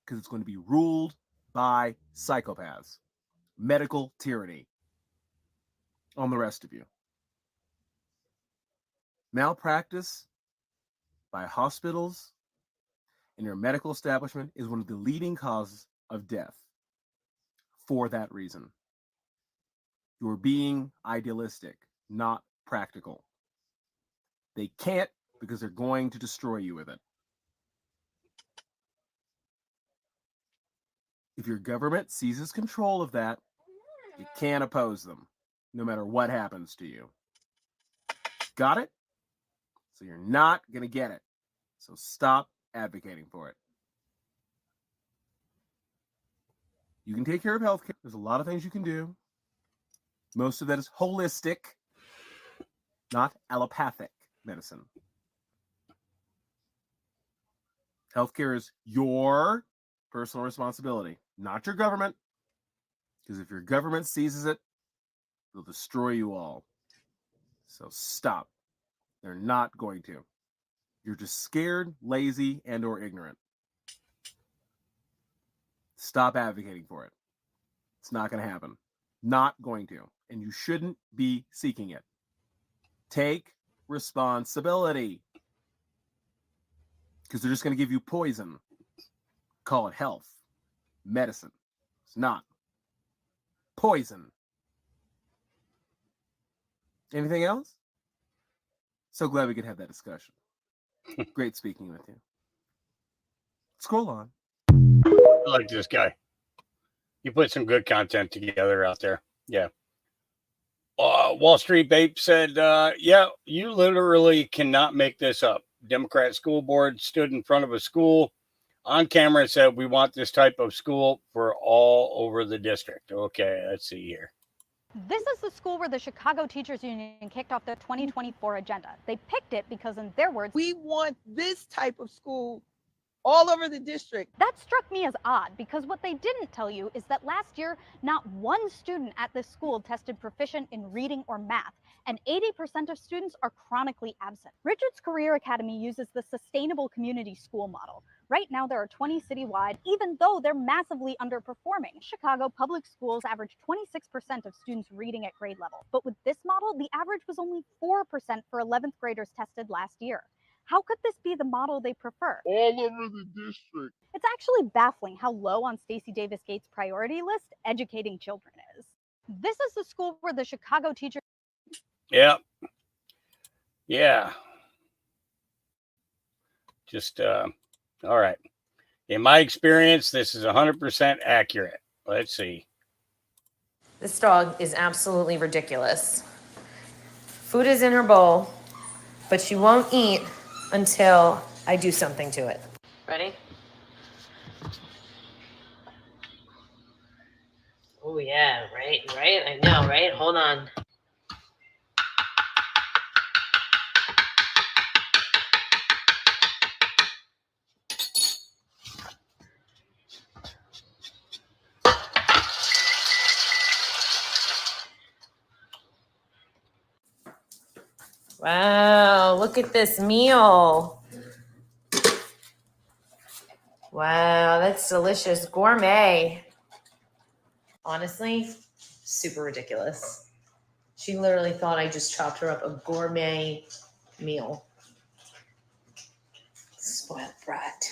because it's going to be ruled by psychopaths. Medical tyranny on the rest of you. Malpractice by hospitals and your medical establishment is one of the leading causes of death for that reason. You're being idealistic, not practical. They can't because they're going to destroy you with it. If your government seizes control of that, you can't oppose them, no matter what happens to you. Got it? So you're not going to get it. So stop advocating for it. You can take care of healthcare. There's a lot of things you can do. Most of that is holistic, not allopathic medicine. Healthcare is your personal responsibility, not your government. Because if your government seizes it, they'll destroy you all. So stop. They're not going to. You're just scared, lazy, and or ignorant. Stop advocating for it. It's not going to happen. Not going to. And you shouldn't be seeking it. Take responsibility. Because they're just going to give you poison. Call it health. Medicine. It's not. Poison. Anything else? So glad we could have that discussion. Great speaking with you. Scroll on. I like this guy. You put some good content together out there. Yeah. Wall Street Bape said, yeah, you literally cannot make this up. Democrat school board stood in front of a school on camera and said, we want this type of school for all over the district. Okay, let's see here. This is the school where the Chicago Teachers Union kicked off their 2024 agenda. They picked it because, in their words, we want this type of school all over the district. That struck me as odd because what they didn't tell you is that last year, not one student at this school tested proficient in reading or math, and 80% of students are chronically absent. Richards Career Academy uses the sustainable community school model. Right now, there are 20 citywide, even though they're massively underperforming. Chicago public schools average 26% of students reading at grade level. But with this model, the average was only 4% for 11th graders tested last year. How could this be the model they prefer? All over the district. It's actually baffling how low on Stacey Davis Gates' priority list educating children is. This is the school where the Chicago teacher. Yep. Yeah. Just, all right. In my experience, this is 100% accurate. Let's see. This dog is absolutely ridiculous. Food is in her bowl, but she won't eat until I do something to it. Ready? Oh yeah, right? I know, right? Hold on. Wow, look at this meal. Wow, that's delicious. Gourmet. Honestly, super ridiculous. She literally thought I just chopped her up a gourmet meal. Spoiled brat.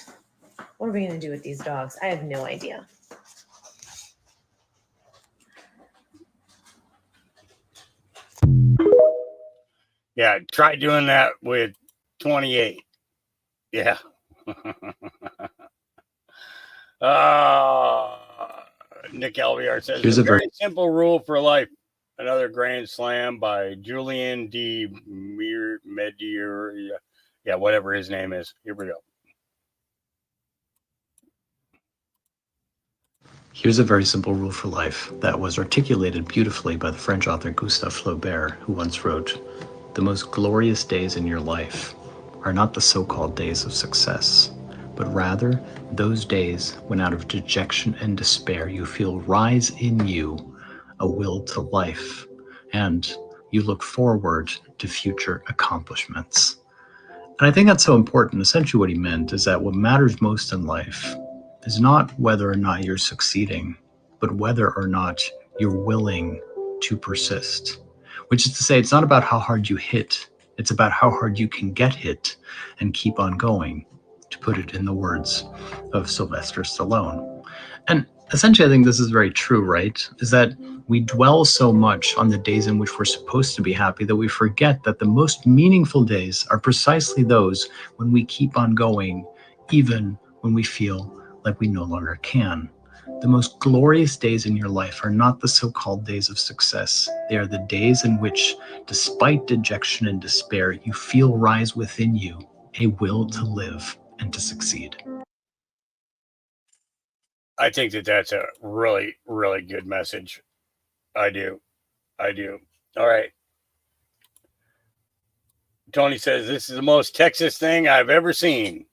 What are we going to do with these dogs? I have no idea. Yeah, try doing that with 28. Yeah. Nick Alviar says, Here's a a very- very simple rule for life. Another grand slam by Julian D. Medier. Yeah, whatever his name is. Here we go. Here's a very simple rule for life that was articulated beautifully by the French author Gustave Flaubert, who once wrote, "The most glorious days in your life are not the so-called days of success, but rather those days when out of dejection and despair you feel rise in you a will to life, and you look forward to future accomplishments." And I think that's so important. Essentially what he meant is that what matters most in life is not whether or not you're succeeding, but whether or not you're willing to persist. Which is to say, it's not about how hard you hit, it's about how hard you can get hit and keep on going, to put it in the words of Sylvester Stallone. And essentially, I think this is very true, right? Is that we dwell so much on the days in which we're supposed to be happy that we forget that the most meaningful days are precisely those when we keep on going, even when we feel like we no longer can. The most glorious days in your life are not the so-called days of success. They are the days in which, despite dejection and despair, you feel rise within you a will to live and to succeed. I think that that's a really, really good message. I do. All right. Tony says, this is the most Texas thing I've ever seen.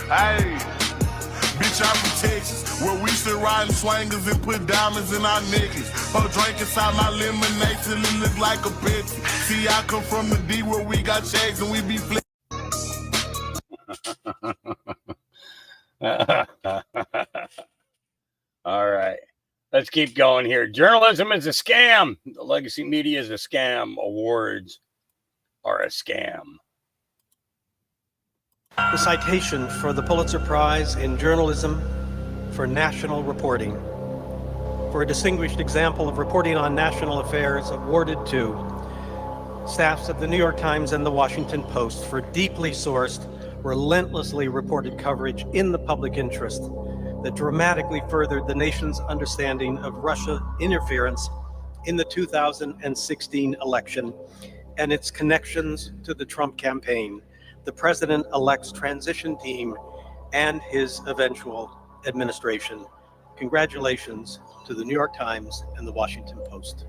Hey, bitch, I'm from Texas, where we still riding swangers and put diamonds in our niggas. Pour drink inside my lemonade till it look like a Pepsi. See, I come from the D where we got shades and we be flipping. All right. Let's keep going here. Journalism is a scam. The legacy media is a scam. Awards are a scam. The citation for the Pulitzer Prize in Journalism for National Reporting, for a distinguished example of reporting on national affairs, awarded to staffs of the New York Times and the Washington Post for deeply sourced, relentlessly reported coverage in the public interest that dramatically furthered the nation's understanding of Russia interference in the 2016 election and its connections to the Trump campaign, the president-elect's transition team, and his eventual administration. Congratulations to the New York Times and the Washington Post.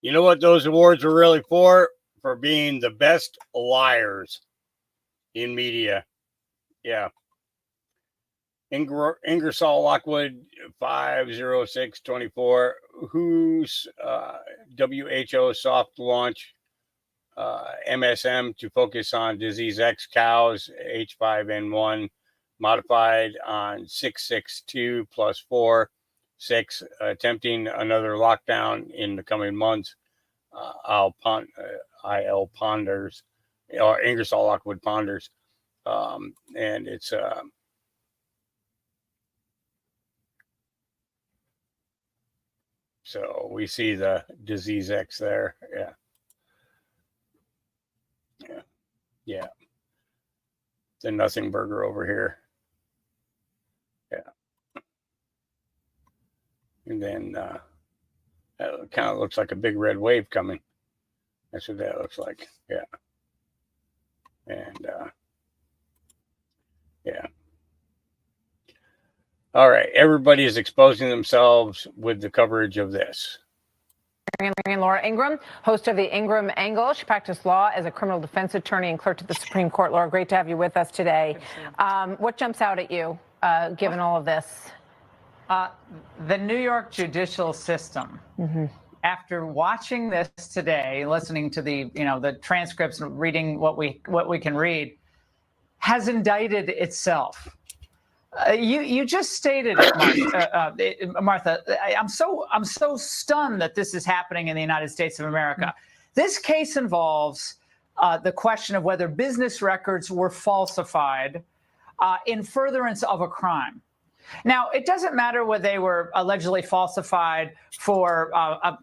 You know what those awards were really for? For being the best liars in media. Yeah. Ingersoll Lockwood 50624, whose WHO soft launch MSM to focus on disease X cows H5N1 modified on 662 plus 4 6, attempting another lockdown in the coming months. IL ponders, or Ingersoll Lockwood ponders, and it's so we see the disease X there. Yeah. Yeah. Yeah. The nothing burger over here. Yeah. And then that kind of looks like a big red wave coming. That's what that looks like. Yeah. And yeah. All right. Everybody is exposing themselves with the coverage of this. And Laura Ingraham, host of the Ingraham Angle. She practiced law as a criminal defense attorney and clerked at the Supreme Court. Laura, great to have you with us today. What jumps out at you, given all of this? The New York judicial system. After watching this today, listening to the transcripts and reading what we can read, has indicted itself. You just stated it, Martha. I'm so stunned that this is happening in the United States of America. This case involves the question of whether business records were falsified in furtherance of a crime. Now, it doesn't matter whether they were allegedly falsified for,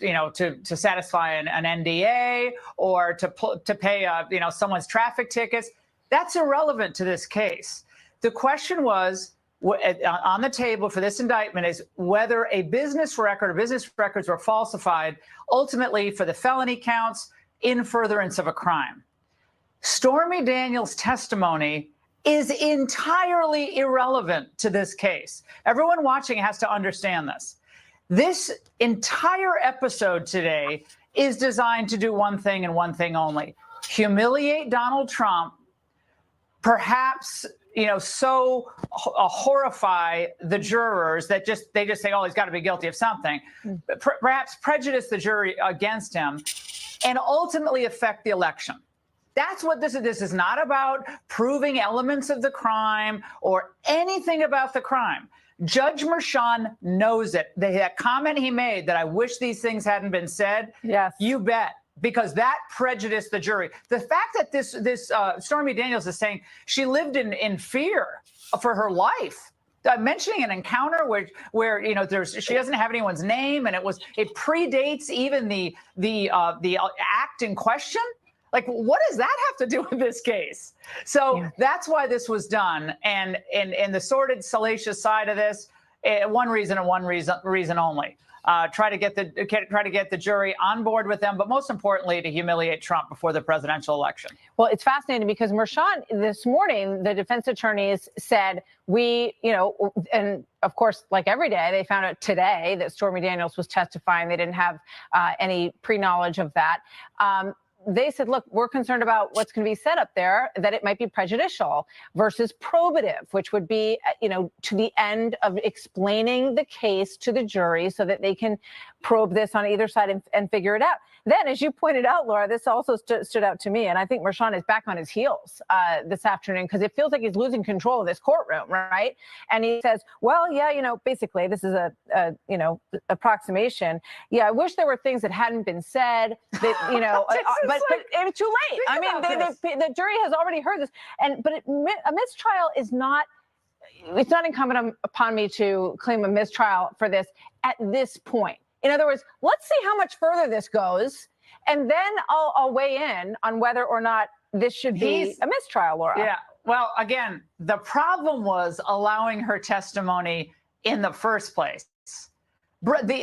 to satisfy an NDA or to pay, someone's traffic tickets. That's irrelevant to this case. The question was on the table for this indictment is whether a business record or business records were falsified ultimately for the felony counts in furtherance of a crime. Stormy Daniels' testimony is entirely irrelevant to this case. Everyone watching has to understand this. This entire episode today is designed to do one thing and one thing only: humiliate Donald Trump, perhaps horrify the jurors that they just say, oh, he's got to be guilty of something, perhaps prejudice the jury against him, and ultimately affect the election. That's what this is. This is not about proving elements of the crime or anything about the crime. Judge Merchan knows it. That comment he made that I wish these things hadn't been said. Yes. You bet. Because that prejudiced the jury. The fact that this Stormy Daniels is saying she lived in fear for her life, mentioning an encounter where she doesn't have anyone's name, and it predates even the act in question. Like, what does that have to do with this case? So that's why this was done. And the sordid, salacious side of this, one reason and one reason only. Try to get the jury on board with them, but most importantly, to humiliate Trump before the presidential election. Well, it's fascinating because Merchan, this morning, the defense attorneys said and of course, like every day, they found out today that Stormy Daniels was testifying. They didn't have any pre-knowledge of that. They said, look, we're concerned about what's going to be said up there, that it might be prejudicial versus probative, which would be, to the end of explaining the case to the jury so that they can probe this on either side and figure it out. Then, as you pointed out, Laura, this also stood out to me. And I think Merchan is back on his heels this afternoon because it feels like he's losing control of this courtroom, right? And he says, well, yeah, basically, this is a approximation. Yeah, I wish there were things that hadn't been said that, but it was too late. I mean, the jury has already heard this. But a mistrial is not, it's not incumbent upon me to claim a mistrial for this at this point. In other words, let's see how much further this goes, and then I'll weigh in on whether or not this should be a mistrial, Laura. Yeah. Well, again, the problem was allowing her testimony in the first place.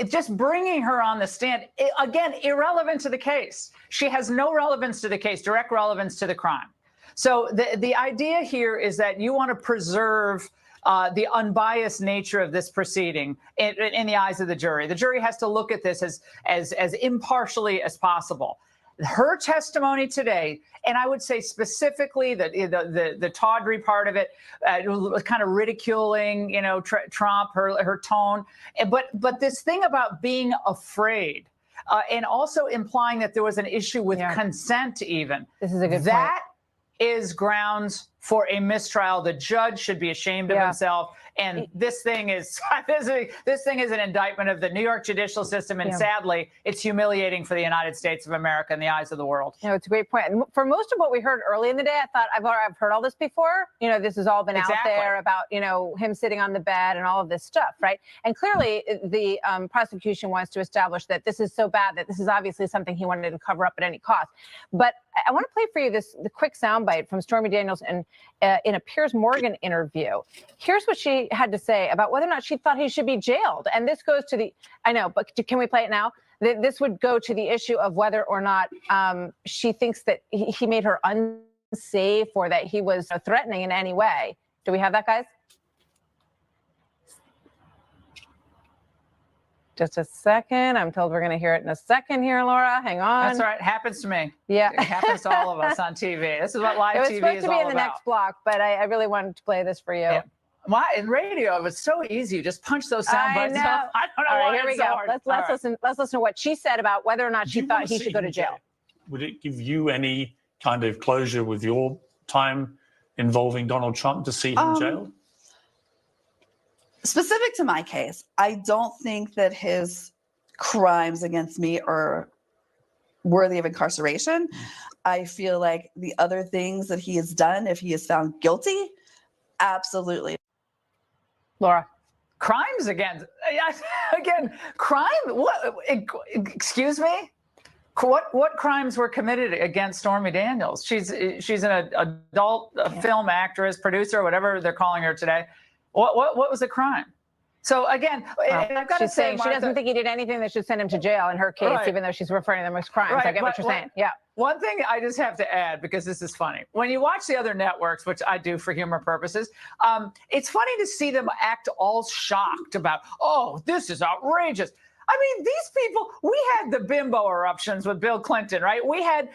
Just bringing her on the stand, again, irrelevant to the case. She has no relevance to the case, direct relevance to the crime. So the idea here is that you want to preserve the unbiased nature of this proceeding in the eyes of the jury. The jury has to look at this as impartially as possible. Her testimony today, and I would say specifically the tawdry part of it, kind of ridiculing, Trump, her tone, but this thing about being afraid, and also implying that there was an issue with consent, even. This is a good that is grounds for a mistrial. The judge should be ashamed of himself. And this thing is this thing is an indictment of the New York judicial system, and sadly, it's humiliating for the United States of America in the eyes of the world. It's a great point. And for most of what we heard early in the day, I thought I've heard all this before. This has all been out there about him sitting on the bed and all of this stuff, right? And clearly, the prosecution wants to establish that this is so bad that this is obviously something he wanted to cover up at any cost. But I want to play for you the quick soundbite from Stormy Daniels in a Piers Morgan interview. Here's what she had to say about whether or not she thought he should be jailed. And this goes to I know, but can we play it now? This would go to the issue of whether or not she thinks that he made her unsafe or that he was threatening in any way. Do we have that, guys? Just a second. I'm told we're going to hear it in a second here, Laura. Hang on. That's all right. It happens to me. Yeah. It happens to all of us on TV. This is what live TV is all about. It was supposed to be in the next block, but I really wanted to play this for you. Yeah. In radio, it was so easy. You just punch those sound bites up. I don't know. All why right, here we it's so go. hard. Let's listen. Let's listen to what she said about whether or not she thought he should go to jail. Would it give you any kind of closure with your time involving Donald Trump to see him jailed? Specific to my case, I don't think that his crimes against me are worthy of incarceration. I feel like the other things that he has done, if he is found guilty, absolutely. Laura. Crimes again, crime? What? Excuse me? What crimes were committed against Stormy Daniels? She's an adult film actress, producer, whatever they're calling her today. What was the crime? So again, and I've got to say, she doesn't think he did anything that should send him to jail in her case, even though she's referring to them as crimes. Right, I get what you're saying. Yeah. One thing I just have to add, because this is funny. When you watch the other networks, which I do for humor purposes, it's funny to see them act all shocked about, oh, this is outrageous. I mean, these people, we had the bimbo eruptions with Bill Clinton, right? We had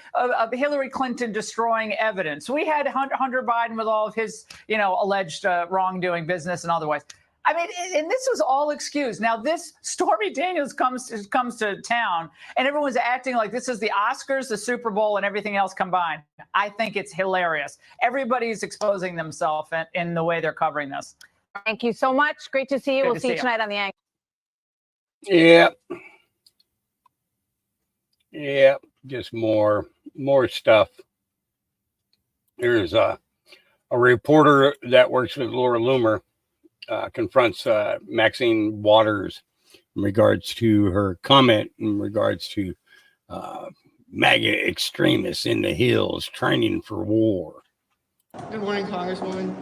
Hillary Clinton destroying evidence. We had Hunter Biden with all of his, alleged wrongdoing, business and otherwise. I mean, and this was all excused. Now, this Stormy Daniels comes to town, and everyone's acting like this is the Oscars, the Super Bowl, and everything else combined. I think it's hilarious. Everybody's exposing themselves in the way they're covering this. Thank you so much. Great to see you. Good We'll to see you see you. tonight on The Anchor. Yeah, just more stuff. There's a reporter that works with Laura Loomer confronts Maxine Waters in regards to her comment in regards to MAGA extremists in the hills training for war. Good morning, Congresswoman.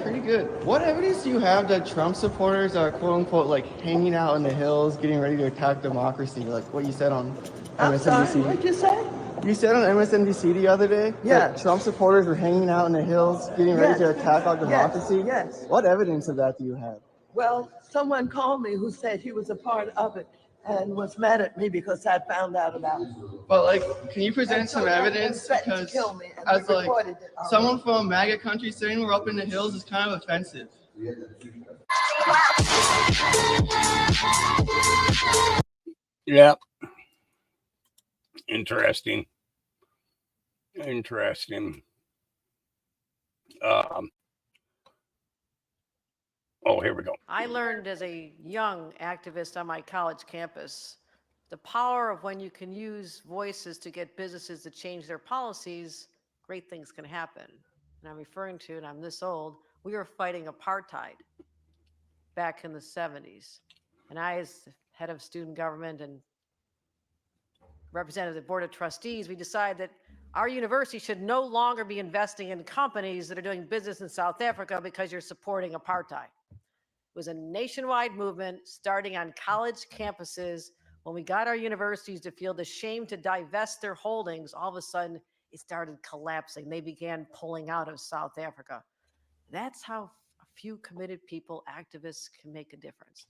Pretty good. What evidence do you have that Trump supporters are quote unquote like hanging out in the hills, getting ready to attack democracy, like what you said on MSNBC? What'd you say? You said on MSNBC the other day that Trump supporters were hanging out in the hills, getting ready to attack our democracy? Yes. What evidence of that do you have? Well, someone called me who said he was a part of it and was mad at me because I found out about it. But like, can you present some evidence? Threatened to Because kill me, and as they like recorded it. someone from a MAGA country saying we're up in the hills is kind of offensive. Yeah. Interesting. Oh, here we go. I learned as a young activist on my college campus the power of when you can use voices to get businesses to change their policies, great things can happen. And I'm referring to, and I'm this old, we were fighting apartheid back in the 70s. And I, as head of student government and representative of the board of trustees, we decided that our university should no longer be investing in companies that are doing business in South Africa because you're supporting apartheid. It was a nationwide movement starting on college campuses. When we got our universities to feel the shame to divest their holdings, all of a sudden it started collapsing. They began pulling out of South Africa. That's how few committed people, activists, can make a difference.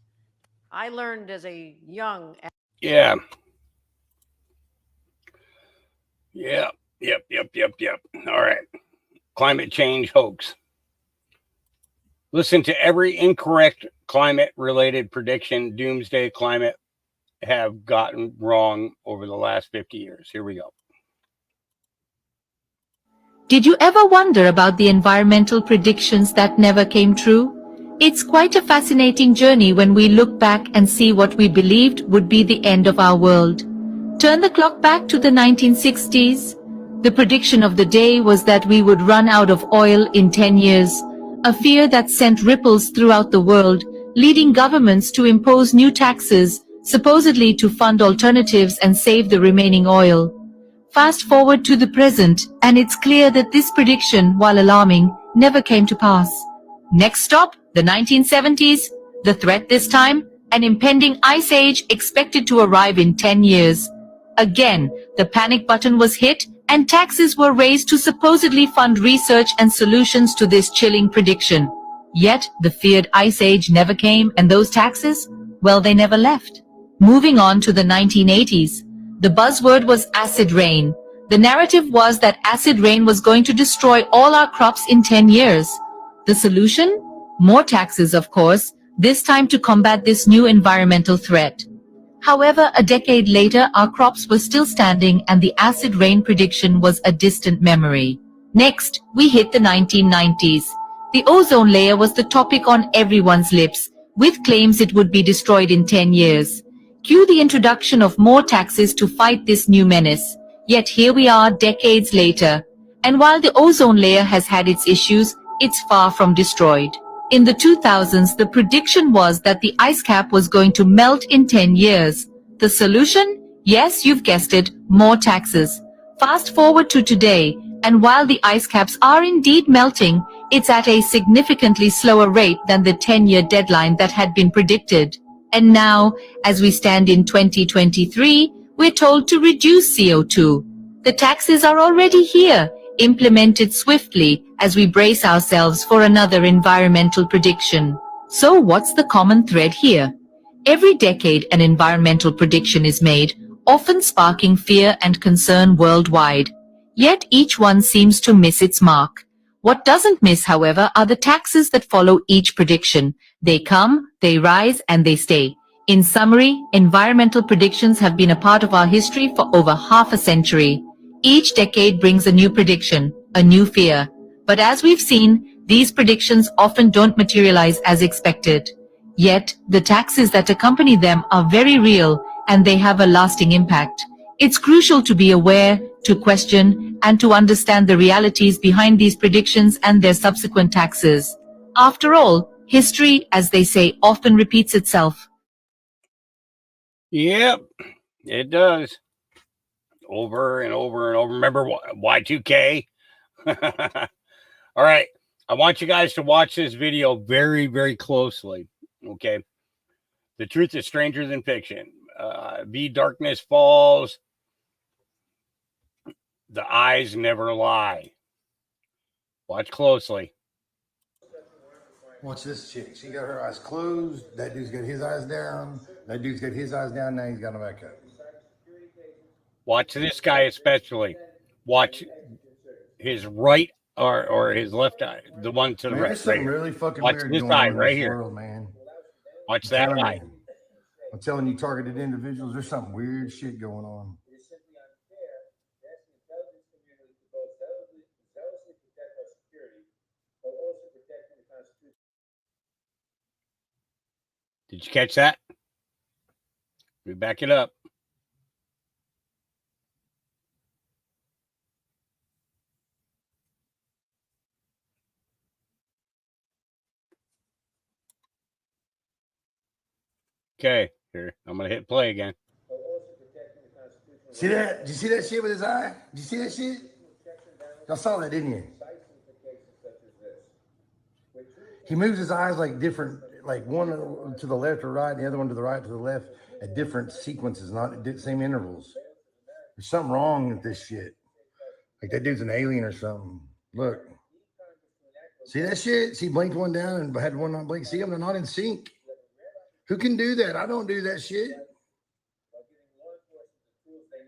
I learned as a young. Yeah. Yep. All right. Climate change hoax. Listen to every incorrect climate-related prediction doomsday climate have gotten wrong over the last 50 years. Here we go. Did you ever wonder about the environmental predictions that never came true? It's quite a fascinating journey when we look back and see what we believed would be the end of our world. Turn the clock back to the 1960s. The prediction of the day was that we would run out of oil in 10 years, a fear that sent ripples throughout the world, leading governments to impose new taxes, supposedly to fund alternatives and save the remaining oil. Fast forward to the present, and it's clear that this prediction, while alarming, never came to pass. Next stop, the 1970s. The threat this time, an impending ice age expected to arrive in 10 years. Again, the panic button was hit, and taxes were raised to supposedly fund research and solutions to this chilling prediction. Yet, the feared ice age never came, and those taxes? Well, they never left. Moving on to the 1980s. The buzzword was acid rain. The narrative was that acid rain was going to destroy all our crops in 10 years. The solution? More taxes, of course, this time to combat this new environmental threat. However, a decade later, our crops were still standing and the acid rain prediction was a distant memory. Next, we hit the 1990s. The ozone layer was the topic on everyone's lips, with claims it would be destroyed in 10 years. Cue the introduction of more taxes to fight this new menace. Yet here we are decades later. And while the ozone layer has had its issues, it's far from destroyed. In the 2000s, the prediction was that the ice cap was going to melt in 10 years. The solution? Yes, you've guessed it, more taxes. Fast forward to today, and while the ice caps are indeed melting, it's at a significantly slower rate than the 10-year deadline that had been predicted. And now, as we stand in 2023, we're told to reduce CO2. The taxes are already here, implemented swiftly as we brace ourselves for another environmental prediction. So what's the common thread here? Every decade an environmental prediction is made, often sparking fear and concern worldwide. Yet each one seems to miss its mark. What doesn't miss, however, are the taxes that follow each prediction. They come, they rise, and they stay. In summary, environmental predictions have been a part of our history for over half a century. Each decade brings a new prediction, a new fear. But as we've seen, these predictions often don't materialize as expected. Yet, the taxes that accompany them are very real, and they have a lasting impact. It's crucial to be aware, to question, and to understand the realities behind these predictions and their subsequent taxes. After all, history, as they say, often repeats itself. Yep, it does. Over and over and over. Remember Y2K? All right. I want you guys to watch this video very, very closely. Okay. The truth is stranger than fiction. V darkness falls. The eyes never lie. Watch closely. Watch this chick. She got her eyes closed. That dude's got his eyes down. That dude's got his eyes down. Now he's got them back up. Watch this guy especially. Watch his right or his left eye. The one to the Man, right. there's something Right really fucking Watch weird this going eye on in right this here. world, man. Watch that eye. I'm telling you, targeted individuals, there's some weird shit going on. Did you catch that? We back it up. Okay, here. I'm going to hit play again. See that? Did you see that shit with his eye? Did you see that shit? Y'all saw that, didn't you? He moves his eyes like different, like one to the left or right, and the other one to the right to the left at different sequences, not at the same intervals. There's something wrong with this shit. Like that dude's an alien or something. Look. See that shit? See, blinked one down and had one not blink. See them? They're not in sync. Who can do that? I don't do that shit.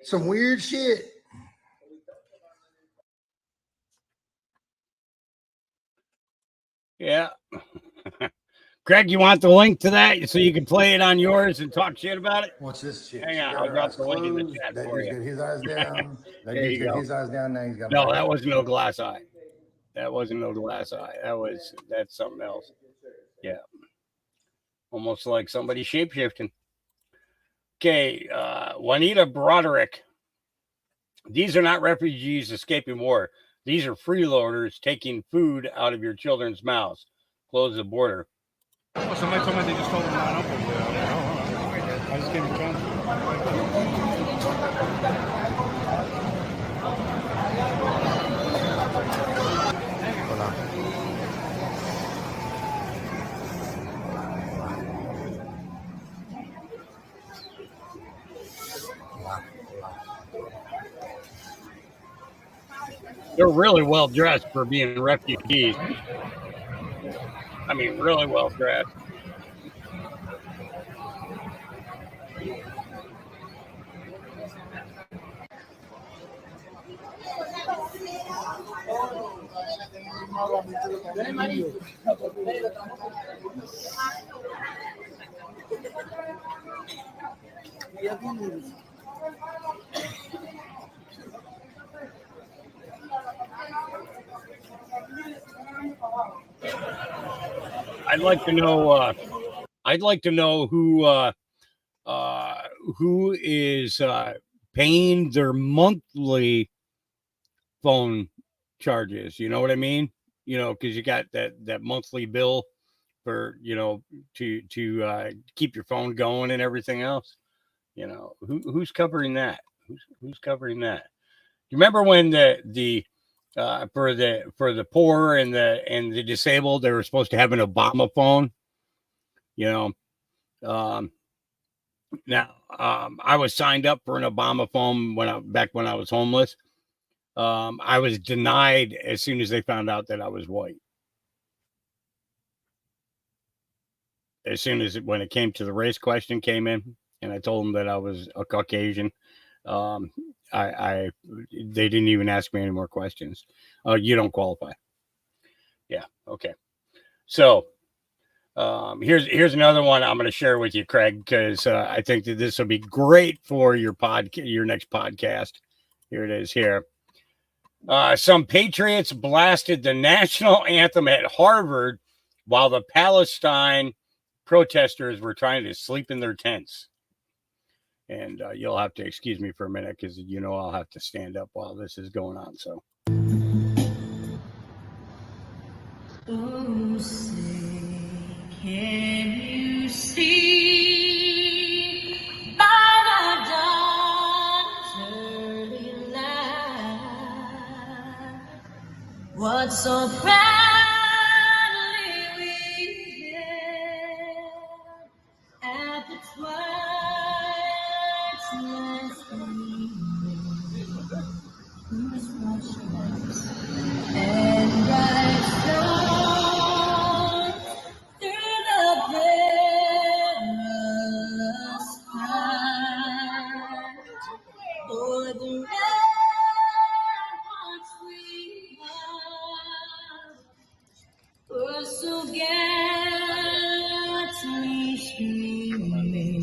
Some weird shit. Yeah. Greg, you want the link to that so you can play it on yours and talk shit about it? What's this shit? Hang on, She got I'll her drop eyes the link in the closed. chat That for dude's you. got his eyes down. That There dude's you got go. his eyes down. Now he's got No, black that eyes. was no glass eye. That wasn't no glass eye. That's something else. Yeah. Almost like somebody shapeshifting. Okay, Juanita Broderick. These are not refugees escaping war. These are freeloaders taking food out of your children's mouths. Close the border. Oh, somebody told me they just told them not open. I just came to count. They're really well dressed for being refugees. I mean, really well dressed. I'd like to know. I'd like to know who is paying their monthly phone charges. You know what I mean? You know, because you got that monthly bill for to keep your phone going and everything else. You know, who's covering that? Who's covering that? You remember when the for the poor and the disabled, they were supposed to have an Obama phone. You know, now I was signed up for an Obama phone back when I was homeless. I was denied as soon as they found out that I was white. As soon as when it came to the race question came in, and I told them that I was a Caucasian, they didn't even ask me any more questions. You don't qualify. Yeah. Okay. So here's another one I'm going to share with you, Craig, because I think that this will be great for your next podcast. Here it is. Here, some patriots blasted the national anthem at Harvard while the Palestine protesters were trying to sleep in their tents. And you'll have to excuse me for a minute because I'll have to stand up while this is going on. So. Oh, say, can you see by the dawn's early light what so proudly we hailed at the twilight's last gleaming, whose watched lights and bright stars through the perilous fight, o'er the ramparts we marched, were so gallantly streaming.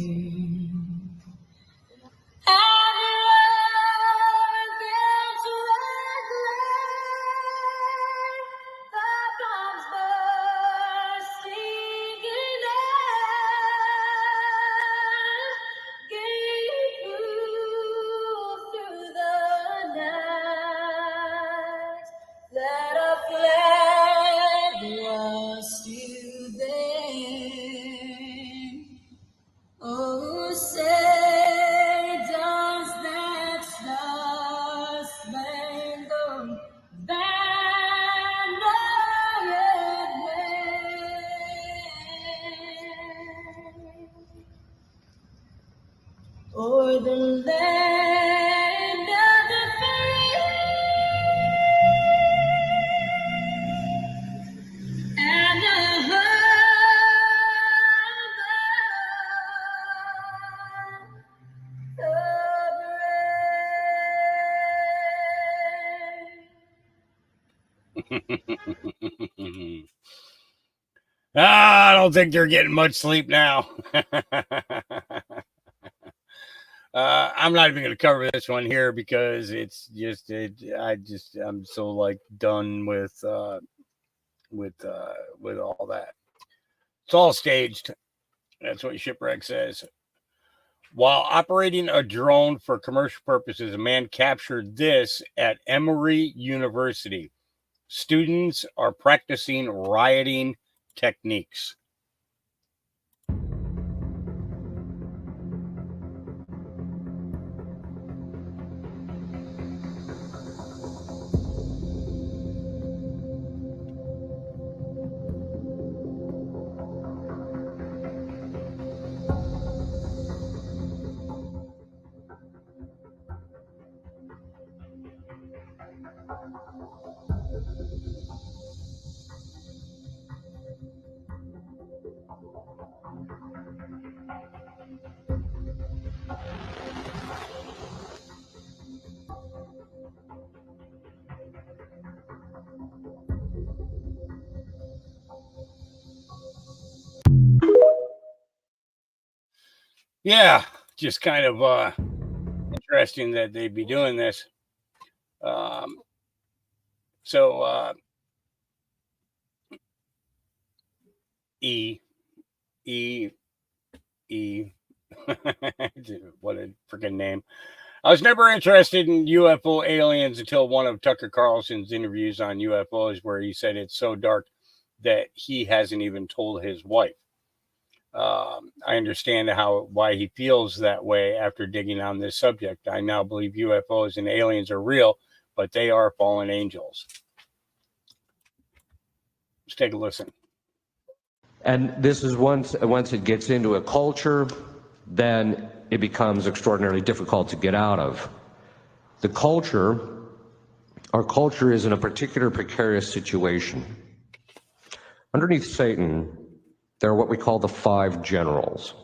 And the rockets were glad, the bombs bursting in air, gave proof through the night that our flag was still there. Oh, say does that star-spangled banner yet wave o'er the land of the free? I don't think they're getting much sleep now. I'm not even going to cover this one here because it's just I'm so like done with all that. It's all staged. That's what Shipwreck says. While operating a drone for commercial purposes, a man captured this at Emory University. Students are practicing rioting techniques. Yeah, just kind of interesting that they'd be doing this. E what a freaking name. I was never interested in UFO aliens until one of Tucker Carlson's interviews on UFOs, where he said it's so dark that he hasn't even told his wife. I understand why he feels that way after digging on this subject. I now believe UFOs and aliens are real, but they are fallen angels. Let's take a listen. And this is once it gets into a culture, then it becomes extraordinarily difficult to get out of. Our culture is in a particular precarious situation. Underneath Satan, there are what we call the 5 generals.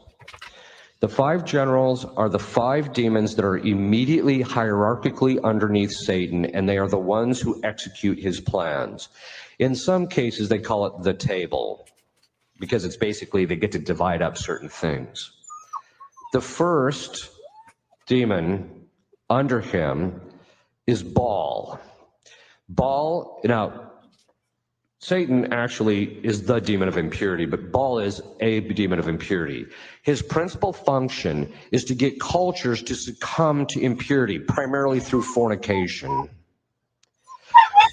The 5 generals are the 5 demons that are immediately hierarchically underneath Satan, and they are the ones who execute his plans. In some cases, they call it the table, because it's basically they get to divide up certain things. The first demon under him is Baal. Baal, now, Satan actually is the demon of impurity, but Baal is a demon of impurity. His principal function is to get cultures to succumb to impurity, primarily through fornication.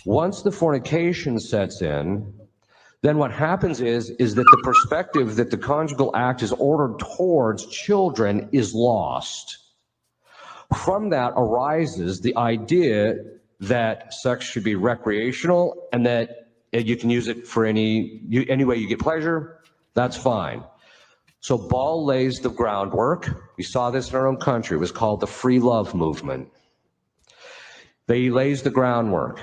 Once the fornication sets in, then what happens is that the perspective that the conjugal act is ordered towards children is lost. From that arises the idea that sex should be recreational and that you can use it for any way you get pleasure, that's fine. So Baal lays the groundwork. We saw this in our own country. It was called the free love movement. He lays the groundwork.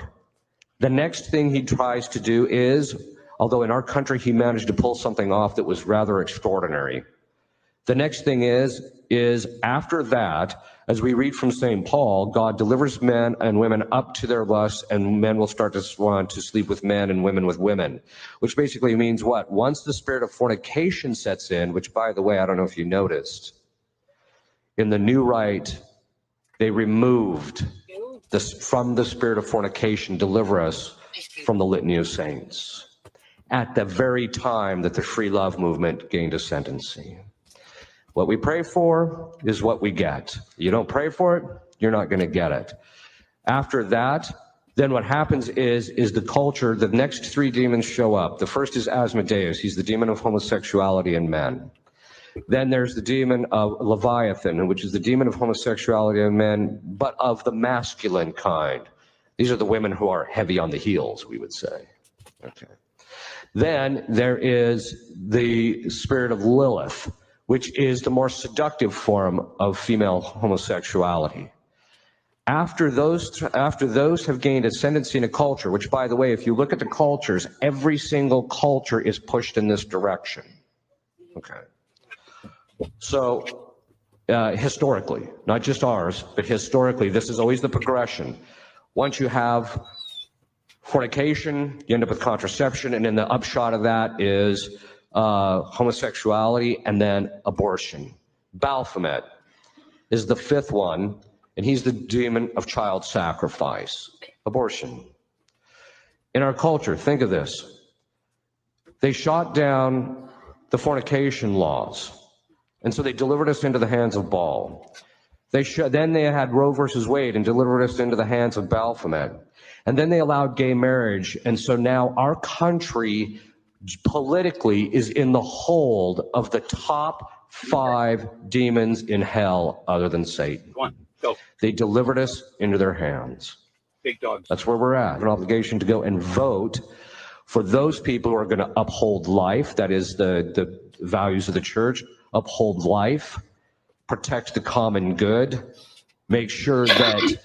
The next thing he tries to do is, although in our country he managed to pull something off that was rather extraordinary. The next thing is after that, as we read from St. Paul, God delivers men and women up to their lusts, and men will start to want to sleep with men and women with women, which basically means what? Once the spirit of fornication sets in, which, by the way, I don't know if you noticed, in the New Rite, they removed this from the spirit of fornication, deliver us from the litany of saints, at the very time that the free love movement gained ascendancy. What we pray for is what we get. You don't pray for it, you're not going to get it. After that, then what happens is the culture, the next 3 demons show up. The first is Asmodeus. He's the demon of homosexuality in men. Then there's the demon of Leviathan, which is the demon of homosexuality in men, but of the masculine kind. These are the women who are heavy on the heels, we would say. Okay. Then there is the spirit of Lilith, which is the more seductive form of female homosexuality. After those have gained ascendancy in a culture, which, by the way, if you look at the cultures, every single culture is pushed in this direction. Okay. So historically, not just ours, but historically, this is always the progression. Once you have fornication, you end up with contraception, and then the upshot of that is homosexuality and then abortion. Baphomet is the fifth one, and he's the demon of child sacrifice, abortion. In our culture, think of this. They shot down the fornication laws, and so they delivered us into the hands of Baal. Then they had Roe versus Wade and delivered us into the hands of Baphomet. And then they allowed gay marriage, and so now our country politically is in the hold of the top 5 demons in hell other than Satan. Go on, go. They delivered us into their hands. Big dogs. That's where we're at. An obligation to go and vote for those people who are going to uphold life, that is the values of the church, uphold life, protect the common good, make sure that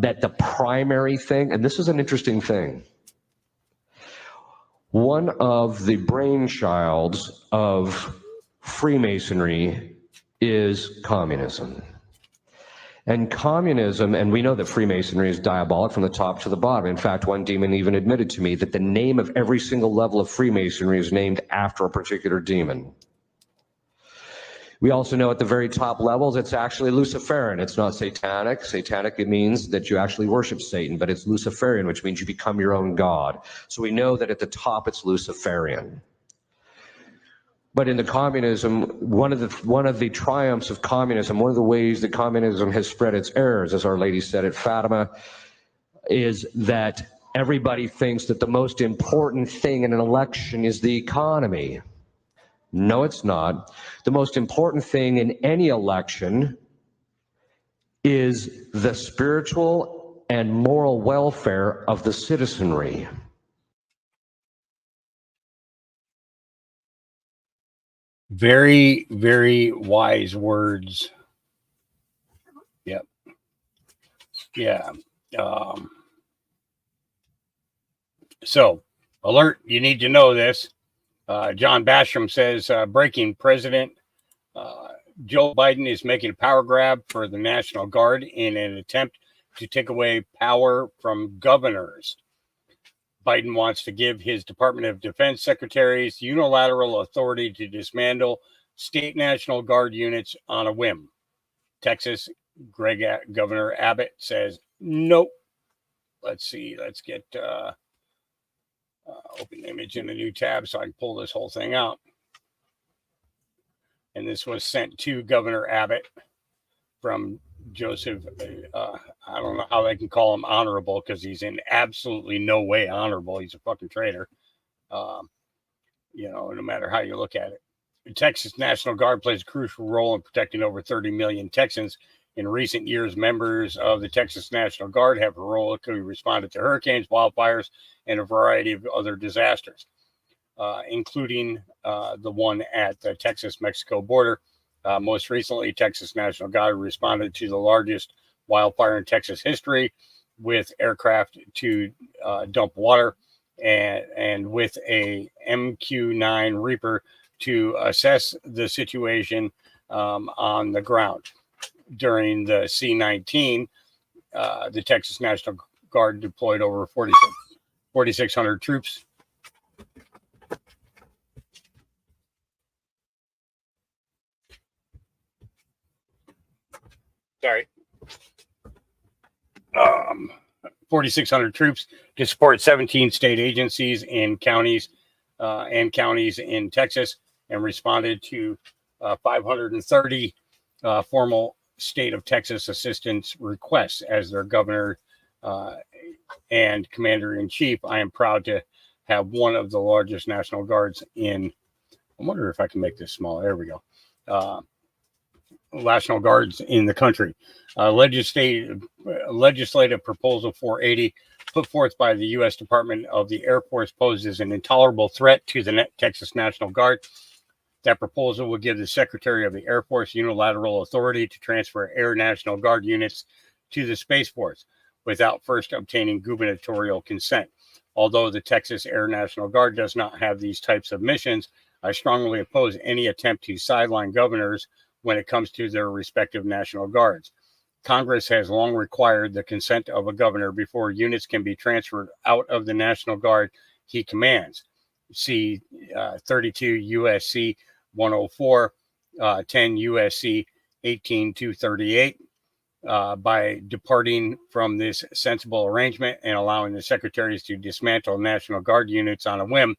that the primary thing, and this is an interesting thing, one of the brainchilds of Freemasonry is communism. And communism, and we know that Freemasonry is diabolic from the top to the bottom. In fact, one demon even admitted to me that the name of every single level of Freemasonry is named after a particular demon. We also know at the very top levels, it's actually Luciferian. It's not satanic. Satanic, it means that you actually worship Satan, but it's Luciferian, which means you become your own God. So we know that at the top, it's Luciferian. But in the communism, one of the triumphs of communism, one of the ways that communism has spread its errors, as Our Lady said at Fatima, is that everybody thinks that the most important thing in an election is the economy. No, it's not. The most important thing in any election is the spiritual and moral welfare of the citizenry. Very, very wise words. Yep. Yeah. So, alert, you need to know this. John Basham says, breaking President Joe Biden is making a power grab for the National Guard in an attempt to take away power from governors. Biden wants to give his Department of Defense secretaries unilateral authority to dismantle state National Guard units on a whim. Texas Governor Abbott says, nope. Let's see. Let's get open image in a new tab so I can pull this whole thing out. And this was sent to Governor Abbott from Joseph. I don't know how they can call him honorable because he's in absolutely no way honorable. He's a fucking traitor. No matter how you look at it. The Texas National Guard plays a crucial role in protecting over 30 million Texans. In recent years, members of the Texas National Guard have heroically responded to hurricanes, wildfires, and a variety of other disasters, including the one at the Texas-Mexico border. Most recently, Texas National Guard responded to the largest wildfire in Texas history with aircraft to dump water and with a MQ-9 Reaper to assess the situation on the ground. During the C-19, the Texas National Guard deployed over 4,600 troops. Sorry. 4,600 troops to support 17 state agencies in counties in Texas, and responded to 530 formal state of Texas assistance requests. As their governor and commander-in-chief, I am proud to have one of the largest National Guards in, I wonder if I can make this smaller. There we go. National Guards in the country. Legislative Proposal 480 put forth by the U.S. Department of the Air Force poses an intolerable threat to the Texas National Guard. That proposal will give the Secretary of the Air Force unilateral authority to transfer Air National Guard units to the Space Force without first obtaining gubernatorial consent. Although the Texas Air National Guard does not have these types of missions, I strongly oppose any attempt to sideline governors when it comes to their respective National Guards. Congress has long required the consent of a governor before units can be transferred out of the National Guard he commands. See 32 USC 104, 10 USC 18238. By departing from this sensible arrangement and allowing the secretaries to dismantle National Guard units on a whim,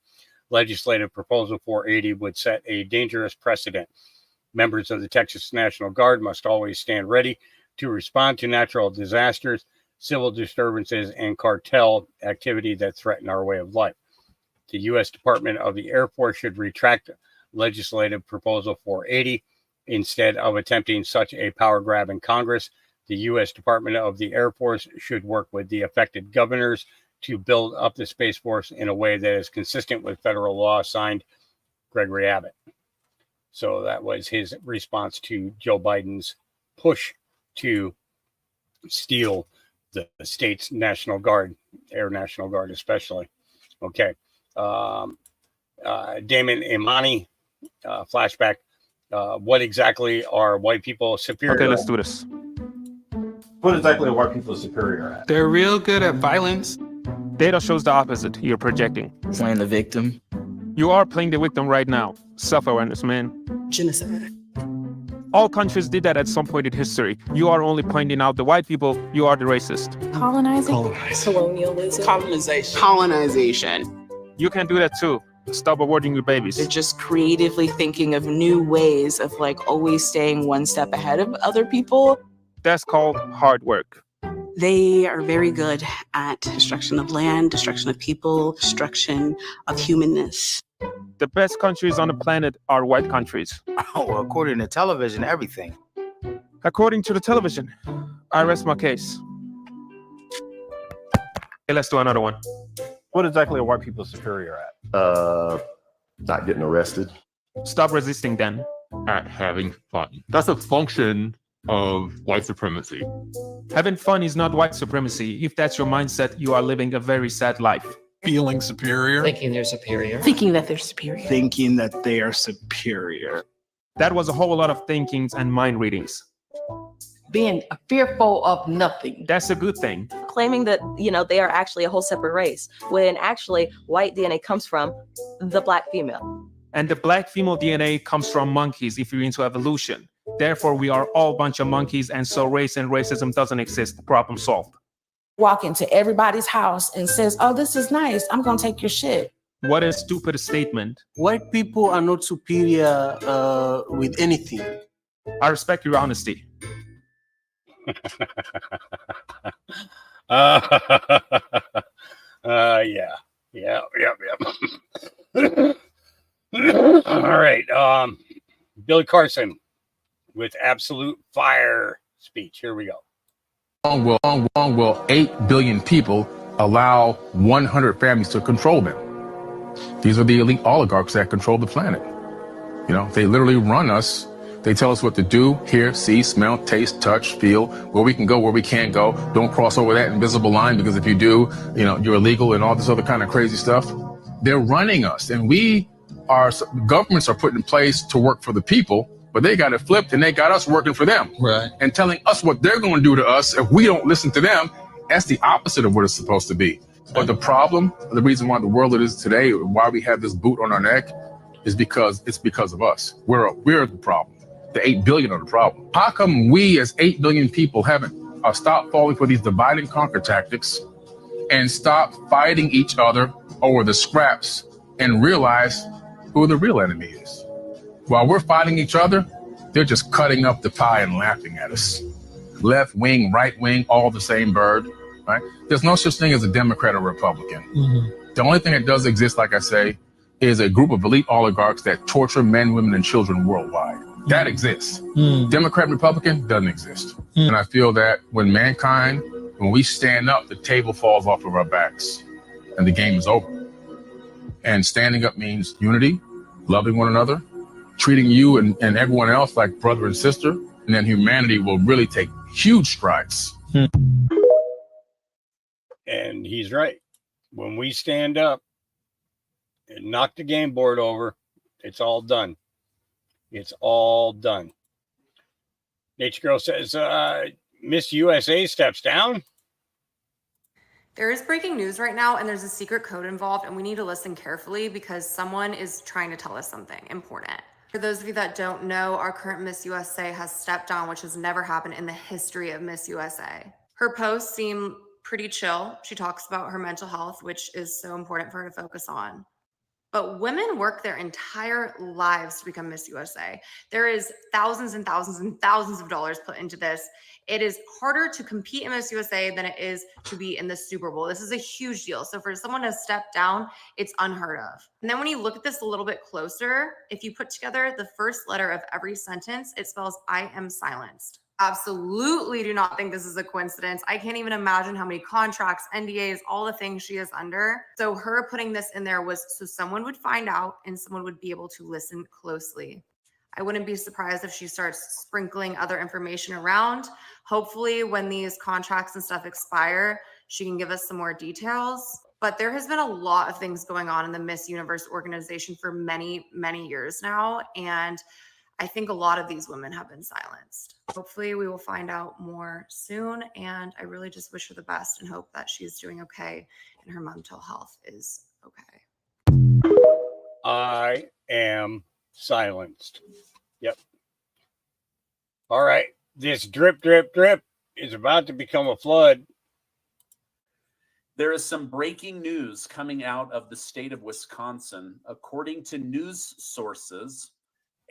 Legislative Proposal 480 would set a dangerous precedent. Members of the Texas National Guard must always stand ready to respond to natural disasters, civil disturbances, and cartel activity that threaten our way of life. The U.S. Department of the Air Force should retract Legislative Proposal 480. Instead of attempting such a power grab in Congress, the U.S. Department of the Air Force should work with the affected governors to build up the Space Force in a way that is consistent with federal law. Signed, Gregory Abbott. So that was his response to Joe Biden's push to steal the state's National Guard, Air National Guard especially. Okay. Damon Imani, flashback. What exactly are white people superior? Okay, let's do this. What exactly are white people superior at? They're real good at violence. Data shows the opposite. You're projecting. Playing the victim. You are playing the victim right now. Self-awareness, man. Genocide. All countries did that at some point in history. You are only pointing out the white people. You are the racist. Colonizing. Colonialism. Colonization. Colonization. You can do that too. Stop aborting your babies. They're just creatively thinking of new ways of like always staying one step ahead of other people. That's called hard work. They are very good at destruction of land, destruction of people, destruction of humanness. The best countries on the planet are white countries. Oh, according to television, everything. According to the television. I rest my case. Okay, let's do another one. What exactly are white people superior at? Not getting arrested. Stop resisting then. At having fun. That's a function of white supremacy. Having fun is not white supremacy. If that's your mindset, you are living a very sad life. Feeling superior. Thinking they're superior. Thinking that they're superior. Thinking that they are superior. That was a whole lot of thinkings and mind readings. Being fearful of nothing. That's a good thing. Claiming that, they are actually a whole separate race, when actually white DNA comes from the black female. And the black female DNA comes from monkeys if you're into evolution. Therefore, we are all a bunch of monkeys, and so race and racism doesn't exist. Problem solved. Walk into everybody's house and says, oh, this is nice. I'm going to take your shit. What a stupid statement. White people are not superior with anything. I respect your honesty. Yeah. All right. Billy Carson with absolute fire speech. Here we go. Long will 8 billion people allow 100 families to control them? These are the elite oligarchs that control the planet. They literally run us. They tell us what to do, hear, see, smell, taste, touch, feel, where we can go, where we can't go. Don't cross over that invisible line, because if you do, you're illegal and all this other kind of crazy stuff. They're running us, and governments are put in place to work for the people, but they got it flipped and they got us working for them. Right. And telling us what they're going to do to us if we don't listen to them. That's the opposite of what it's supposed to be. But the problem, the reason why the world it is today, why we have this boot on our neck, is because of us. We're the problem. The 8 billion are the problem. How come we as 8 billion people haven't stopped falling for these divide and conquer tactics and stop fighting each other over the scraps and realize who the real enemy is? While we're fighting each other, they're just cutting up the pie and laughing at us. Left wing, right wing, all the same bird, right? There's no such thing as a Democrat or Republican. Mm-hmm. The only thing that does exist, like I say, is a group of elite oligarchs that torture men, women, and children worldwide. That exists. Democrat and Republican doesn't exist. And I feel that when we stand up, the table falls off of our backs and the game is over. And standing up means unity, loving one another, treating you and everyone else like brother and sister, and then humanity will really take huge strides. And he's right. When we stand up and knock the game board over, it's all done. It's all done. Nature Girl says, Miss USA steps down. There is breaking news right now, and there's a secret code involved, and we need to listen carefully because someone is trying to tell us something important. For those of you that don't know, our current Miss USA has stepped down, which has never happened in the history of Miss USA. Her posts seem pretty chill. She talks about her mental health, which is so important for her to focus on. But women work their entire lives to become Miss USA. There is thousands and thousands and thousands of dollars put into this. It is harder to compete in Miss USA than it is to be in the Super Bowl. This is a huge deal. So for someone to step down, it's unheard of. And then when you look at this a little bit closer, if you put together the first letter of every sentence, it spells I am silenced. Absolutely do not think this is a coincidence. I can't even imagine how many contracts, NDAs, all the things she is under. So her putting this in there was so someone would find out and someone would be able to listen closely. I wouldn't be surprised if she starts sprinkling other information around. Hopefully when these contracts and stuff expire, she can give us some more details. But there has been a lot of things going on in the Miss Universe organization for many, many years now. And I think a lot of these women have been silenced. Hopefully we will find out more soon. And I really just wish her the best and hope that she's doing okay and her mental health is okay. I am silenced. Yep. All right. This drip, drip, drip is about to become a flood. There is some breaking news coming out of the state of Wisconsin. According to news sources,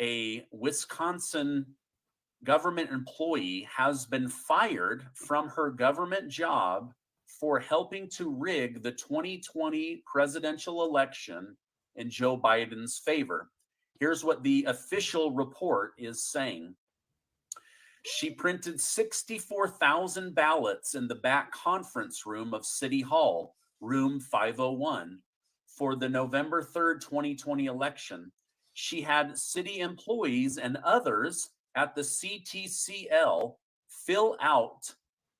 a Wisconsin government employee has been fired from her government job for helping to rig the 2020 presidential election in Joe Biden's favor. Here's what the official report is saying. She printed 64,000 ballots in the back conference room of City Hall, room 501, for the November 3rd, 2020 election. She had city employees and others at the CTCL fill out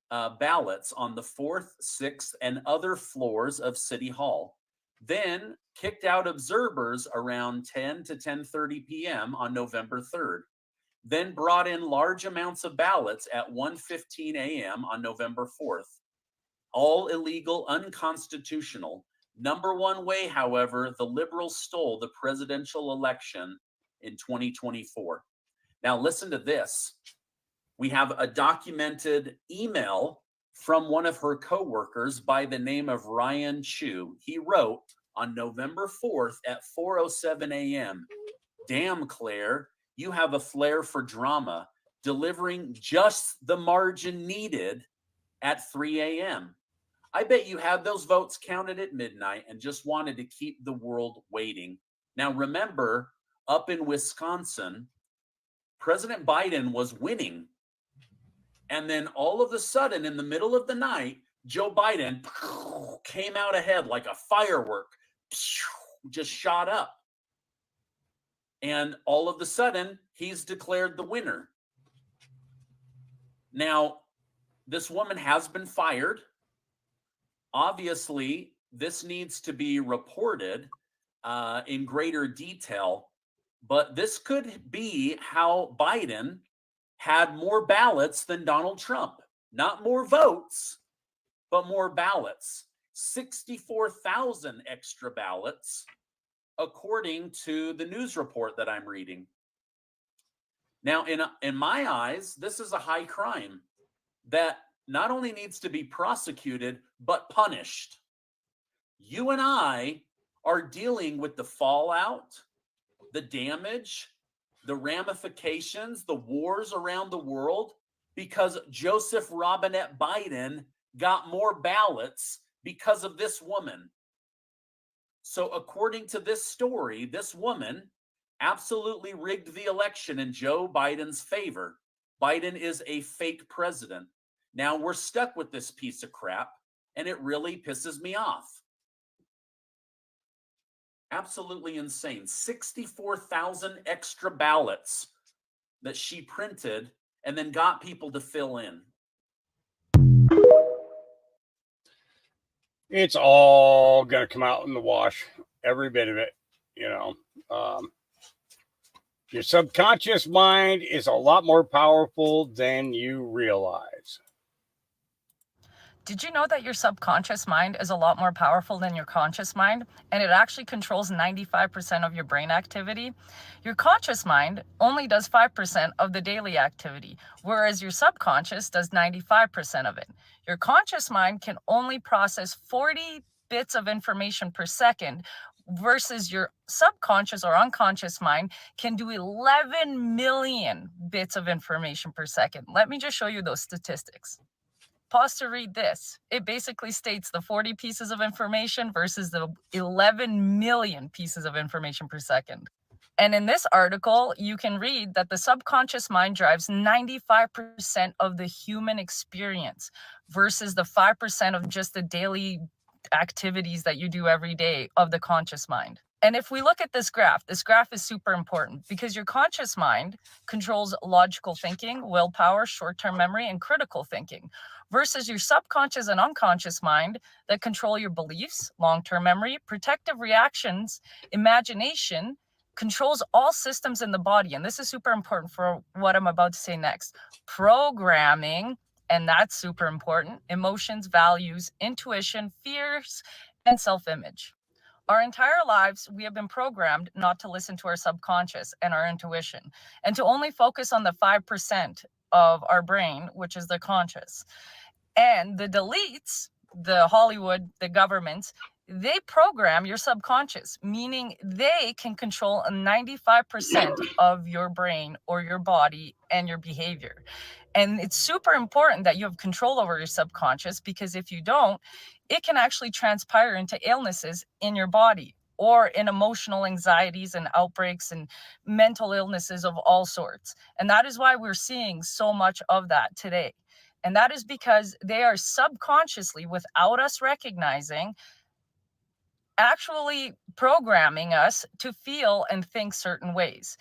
ballots on the 4th, 6th, and other floors of City Hall. Then kicked out observers around 10 to 10:30 p.m. on November 3rd. Then brought in large amounts of ballots at 1:15 a.m. on November 4th. All illegal, unconstitutional. Number one way, however, the liberals stole the presidential election in 2024. Now, listen to this. We have a documented email from one of her coworkers by the name of Ryan Chu. He wrote on November 4th at 4:07 a.m., "Damn, Claire, you have a flair for drama, delivering just the margin needed at 3 a.m. I bet you had those votes counted at midnight and just wanted to keep the world waiting." Now, remember, up in Wisconsin, President Biden was winning. And then all of a sudden, in the middle of the night, Joe Biden came out ahead like a firework, just shot up. And all of a sudden, he's declared the winner. Now, this woman has been fired. Obviously, this needs to be reported in greater detail, but this could be how Biden had more ballots than Donald Trump. Not more votes, but more ballots. 64,000 extra ballots, according to the news report that I'm reading. Now, in my eyes, this is a high crime that not only needs to be prosecuted, but punished. You and I are dealing with the fallout, the damage, the ramifications, the wars around the world, because Joseph Robinette Biden got more ballots because of this woman. So according to this story, this woman absolutely rigged the election in Joe Biden's favor. Biden is a fake president. Now we're stuck with this piece of crap, and it really pisses me off. Absolutely insane. 64,000 extra ballots that she printed and then got people to fill in. It's all going to come out in the wash, every bit of it. Your subconscious mind is a lot more powerful than you realize. Did you know that your subconscious mind is a lot more powerful than your conscious mind? And it actually controls 95% of your brain activity. Your conscious mind only does 5% of the daily activity, whereas your subconscious does 95% of it. Your conscious mind can only process 40 bits of information per second, versus your subconscious or unconscious mind can do 11 million bits of information per second. Let me just show you those statistics. Pause to read this. It basically states the 40 pieces of information versus the 11 million pieces of information per second. And in this article, you can read that the subconscious mind drives 95% of the human experience versus the 5% of just the daily activities that you do every day of the conscious mind. And if we look at this graph is super important because your conscious mind controls logical thinking, willpower, short-term memory, and critical thinking, versus your subconscious and unconscious mind that control your beliefs, long-term memory, protective reactions, imagination, controls all systems in the body. And this is super important for what I'm about to say next. Programming, and that's super important, emotions, values, intuition, fears, and self-image. Our entire lives, we have been programmed not to listen to our subconscious and our intuition, and to only focus on the 5% of our brain, which is the conscious. And the deletes, the Hollywood, the governments, they program your subconscious, meaning they can control 95% of your brain or your body and your behavior. And it's super important that you have control over your subconscious, because if you don't, it can actually transpire into illnesses in your body or in emotional anxieties and outbreaks and mental illnesses of all sorts. And that is why we're seeing so much of that today. And that is because they are subconsciously, without us recognizing, actually programming us to feel and think certain ways.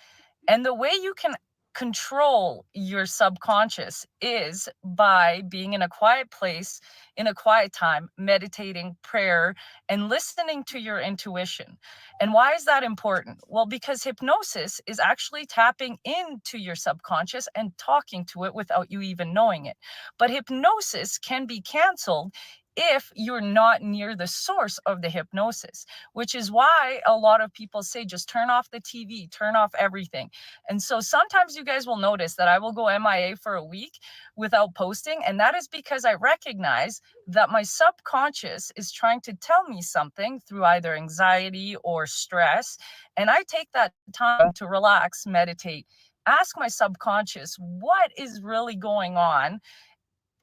And the way you can control your subconscious is by being in a quiet place, in a quiet time, meditating, prayer, and listening to your intuition. And why is that important? Well, because hypnosis is actually tapping into your subconscious and talking to it without you even knowing it. But hypnosis can be canceled if you're not near the source of the hypnosis, which is why a lot of people say, just turn off the TV, turn off everything. And so sometimes you guys will notice that I will go MIA for a week without posting. And that is because I recognize that my subconscious is trying to tell me something through either anxiety or stress. And I take that time to relax, meditate, ask my subconscious what is really going on,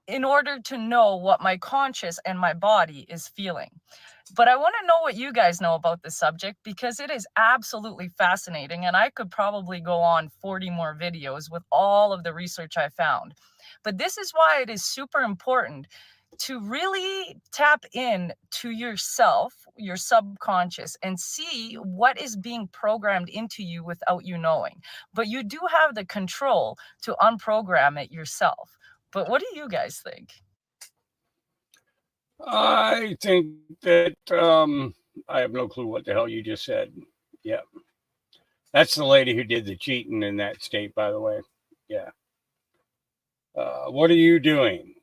in order to know what my conscious and my body is feeling. But I want to know what you guys know about this subject, because it is absolutely fascinating, and I could probably go on 40 more videos with all of the research I found. But this is why it is super important to really tap in to yourself, your subconscious, and see what is being programmed into you without you knowing. But you do have the control to unprogram it yourself. But what do you guys think? I think that I have no clue what the hell you just said. Yeah. That's the lady who did the cheating in that state, by the way. Yeah. What are you doing?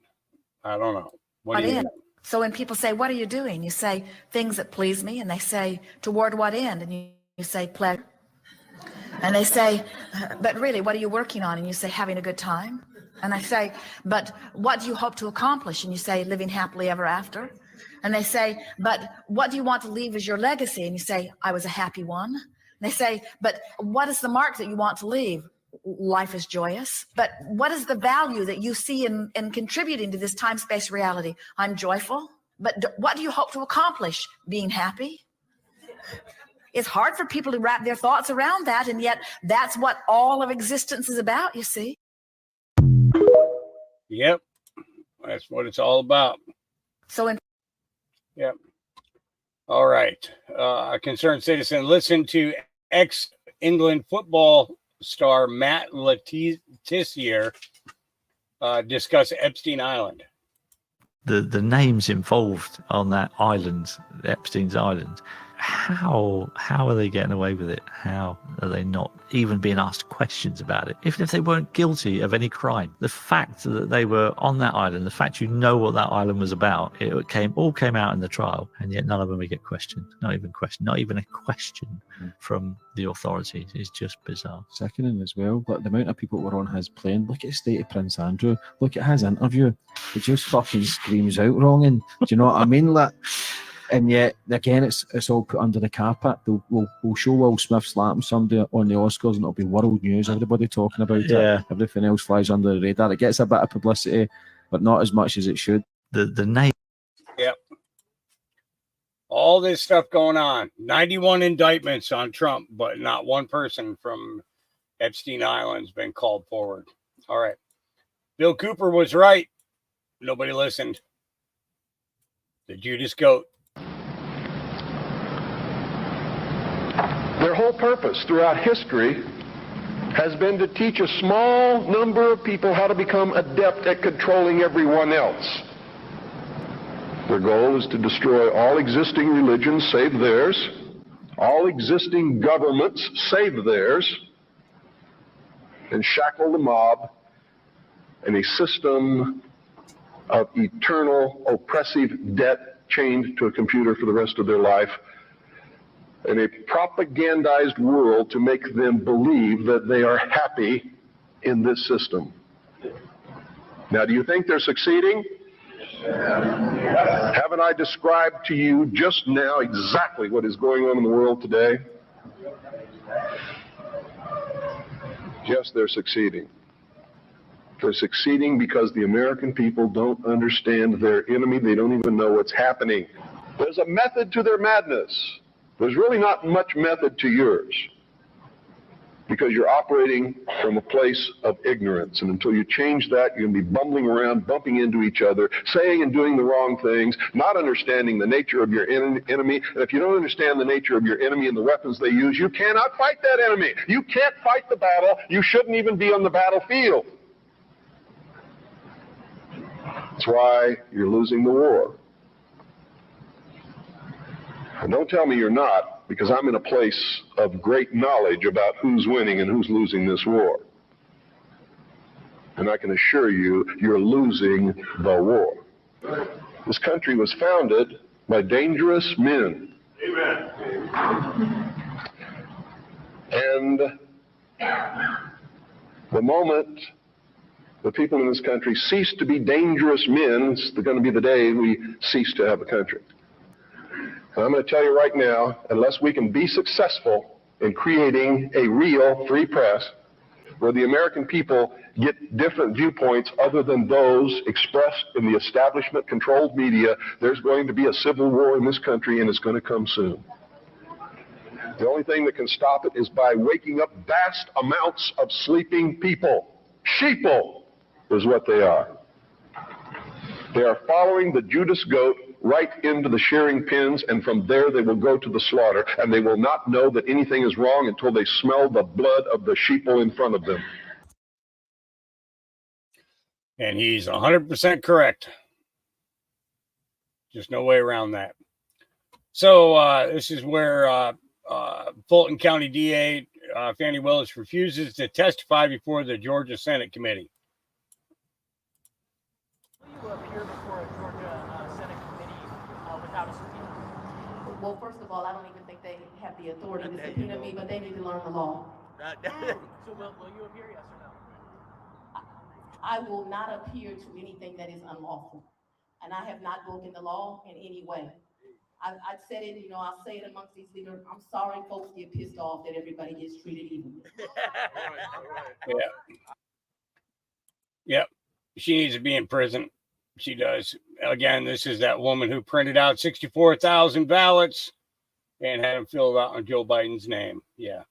I don't know. What are you doing? So when people say, what are you doing? You say, things that please me. And they say, toward what end? And you say, pleasure. And they say, but really, what are you working on? And you say, having a good time. And I say, but what do you hope to accomplish? And you say, living happily ever after. And they say, but what do you want to leave as your legacy? And you say, I was a happy one. And they say, but what is the mark that you want to leave? Life is joyous. But what is the value that you see in contributing to this time-space reality? I'm joyful. But what do you hope to accomplish? Being happy. It's hard for people to wrap their thoughts around that. And yet that's what all of existence is about, you see. Yep. That's what it's all about. So yep. All right. A concerned citizen listened to ex-England football star Matt Letizia discuss Epstein Island. The names involved on that island, Epstein's Island, how are they getting away with it? How are they not even being asked questions about it? Even if they weren't guilty of any crime, the fact that they were on that island, the fact you know what that island was about, it all came out in the trial, and yet none of them would get questioned. Not even a question from the authorities. It's just bizarre. Sickening as well. But the amount of people that were on his plane, look at the state of Prince Andrew, look at his interview. It just fucking screams out wronging. Do you know what I mean? Like, and yet, again, it's all put under the carpet. We'll show Will Smith slapping somebody on the Oscars and it'll be world news, everybody talking about it. Everything else flies under the radar. It gets a bit of publicity, but not as much as it should. The name. Yep. All this stuff going on. 91 indictments on Trump, but not one person from Epstein Island's been called forward. All right. Bill Cooper was right. Nobody listened. The Judas Goat. Their whole purpose throughout history has been to teach a small number of people how to become adept at controlling everyone else. Their goal is to destroy all existing religions save theirs, all existing governments save theirs, and shackle the mob in a system of eternal oppressive debt chained to a computer for the rest of their life, in a propagandized world to make them believe that they are happy in this system. Now, do you think they're succeeding? Haven't I described to you just now exactly what is going on in the world today? Yes, they're succeeding. They're succeeding because the American people don't understand their enemy. They don't even know what's happening. There's a method to their madness. There's really not much method to yours, because you're operating from a place of ignorance. And until you change that, you're going to be bumbling around, bumping into each other, saying and doing the wrong things, not understanding the nature of your enemy. And if you don't understand the nature of your enemy and the weapons they use, you cannot fight that enemy. You can't fight the battle. You shouldn't even be on the battlefield. That's why you're losing the war. And don't tell me you're not, because I'm in a place of great knowledge about who's winning and who's losing this war. And I can assure you, you're losing the war. This country was founded by dangerous men. Amen. And the moment the people in this country cease to be dangerous men, it's going to be the day we cease to have a country. And I'm going to tell you right now, unless we can be successful in creating a real free press where the American people get different viewpoints other than those expressed in the establishment-controlled media, there's going to be a civil war in this country, and it's going to come soon. The only thing that can stop it is by waking up vast amounts of sleeping people. Sheeple is what they are. They are following the Judas goat right into the shearing pens, and from there they will go to the slaughter, and they will not know that anything is wrong until they smell the blood of the sheeple in front of them. And he's 100% correct. Just no way around that. So this is where Fulton County DA Fannie Willis refuses to testify before the Georgia Senate Committee. Well, first of all, I don't even think they have the authority to subpoena me, but they need to learn the law. So will you appear, yes or no? I will not appear to anything that is unlawful. And I have not broken the law in any way. I said it, I'll say it amongst these leaders. I'm sorry folks get pissed off that everybody gets treated evenly. Yeah. Yep. She needs to be in prison. She does. Again, this is that woman who printed out 64,000 ballots and had them filled out on Joe Biden's name. Yeah.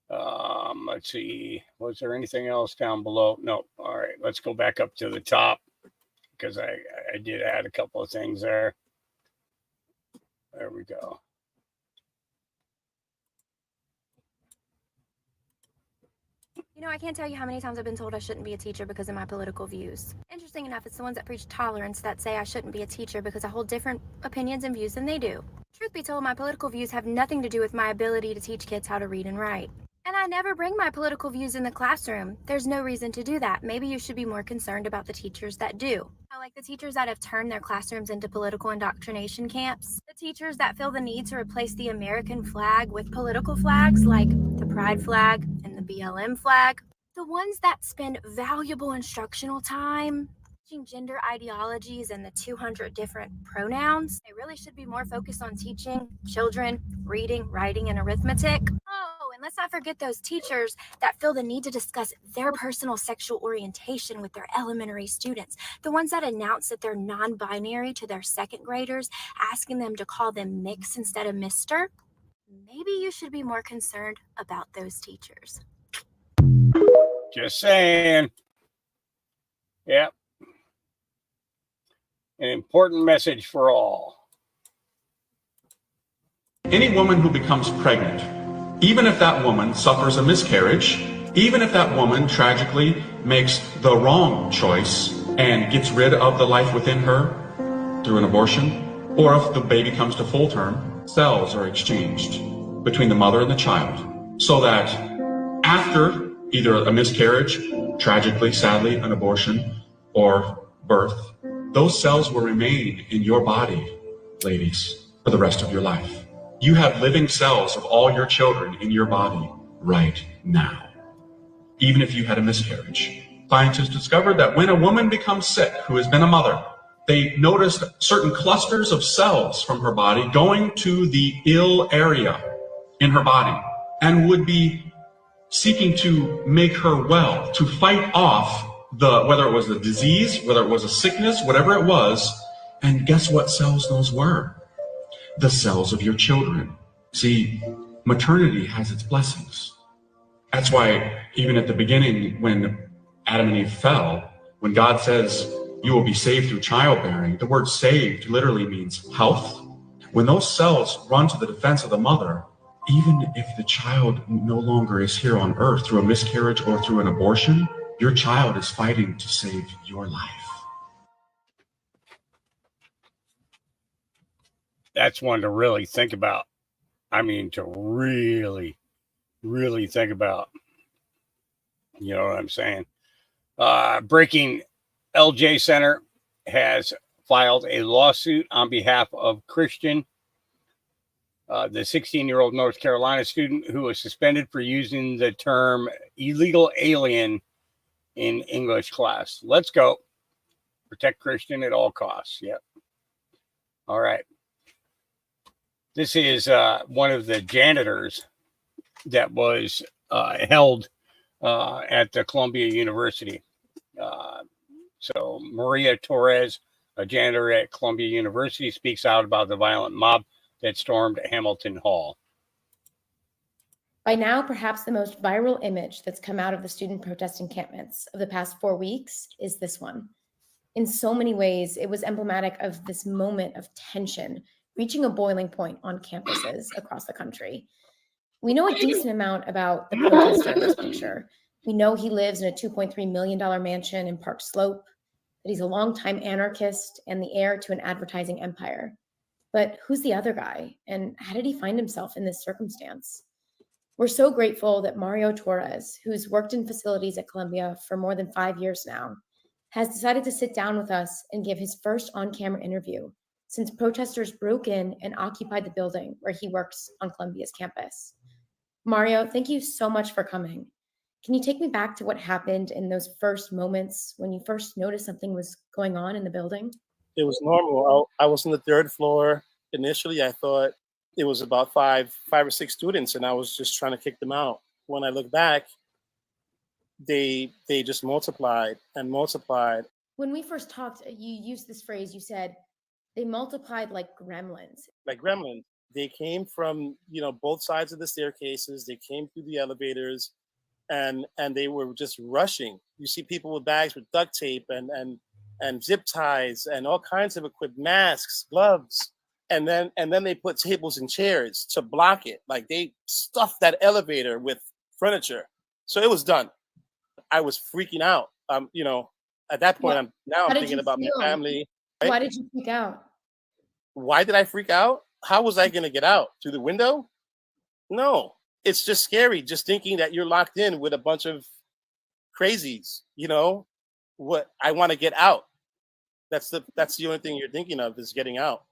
Let's see. Was there anything else down below? No. All right. Let's go back up to the top because I did add a couple of things there. There we go. I can't tell you how many times I've been told I shouldn't be a teacher because of my political views. Interesting enough, it's the ones that preach tolerance that say I shouldn't be a teacher because I hold different opinions and views than they do. Truth be told, my political views have nothing to do with my ability to teach kids how to read and write. And I never bring my political views in the classroom. There's no reason to do that. Maybe you should be more concerned about the teachers that do. I like the teachers that have turned their classrooms into political indoctrination camps. The teachers that feel the need to replace the American flag with political flags like the pride flag and the BLM flag. The ones that spend valuable instructional time teaching gender ideologies and the 200 different pronouns. They really should be more focused on teaching children reading, writing, and arithmetic. Oh, and let's not forget those teachers that feel the need to discuss their personal sexual orientation with their elementary students. The ones that announce that they're non-binary to their second graders, asking them to call them Mix instead of Mister. Maybe you should be more concerned about those teachers. Just saying. Yep. An important message for all. Any woman who becomes pregnant, even if that woman suffers a miscarriage, even if that woman tragically makes the wrong choice and gets rid of the life within her through an abortion, or if the baby comes to full term, cells are exchanged between the mother and the child, so that after either a miscarriage, tragically, sadly, an abortion, or birth, those cells will remain in your body, ladies, for the rest of your life. You have living cells of all your children in your body right now, even if you had a miscarriage. Scientists discovered that when a woman becomes sick, who has been a mother, they noticed certain clusters of cells from her body going to the ill area in her body and would be seeking to make her well, to fight off whether it was a disease, whether it was a sickness, whatever it was. And guess what cells those were? The cells of your children. See, maternity has its blessings. That's why even at the beginning, when Adam and Eve fell, when God says you will be saved through childbearing, the word saved literally means health. When those cells run to the defense of the mother, even if the child no longer is here on earth through a miscarriage or through an abortion, your child is fighting to save your life. That's one to really think about. I mean, to really, really think about. You know what I'm saying? Breaking LJ Center has filed a lawsuit on behalf of Christian, the 16-year-old North Carolina student who was suspended for using the term illegal alien in English class. Let's go. Protect Christian at all costs. Yep. All right. This is one of the janitors that was held at the Columbia University. So Maria Torres, a janitor at Columbia University, speaks out about the violent mob that stormed Hamilton Hall. By now, perhaps the most viral image that's come out of the student protest encampments of the past 4 weeks is this one. In so many ways, it was emblematic of this moment of tension reaching a boiling point on campuses across the country. We know a decent amount about the protester in this picture. We know he lives in a $2.3 million mansion in Park Slope, that he's a longtime anarchist and the heir to an advertising empire. But who's the other guy? And how did he find himself in this circumstance? We're so grateful that Mario Torres, who's worked in facilities at Columbia for more than 5 years now, has decided to sit down with us and give his first on-camera interview since protesters broke in and occupied the building where he works on Columbia's campus. Mario, thank you so much for coming. Can you take me back to what happened in those first moments when you first noticed something was going on in the building? It was normal. I was on the third floor. Initially, I thought it was about five or six students, and I was just trying to kick them out. When I look back, they just multiplied and multiplied. When we first talked, you used this phrase, you said, they multiplied like gremlins. Like gremlins. They came from, both sides of the staircases. They came through the elevators, and they were just rushing. You see people with bags with duct tape and zip ties and all kinds of equipment, masks, gloves. And then they put tables and chairs to block it. Like they stuffed that elevator with furniture. So it was done. I was freaking out. At that point, I'm thinking about my family. Right? Why did you freak out? Why did I freak out? how was I going to get out? Through the window? No. It's just scary just thinking that you're locked in with a bunch of crazies, you know? What I want to get out. That's the only thing you're thinking of is getting out.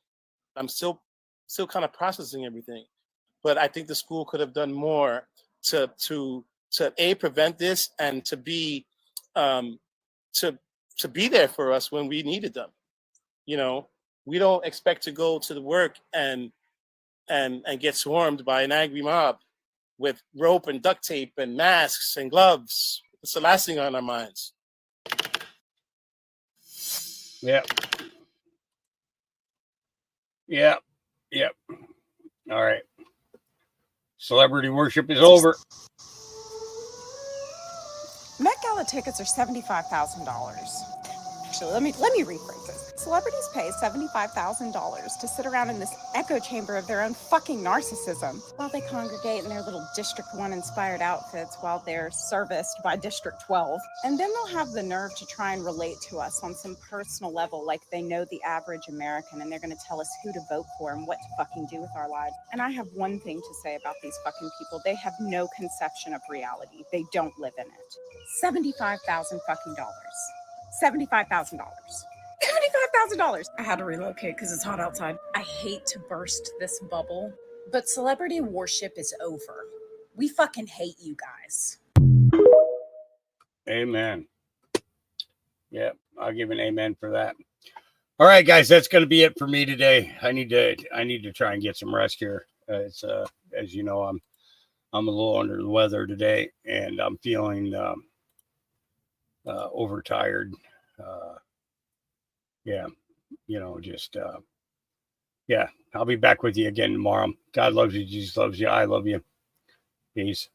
I'm still kind of processing everything. But I think the school could have done more to A, prevent this, and to B, to be there for us when we needed them. You know, we don't expect to go to the work and get swarmed by an angry mob with rope and duct tape and masks and gloves. It's the last thing on our minds. Yep. Yep. Yep. All right. Celebrity worship is over. Met Gala tickets are $75,000. Actually, let me rephrase this. Celebrities pay $75,000 to sit around in this echo chamber of their own fucking narcissism while they congregate in their little District 1 inspired outfits while they're serviced by District 12. And then they'll have the nerve to try and relate to us on some personal level like they know the average American, and they're going to tell us who to vote for and what to fucking do with our lives. And I have one thing to say about these fucking people. They have no conception of reality. They don't live in it. $75,000 fucking dollars. $75,000. $75,000. I had to relocate because it's hot outside. I hate to burst this bubble, but celebrity worship is over. We fucking hate you guys. Amen. Yeah, I'll give an amen for that. All right, guys, that's going to be it for me today. I need to try and get some rest here. It's as you know, I'm a little under the weather today, and I'm feeling overtired. Yeah, you know, just yeah, I'll be back with you again tomorrow. God loves you, Jesus loves you, I love you. Peace.